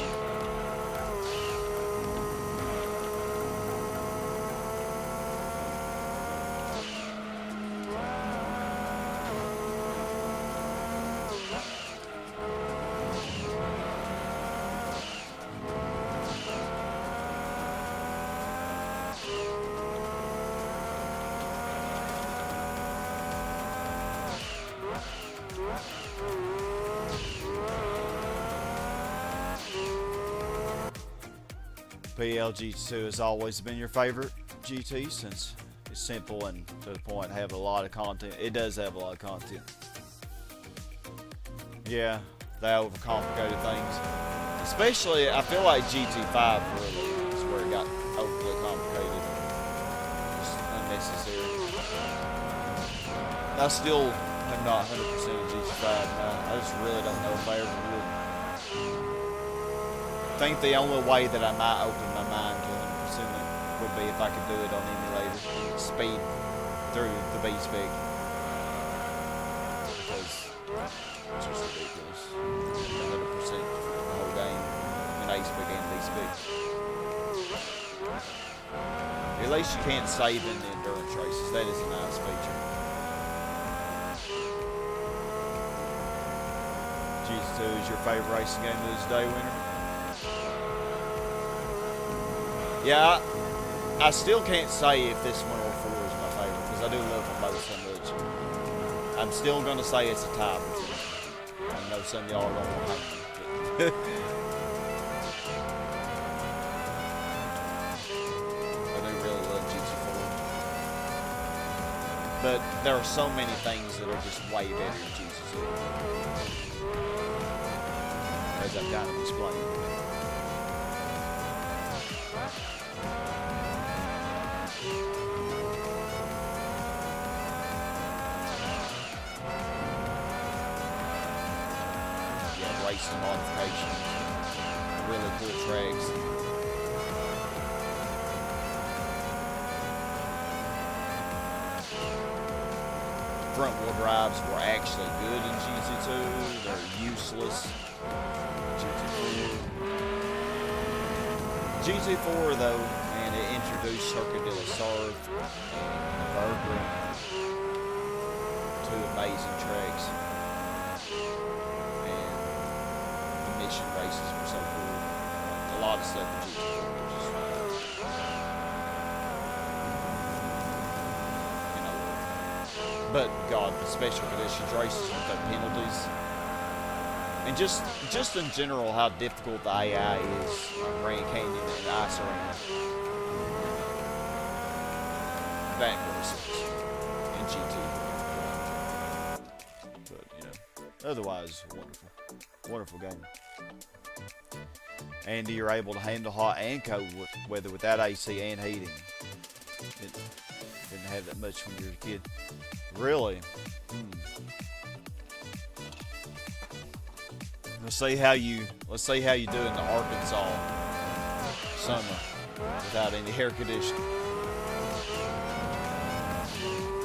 PLG2 has always been your favorite GT since it's simple and to the point, have a lot of content. It does have a lot of content. Yeah, they overcomplicated things. Especially, I feel like GT5 really is where it got overly complicated. Just unnecessary. I still am not 100% of GT5 now. I just really don't know if I ever would. I think the only way that I might open my mind to 100% would be if I could do it on emulator and speed through the B spec. Because it's just ridiculous. 100% for the whole game. And A speak and B speak. At least you can't save in the endurance races. That is a nice feature. GT2 is your favorite racing game of this day, winner? Yeah, I still can't say if this 104 is my favorite because I do love them both so much. I'm still going to say it's a tie between them. I know some of y'all are going to hate me. I do really love GT4. But there are so many things that are just way better than GT2. As I've kind of explained. Racing modifications, really cool tracks. Front wheel drives were actually good in GT2. They're useless in GT4 though, and it introduced Circuit de la Sarve and Nürburgring, two amazing tracks. Mission races were so cool. A lot of stuff in GT4 was just, you know. But God, the special conditions races with the penalties, and just in general how difficult the AI is on Grand Canyon and Ice Arena. That really sucks in GT. But you know, otherwise wonderful. Wonderful game. And you're able to handle hot and cold weather without AC and heating. Didn't have that much when you were a kid. Really? Let's see how you do in the Arkansas summer without any air conditioning.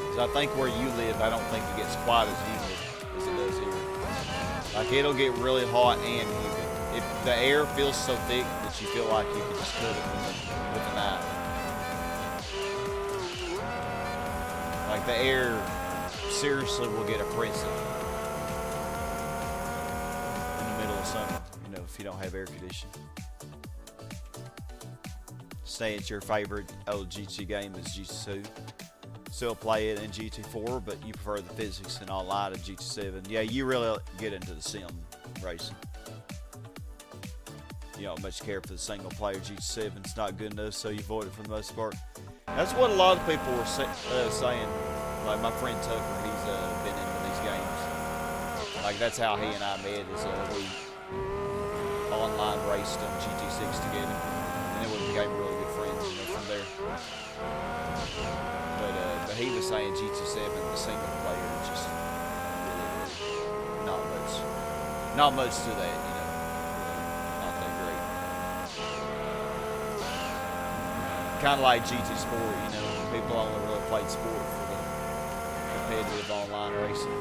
'Cause I think where you live, I don't think it gets quite as humid as it does here. Like it'll get really hot and humid. If the air feels so thick that you feel like you can just cut it with a knife. Like the air seriously will get oppressive in the middle of summer, you know, if you don't have air conditioning. Say it's your favorite old GT game is GT2. Still play it in GT4, but you prefer the physics and online of GT7. Yeah, you really get into the sim racing. You don't much care for the single player GT7. It's not good enough, so you avoid it for the most part. That's what a lot of people were saying. Like my friend Tucker, he's been into these games. Like that's how he and I met. Is we online raced on GT6 together, and then we became really good friends from there. But he was saying GT7, the single player, is just really not much to that, you know. Kind of like GT Sport, you know, people only really played sport for the competitive online racing.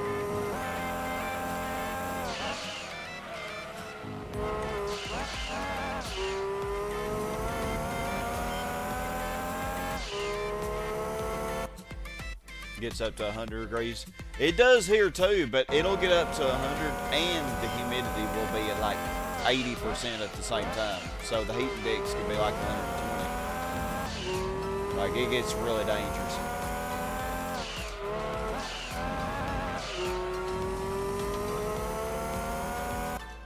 Gets up to 100 degrees. It does here too, but it'll get up to 100 and the humidity will be at like 80% at the same time. So the heat index can be like 120. Like it gets really dangerous.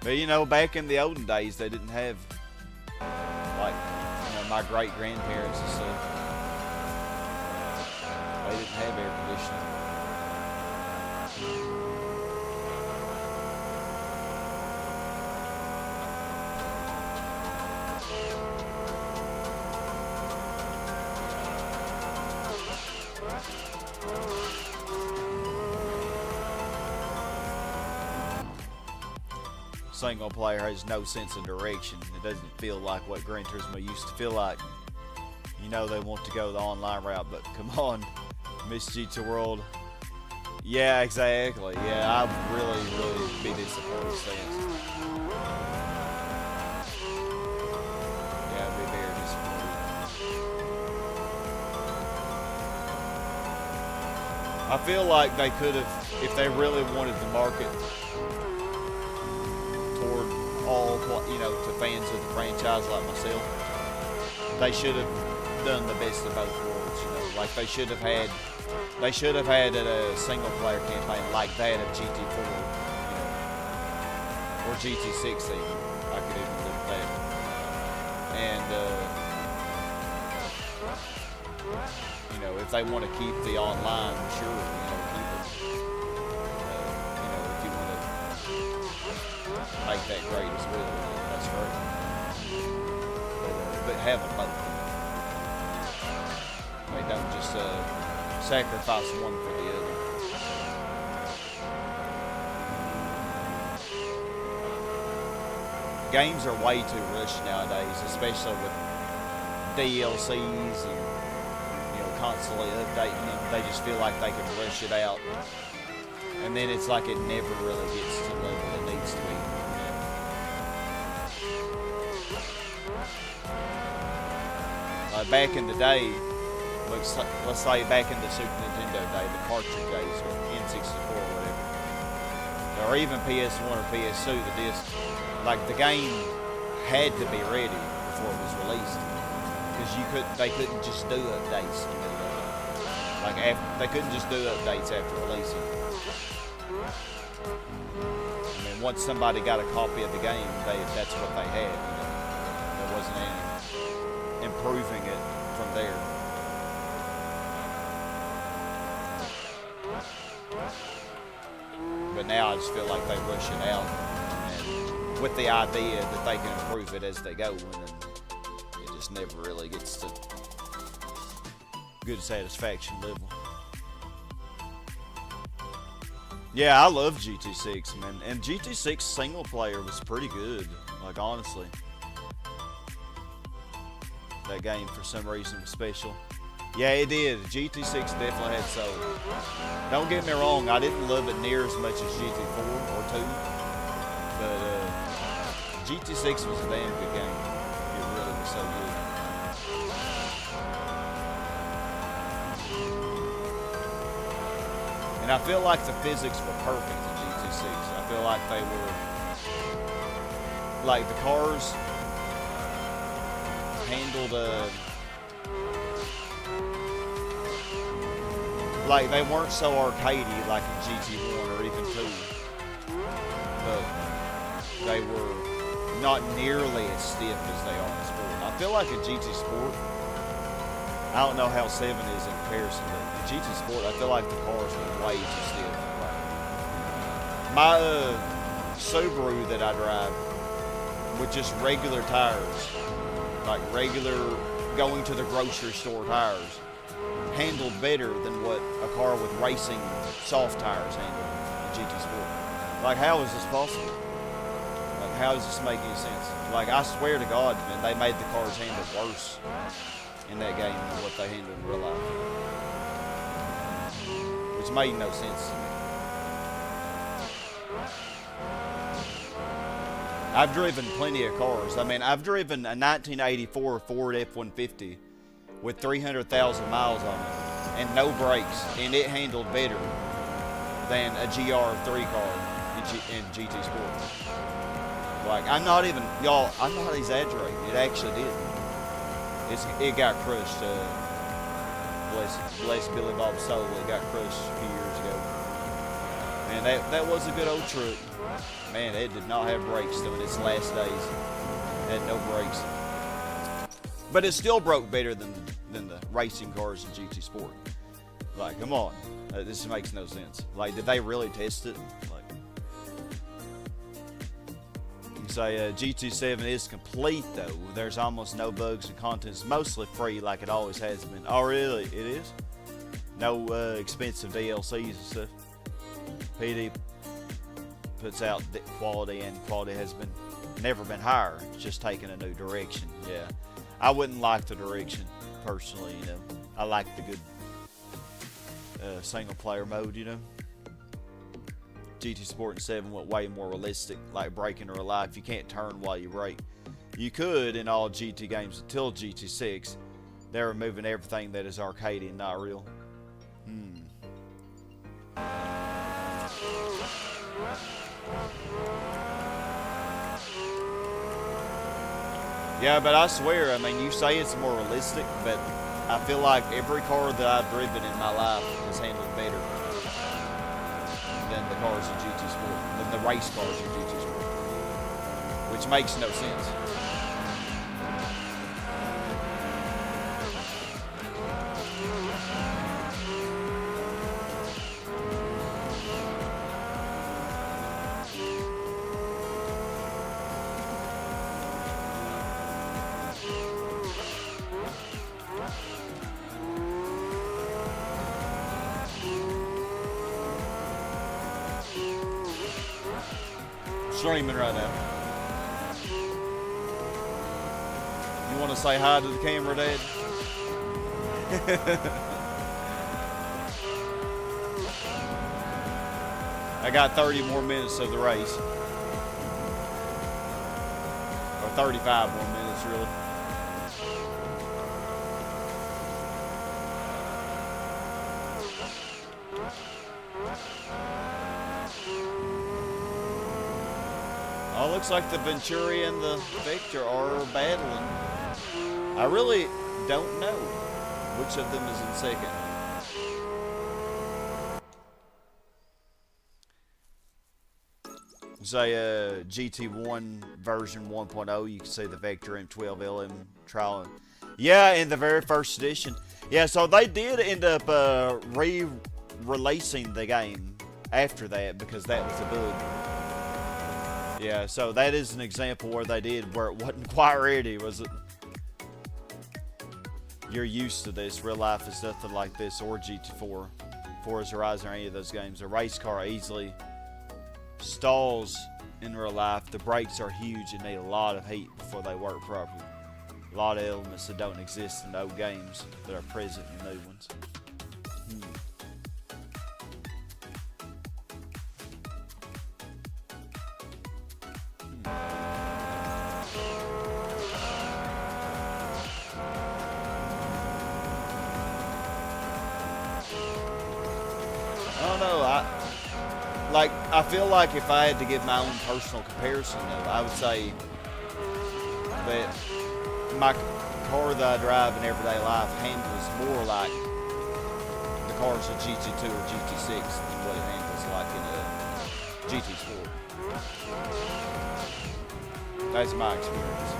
But you know, back in the olden days, they didn't have like, you know, my great grandparents and stuff. They didn't have air conditioning. Single player has no sense of direction. It doesn't feel like what Gran Turismo used to feel like. You know they want to go the online route, but come on, Miss GT World. Yeah, exactly. Yeah, I'd really be disappointed stance. I feel like they could have, if they really wanted to market toward all, you know, to fans of the franchise like myself, they should have done the best of both worlds. You know, like they should have had a single player campaign like that of GT4, you know, or GT6 even. I could even look at that. And you know, if they want to keep the online, sure, you know, keep it. You know, if you want to make that great as well, that's great. But have them both. They don't just sacrifice one for the other. Games are way too rushed nowadays, especially with DLCs and, you know, constantly updating them. They just feel like they can rush it out, and then it's like it never really gets to the level it needs to be. Back in the day, let's say back in the Super Nintendo day, the cartridge days, or N64 or whatever, or even PS1 or PS2, the disc, like the game had to be ready before it was released, because they couldn't just do updates. You know, like they couldn't just do updates after releasing. I mean, once somebody got a copy of the game, that's what they had. You know, there wasn't any improving it from there. But now I just feel like they rush it out, and with the idea that they can improve it as they go, and then it just never really gets to good satisfaction level. Yeah, I love GT6, man, and GT6 single player was pretty good, like honestly. That game for some reason was special. Yeah, it did. GT6 definitely had soul. Don't get me wrong, I didn't love it near as much as GT4 or 2, but GT6 was a damn good game. It really was so good. And I feel like the physics were perfect in GT6. I feel like they were, like the cars handled like they weren't so arcadey like in GT1 or even 2, but they were not nearly as stiff as they are in Sport. I feel like in GT Sport, I don't know how 7 is in comparison, but in GT Sport, I feel like the cars were way too stiff. My Subaru that I drive with just regular tires, like regular going to the grocery store tires, handled better than what a car with racing soft tires handled in GT Sport. Like, how is this possible? Like, how does this make any sense? Like, I swear to God, man, they made the cars handle worse in that game than what they handled in real life. Which made no sense to me. I've driven plenty of cars. I mean, I've driven a 1984 Ford F-150 with 300,000 miles on it and no brakes, and it handled better than a GR3 car in GT Sport. Like, I'm not exaggerating. It actually did. It got crushed. Bless Billy Bob's soul. It got crushed a few years ago. And that was a good old truck. Man, it did not have brakes though in its last days. It had no brakes. But it still broke better than the racing cars in GT Sport. Like, come on. This makes no sense. Like, did they really test it? Like, you say GT7 is complete though. There's almost no bugs and content's mostly free like it always has been. Oh really? It is? No expensive DLCs and stuff. PD puts out quality, and quality has never been higher. It's just taking a new direction. Yeah, I wouldn't like the direction personally. You know, I like the good single player mode. You know, GT Sport and 7 went way more realistic, like braking in real life. You can't turn while you brake. You could in all GT games until GT6. They're removing everything that is arcade and not real. Yeah, but I swear, I mean, you say it's more realistic, but I feel like every car that I've driven in my life has handled better than the cars in GT Sport, than the race cars in GT Sport, which makes no sense. Streaming right now. You want to say hi to the camera, Dad? I got 30 more minutes of the race. Or 35 more minutes, really. Oh, looks like the Venturi and the Victor are battling. I really don't know which of them is in second. Say GT1 version 1.0, you can see the Vector M12LM trial. Yeah, in the very first edition. Yeah, so they did end up re-releasing the game after that because that was a bug. Yeah, so that is an example where they did, where it wasn't quite ready, was it? You're used to this. Real life is nothing like this, or GT4, Forza Horizon, or any of those games. A race car easily stalls in real life. The brakes are huge and need a lot of heat before they work properly. A lot of elements that don't exist in old games that are present in new ones. I don't know. I feel like if I had to give my own personal comparison, though, I would say that my car that I drive in everyday life handles more like the cars in GT2 or GT6 than what it handles like in a GT Sport. That's my experience.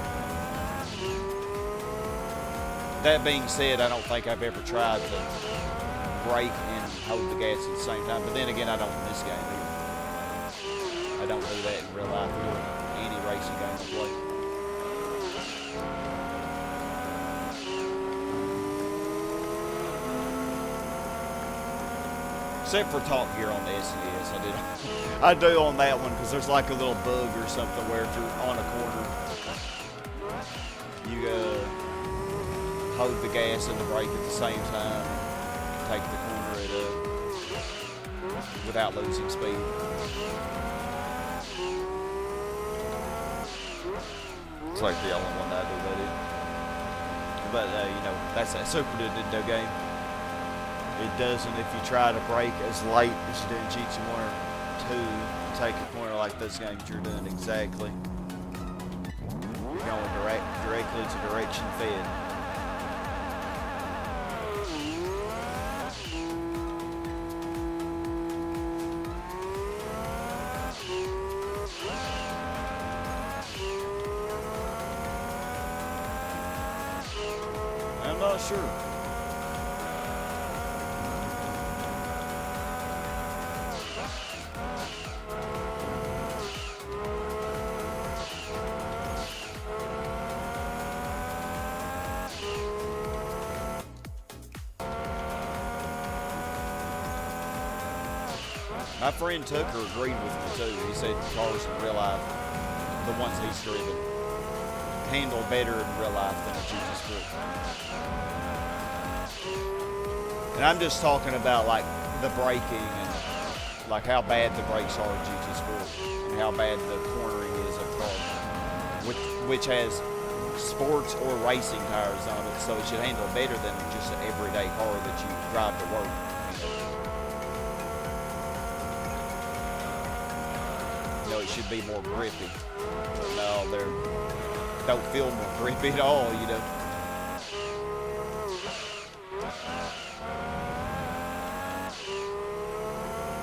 That being said, I don't think I've ever tried to brake and hold the gas at the same time. But then again, I don't in this game either. I don't do that in real life or any racing game I play. Except for Top Gear on the SNES, I do on that one because there's like a little bug or something where if you're on a corner, you hold the gas and the brake at the same time, take the corner without losing speed. It's like the only one that I do that in. But you know, that's that Super Nintendo game. It doesn't if you try to brake as light as you do in GT1 or 2 and take a corner like those games, you're doing exactly. You're going directly to direction fed. I'm not sure. My friend Tucker agreed with me too. He said cars in real life, the ones he's driven, handle better in real life than a GT Sport. And I'm just talking about like the braking and like how bad the brakes are in GT Sport and how bad the cornering is of the car, which has sports or racing tires on it, so it should handle better than just an everyday car that you drive to work. You know, it should be more grippy. But no, don't feel more creepy at all, you know.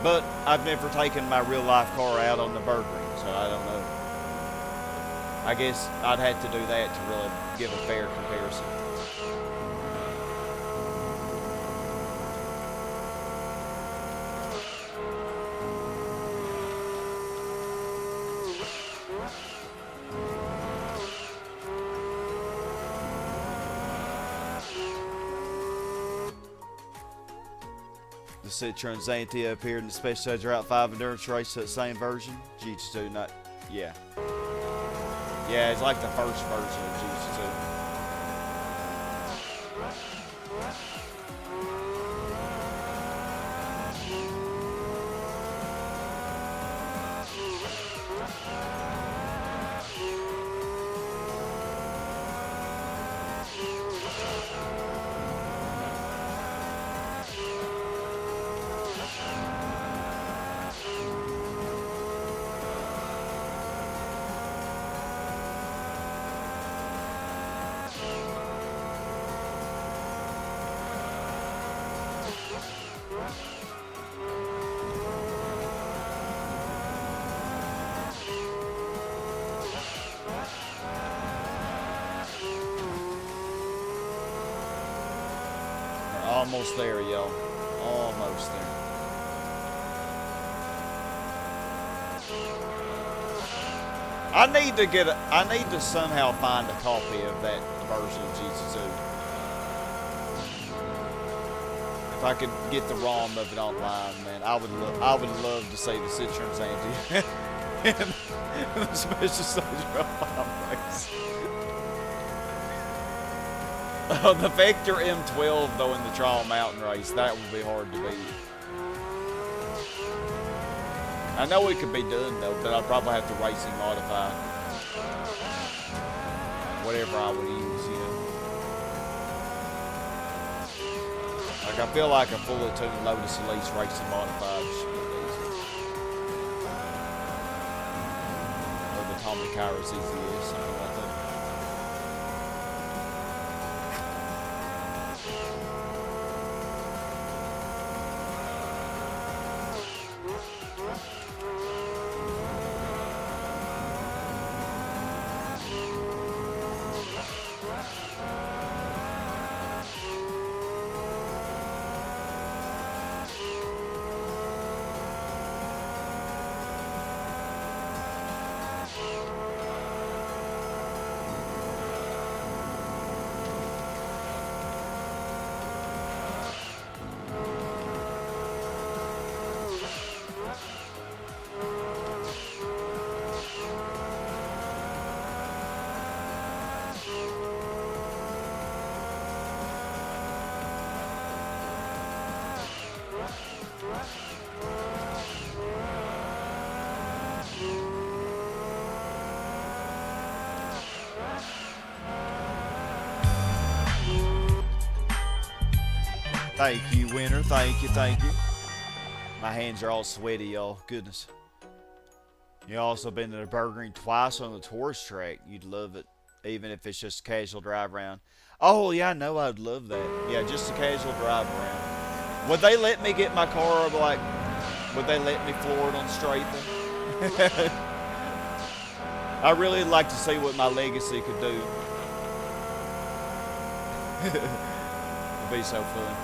But I've never taken my real life car out on the Burgering, so I don't know. I guess I'd have to do that to really give a fair comparison. The Citroen Xantia appeared in the Special Stage Route 5 Endurance Race, that same version. GT2, not, yeah. Yeah, it's like the first version of GT2. Almost there, y'all. Almost there. I need to somehow find a copy of that version of GT2. If I could get the ROM of it online, man, I would love to see the Citroen Xantia in the Special Stage Route 5 race. The Vector M12, though, in the Trial Mountain race, that would be hard to beat. I know it could be done, though, but I'd probably have to racing modify whatever I would use, you know. Like, I feel like a fully tuned Lotus Elise racing modified should be easy. Or the Tommy Kairos EZS, something like that. Thank you, winner. Thank you, thank you. My hands are all sweaty, y'all. Goodness. You also been to the Burgering twice on the tourist track. You'd love it, even if it's just a casual drive around. Oh, yeah, I know I'd love that. Yeah, just a casual drive around. Would they let me get my car, like, would they let me floor it on straight then? I really like to see what my legacy could do. It'd be so fun.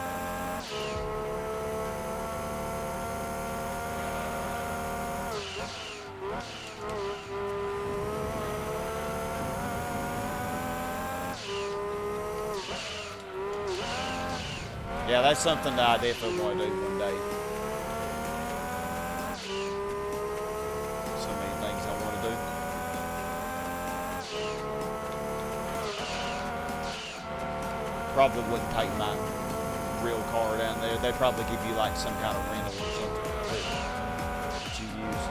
Yeah, that's something that I definitely want to do one day. So many things I want to do. Probably wouldn't take my real car down there. They'd probably give you like some kind of rental or something that you use.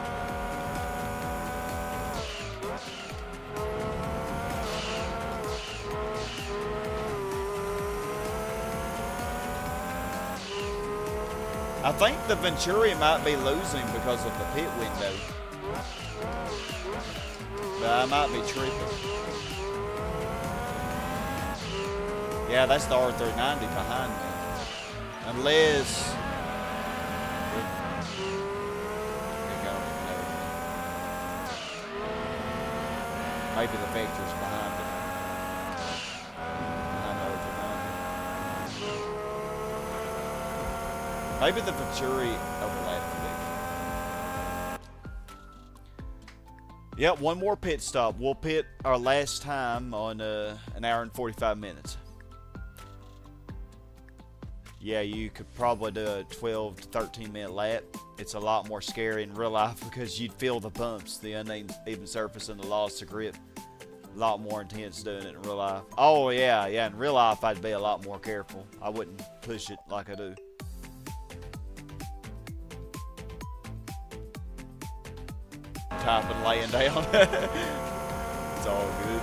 I think the Venturi might be losing because of the pit window. But I might be tripping. Yeah, that's the R390 behind me. Unless... Maybe the Vector's behind it. Behind the R390. Maybe the Venturi overlapped the Vector. Yep, one more pit stop. We'll pit our last time on an hour and 45 minutes. Yeah, you could probably do a 12 to 13 minute lap. It's a lot more scary in real life because you'd feel the bumps, the uneven surface, and the loss of grip. A lot more intense doing it in real life. Oh yeah, in real life I'd be a lot more careful. I wouldn't push it like I do. Typing, laying down. It's all good.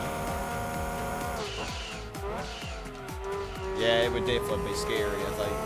Yeah, it would definitely be scary, I think.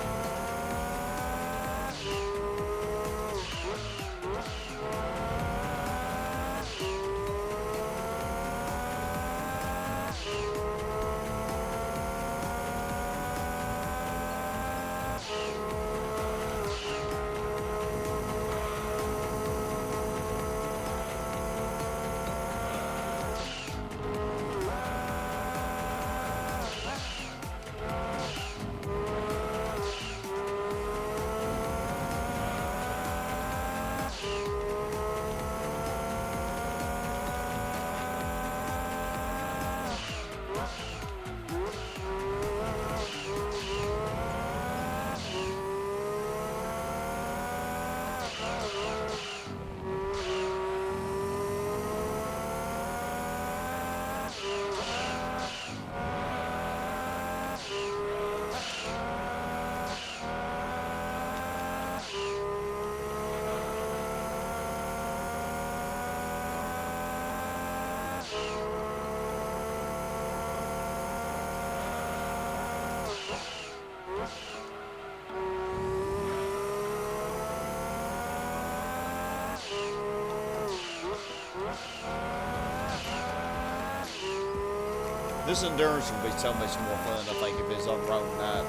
This endurance would be so much more fun, I think, if it's on road night.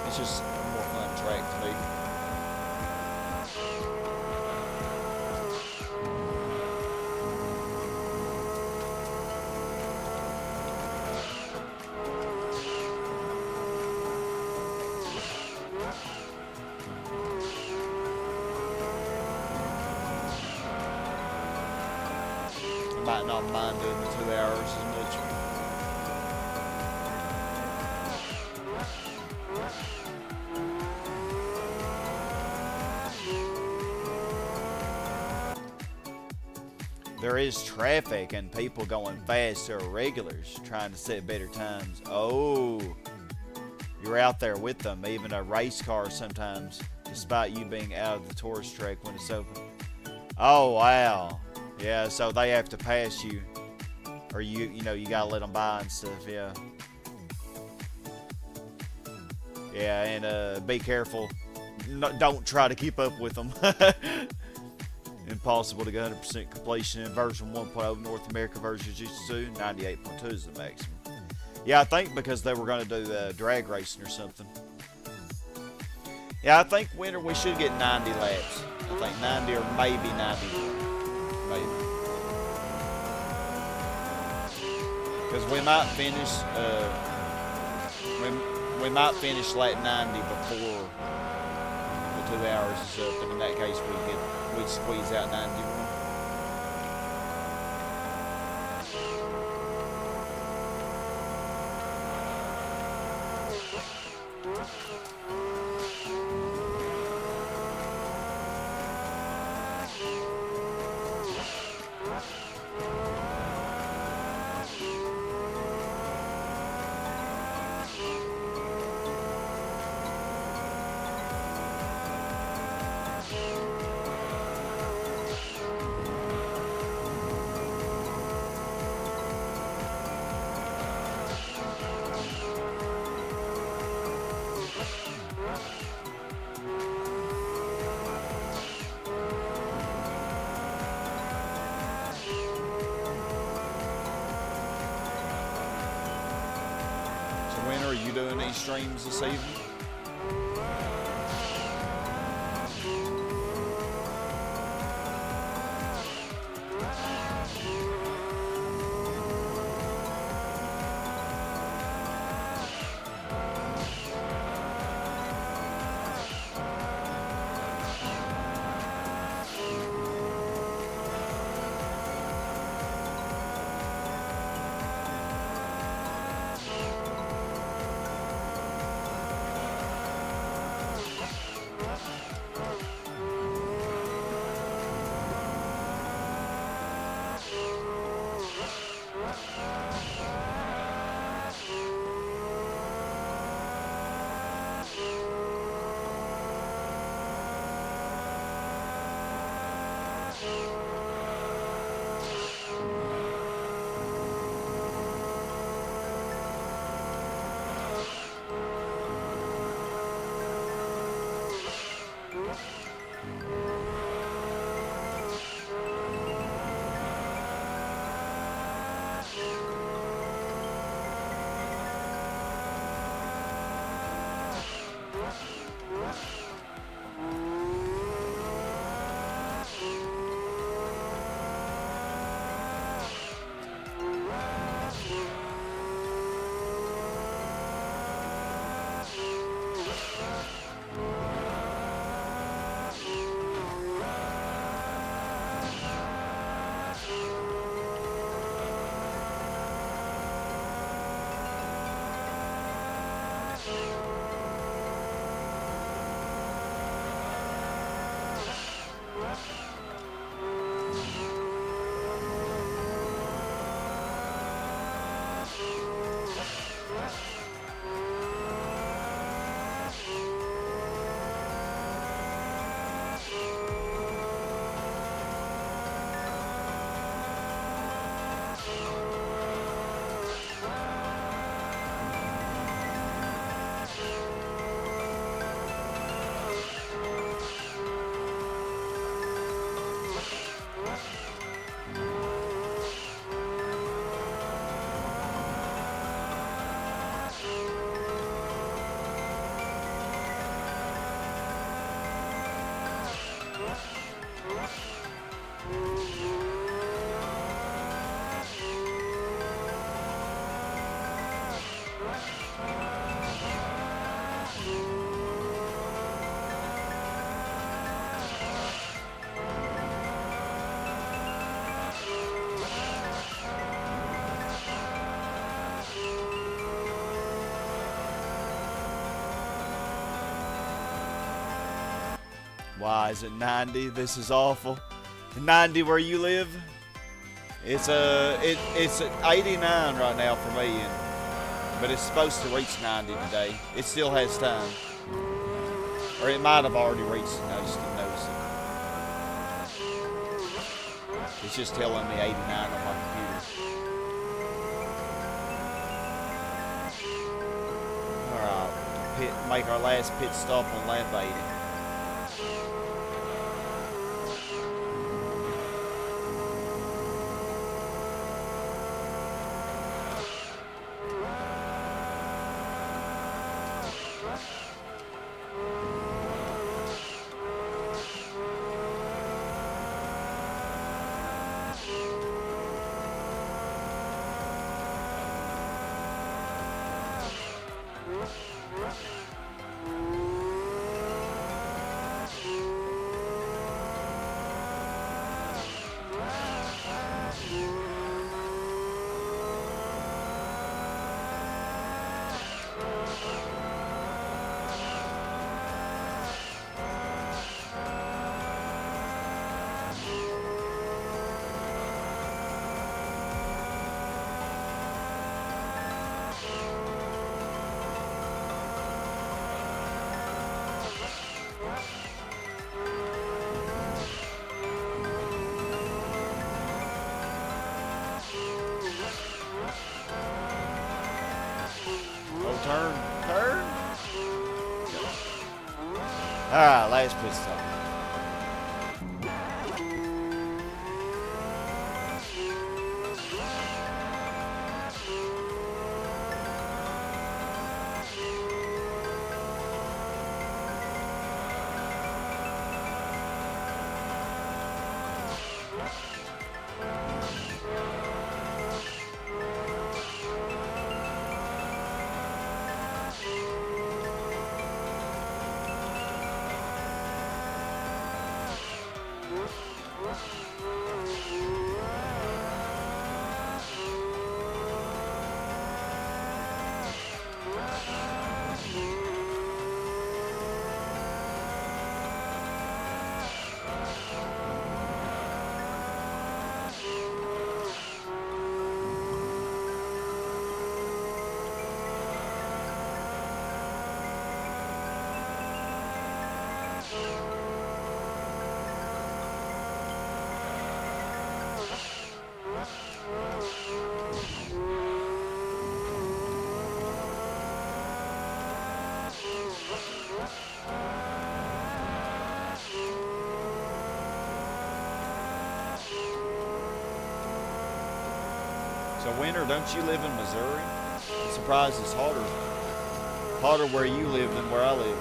It's just a more fun track to me. I might not mind doing the 2 hours as much. There is traffic and people going fast to regulars trying to set better times. Oh, you're out there with them, even a race car sometimes, despite you being out of the tourist track when it's open. Oh, wow. Yeah, so they have to pass you, or you gotta let them by and stuff, yeah. Yeah, and be careful. No, don't try to keep up with them. Impossible to get 100% completion in version 1.0 North America version GT2. 98.2 is the maximum. Yeah, I think because they were going to do drag racing or something. Yeah, I think winter we should get 90 laps. I think 90 or maybe 91. Maybe. Because we might finish we might finish lap 90 before the 2 hours is up, and in that case we'd squeeze out 91. You doing any streams this evening? Why is it 90? This is awful. 90 where you live? It's it's 89 right now for me, but it's supposed to reach 90 today. It still has time, or it might have already reached it. I just didn't notice it. It's just telling me 89 on my computer. All right, make our last pit stop on lap 80. Turn. Alright, last pit stop. So, Winter, don't you live in Missouri? I'm surprised it's hotter where you live than where I live.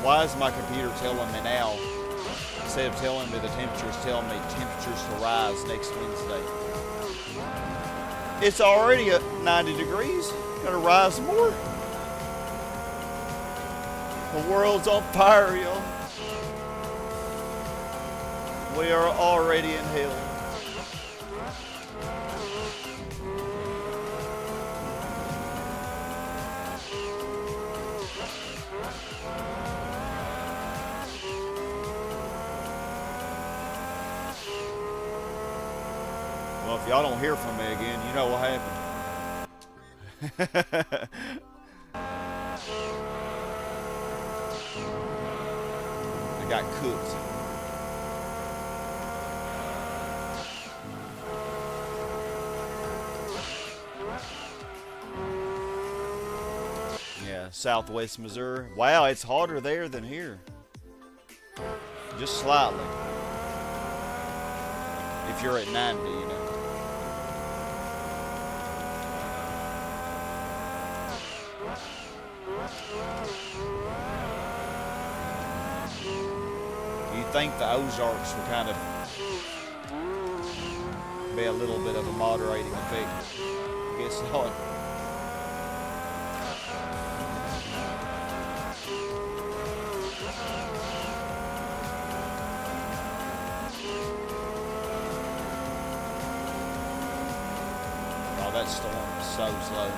Why is my computer telling me now, instead of telling me the temperature, it's telling me temperatures to rise next Wednesday? It's already at 90 degrees. Gonna rise more. The world's on fire, y'all. We are already in hell. Well, if y'all don't hear from me again, you know what happened. I got cooked. Yeah, Southwest Missouri. Wow, it's hotter there than here. Just slightly. If you're at 90, you know. You'd think the Ozarks would kind of be a little bit of a moderating effect. I guess not. Oh, that storm is so slow.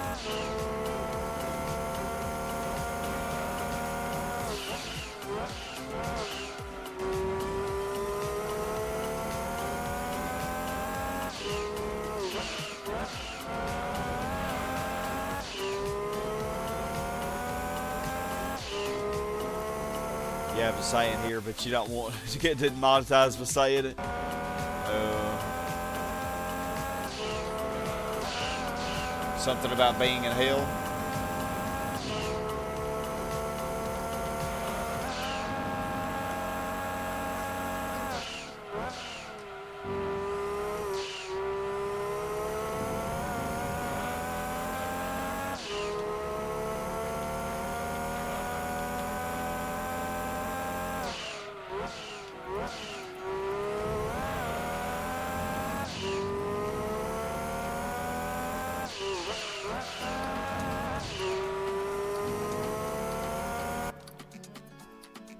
You have a saying here, but you don't want to get demonetized for saying it. Something about being in hell.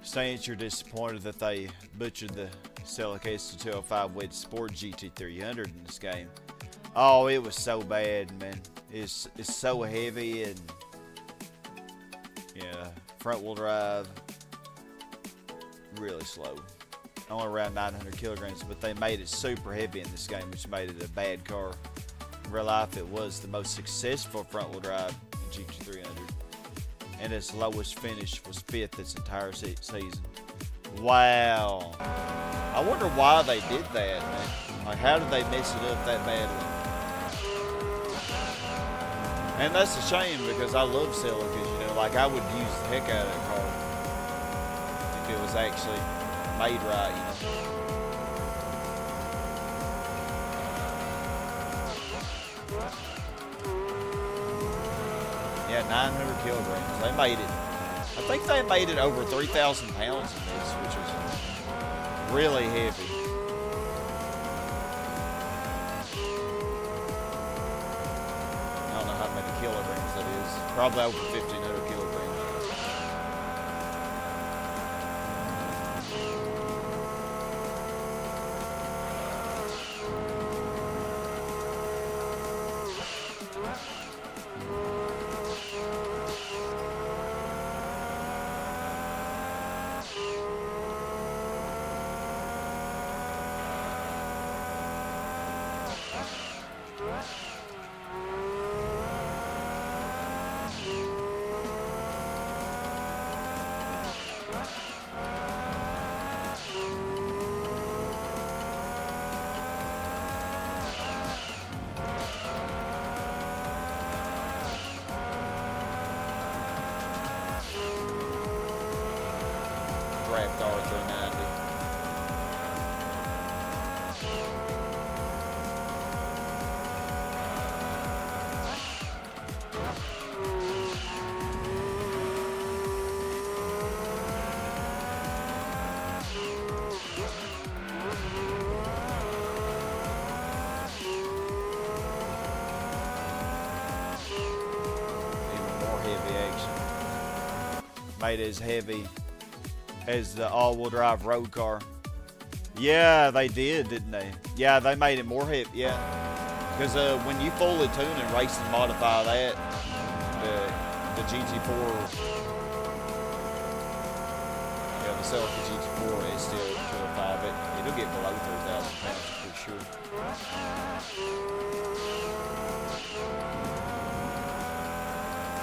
Saints, you're disappointed that they butchered the Celica 205 Wedge Sport GT300 in this game. Oh, it was so bad, man. It's so heavy and yeah, front wheel drive, really slow. Only around 900 kilograms, but they made it super heavy in this game, which made it a bad car. In real life, it was the most successful front wheel drive in GT300. And its lowest finish was 5th its entire season. Wow. I wonder why they did that, man. Like, how did they mess it up that badly? And that's a shame because I love Silicas, you know, like I would use the heck out of that car if it was actually made right, you know. Yeah, 900 kilograms. They made it. I think they made it over 3,000 pounds in this, which is really heavy. I don't know how many kilograms that is. Probably over 1,500 kilograms. Draft R390. Even more heavy action. Made as heavy as the all-wheel drive road car. Yeah, they did, didn't they? Yeah, they made it more heavy. Yeah, because when you fully tune and race and modify that, the GT4, yeah, the Celica GT4 is still 205. It'll get below 3,000 pounds for sure.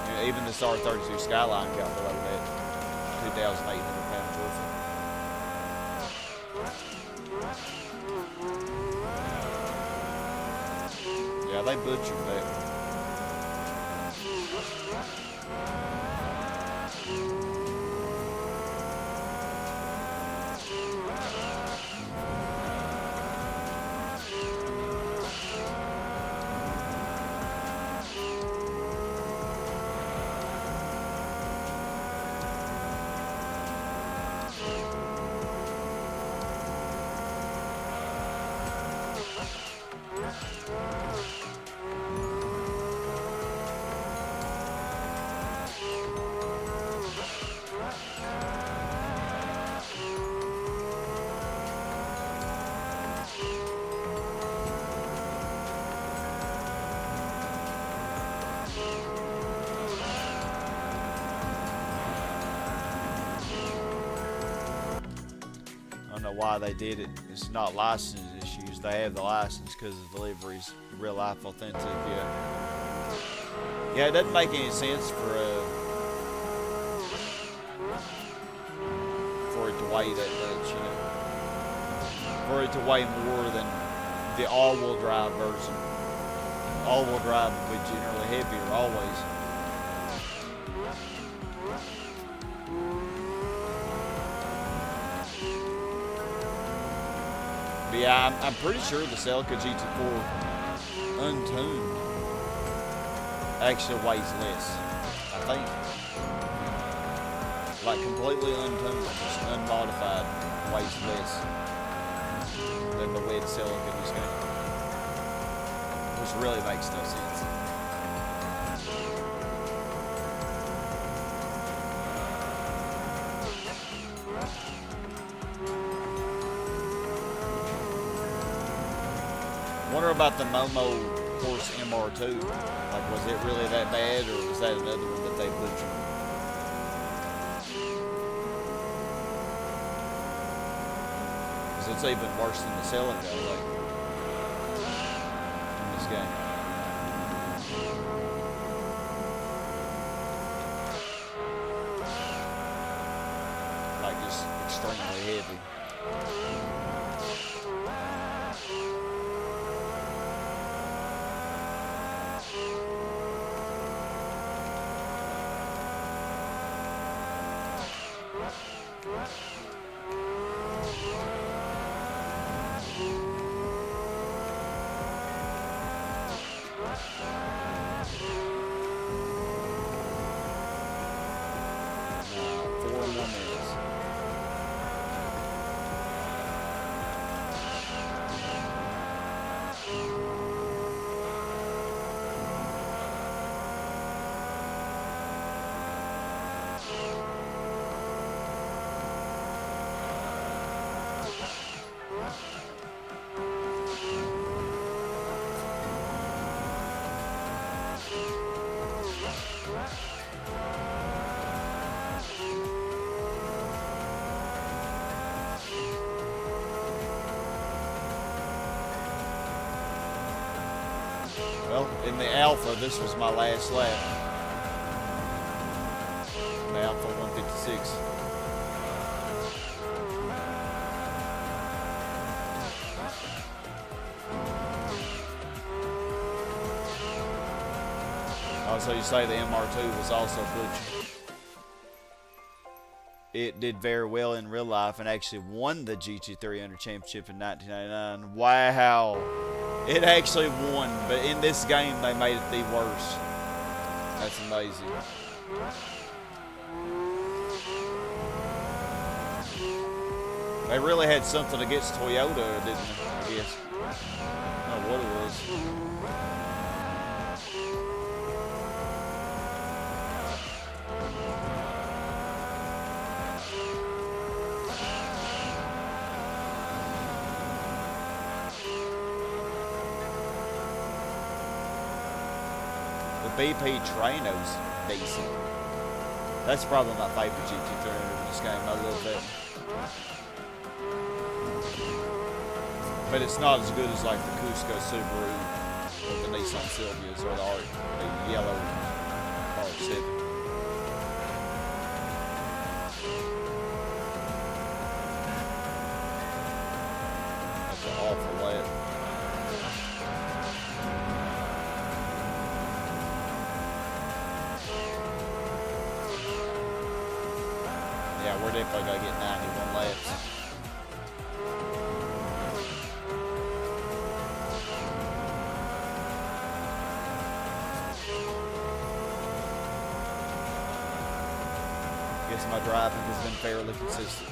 Yeah, even this R32 Skyline got below that 2,800 pounds worth. Yeah, they butchered that. I don't know why they did it. It's not license issues. They have the license because the delivery's real life authentic. Yeah. Yeah, it doesn't make any sense for it to weigh that much, you know. For it to weigh more than the all-wheel drive version. All-wheel drive will be generally heavier always. But yeah, I'm pretty sure the Celica GT4 untuned actually weighs less, I think. Like completely untuned, just unmodified, weighs less than the wet Celica in this game. Which really makes no sense. Wonder about the Momo Horse MR2. Like, was it really that bad, or was that another one that they butchered? Because it's even worse than the Celica, like, in this game. Like, just extremely heavy. Well, in the Alpha, this was my last lap. The Alpha 156. Also, you say the MR2 was also butchered. It did very well in real life and actually won the GT300 championship in 1999. Wow. It actually won, but in this game they made it the worst. That's amazing. They really had something against Toyota, didn't they? I guess. I don't know what it was. BP Trino's decent. That's probably my favorite GT300 in this game. I love that. But it's not as good as like the Cusco Subaru or the Nissan Silvias or the yellow R7. That's an awful lap. Yeah, we're definitely going to get 91 laps. I guess my driving has been fairly consistent.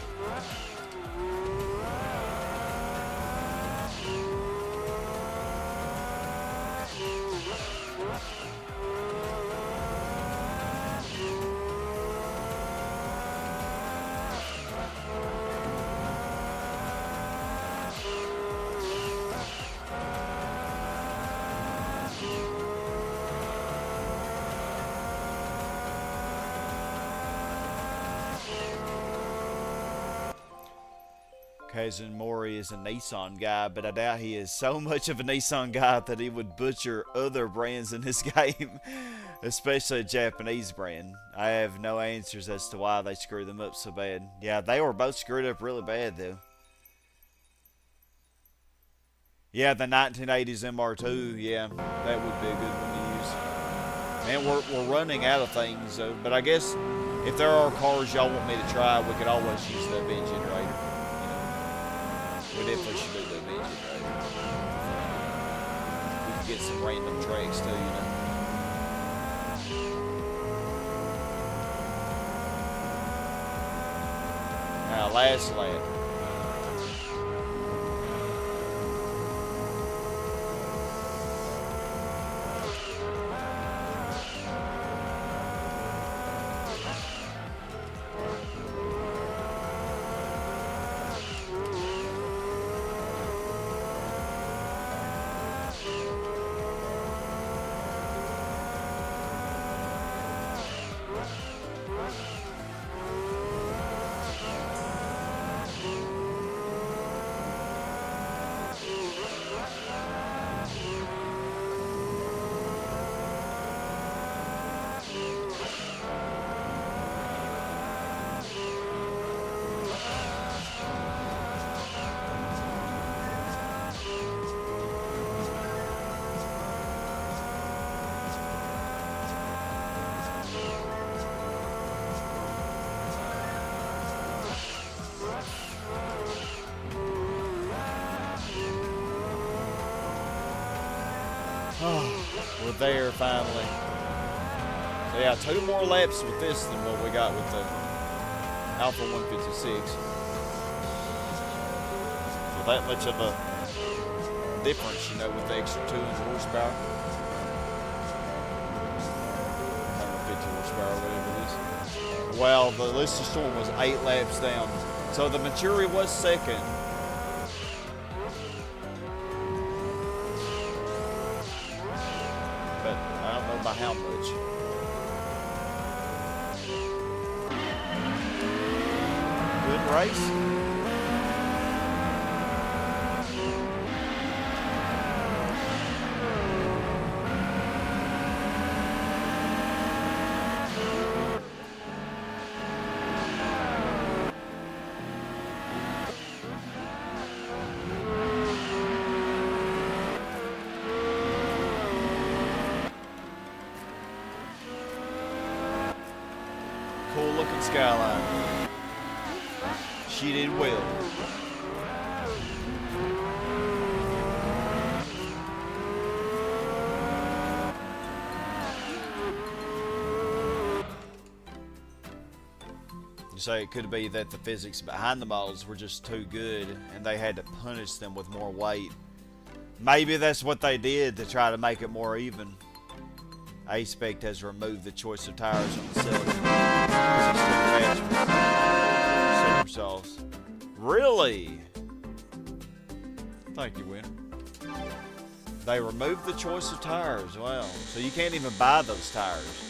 Kazun Mori is a Nissan guy, but I doubt he is so much of a Nissan guy that he would butcher other brands in this game, especially a Japanese brand. I have no answers as to why they screw them up so bad. Yeah, they were both screwed up really bad, though. Yeah, the 1980s MR2, yeah, that would be a good one to use. Man, we're running out of things, but I guess if there are cars y'all want me to try, we could always use the VIN generator. We definitely should do the VIN generator. We could get some random tracks too, you know. Now, last lap. We're there finally. So yeah, 2 more laps with this than what we got with the Alpha 156. So that much of a difference, you know, with the extra 200 horsepower. 150 horsepower, whatever it is. Well, the List of Storm was 8 laps down. So the Maturi was second. But I don't know by how much. Good race. Cool looking skyline. She did well. You say it could be that the physics behind the models were just too good and they had to punish them with more weight. Maybe that's what they did to try to make it more even. A-Spec has removed the choice of tires on the silicon. Super sauce. Really? Thank you, Winner. They removed the choice of tires. Wow. So you can't even buy those tires.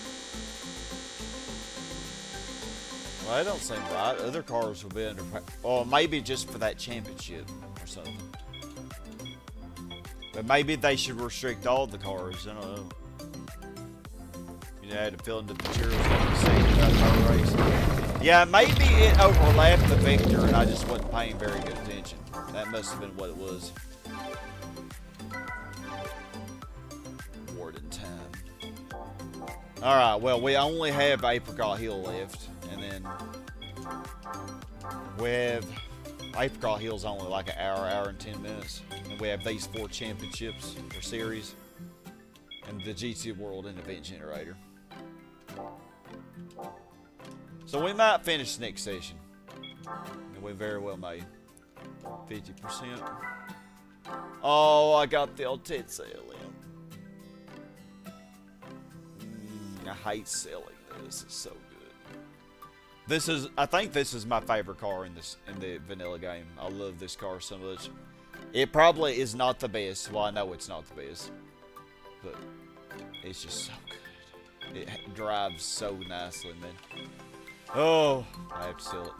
Well, that don't seem right. Other cars will be under... Or maybe just for that championship or something. But maybe they should restrict all the cars. I don't know. You know, had to fill in the materials like you say about the race. Yeah, maybe it overlapped the Vector and I just wasn't paying very good attention. That must have been what it was. Warden time. Alright, well, we only have Apricot Hill left. And then we have... Apricot Hill's only like an hour and 10 minutes. And we have these 4 championships or series. And the GT World and Event Generator. So we might finish next session. And we very well may. 50%. Oh, I got the old Ted sale in. I hate selling this. It's so good. This is, I think this is my favorite car in the vanilla game. I love this car so much. It probably is not the best. Well, I know it's not the best. But it's just so good. It drives so nicely, man. Oh, I have to sell it.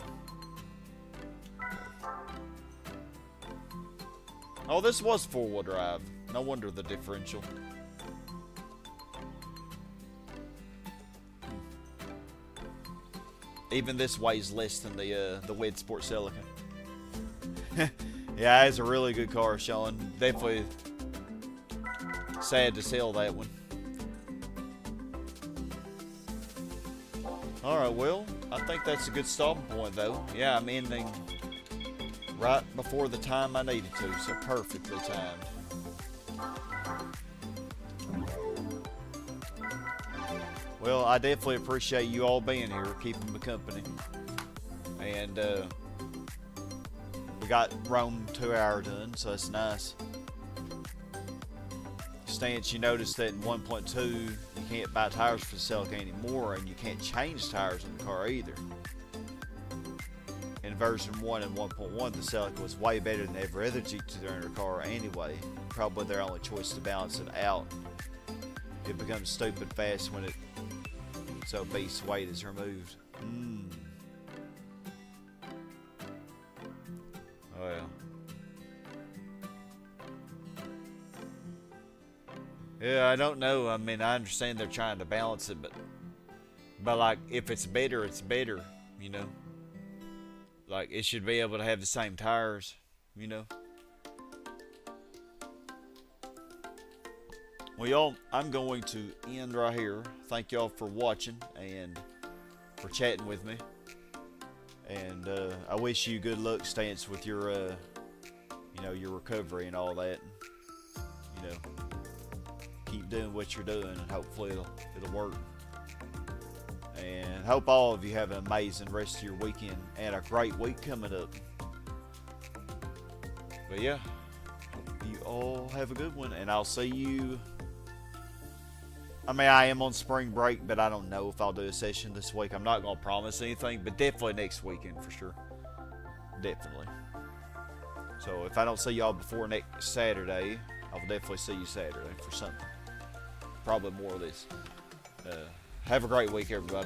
Oh, this was 4-wheel drive. No wonder the differential. Even this weighs less than the Wed Sport Celica. Yeah, it's a really good car, Sean. Definitely sad to sell that one. Alright, well, I think that's a good stopping point, though. Yeah, I'm ending right before the time I needed to, so perfectly timed. Well, I definitely appreciate you all being here, keeping me company. And, we got Rome 2 hour done, so that's nice. Stance, you notice that in 1.2 you can't buy tires for the Celica anymore, and you can't change tires in the car either. In version 1 and 1.1, the Celica was way better than every other GT300 car anyway. Probably their only choice to balance it out. It becomes stupid fast when so base weight is removed. Oh yeah. Yeah, I don't know. I mean, I understand they're trying to balance it, but like, if it's better, it's better, you know? Like, it should be able to have the same tires, you know? Well, y'all, I'm going to end right here. Thank y'all for watching and for chatting with me. And I wish you good luck, Stance, with your, you know, your recovery and all that. You know, keep doing what you're doing, and hopefully it'll work. And hope all of you have an amazing rest of your weekend and a great week coming up. But yeah, hope you all have a good one, and I'll see you. I mean, I am on spring break, but I don't know if I'll do a session this week. I'm not going to promise anything, but definitely next weekend for sure. Definitely. So if I don't see y'all before next Saturday, I will definitely see you Saturday for something. Probably more of this. Have a great week, everybody.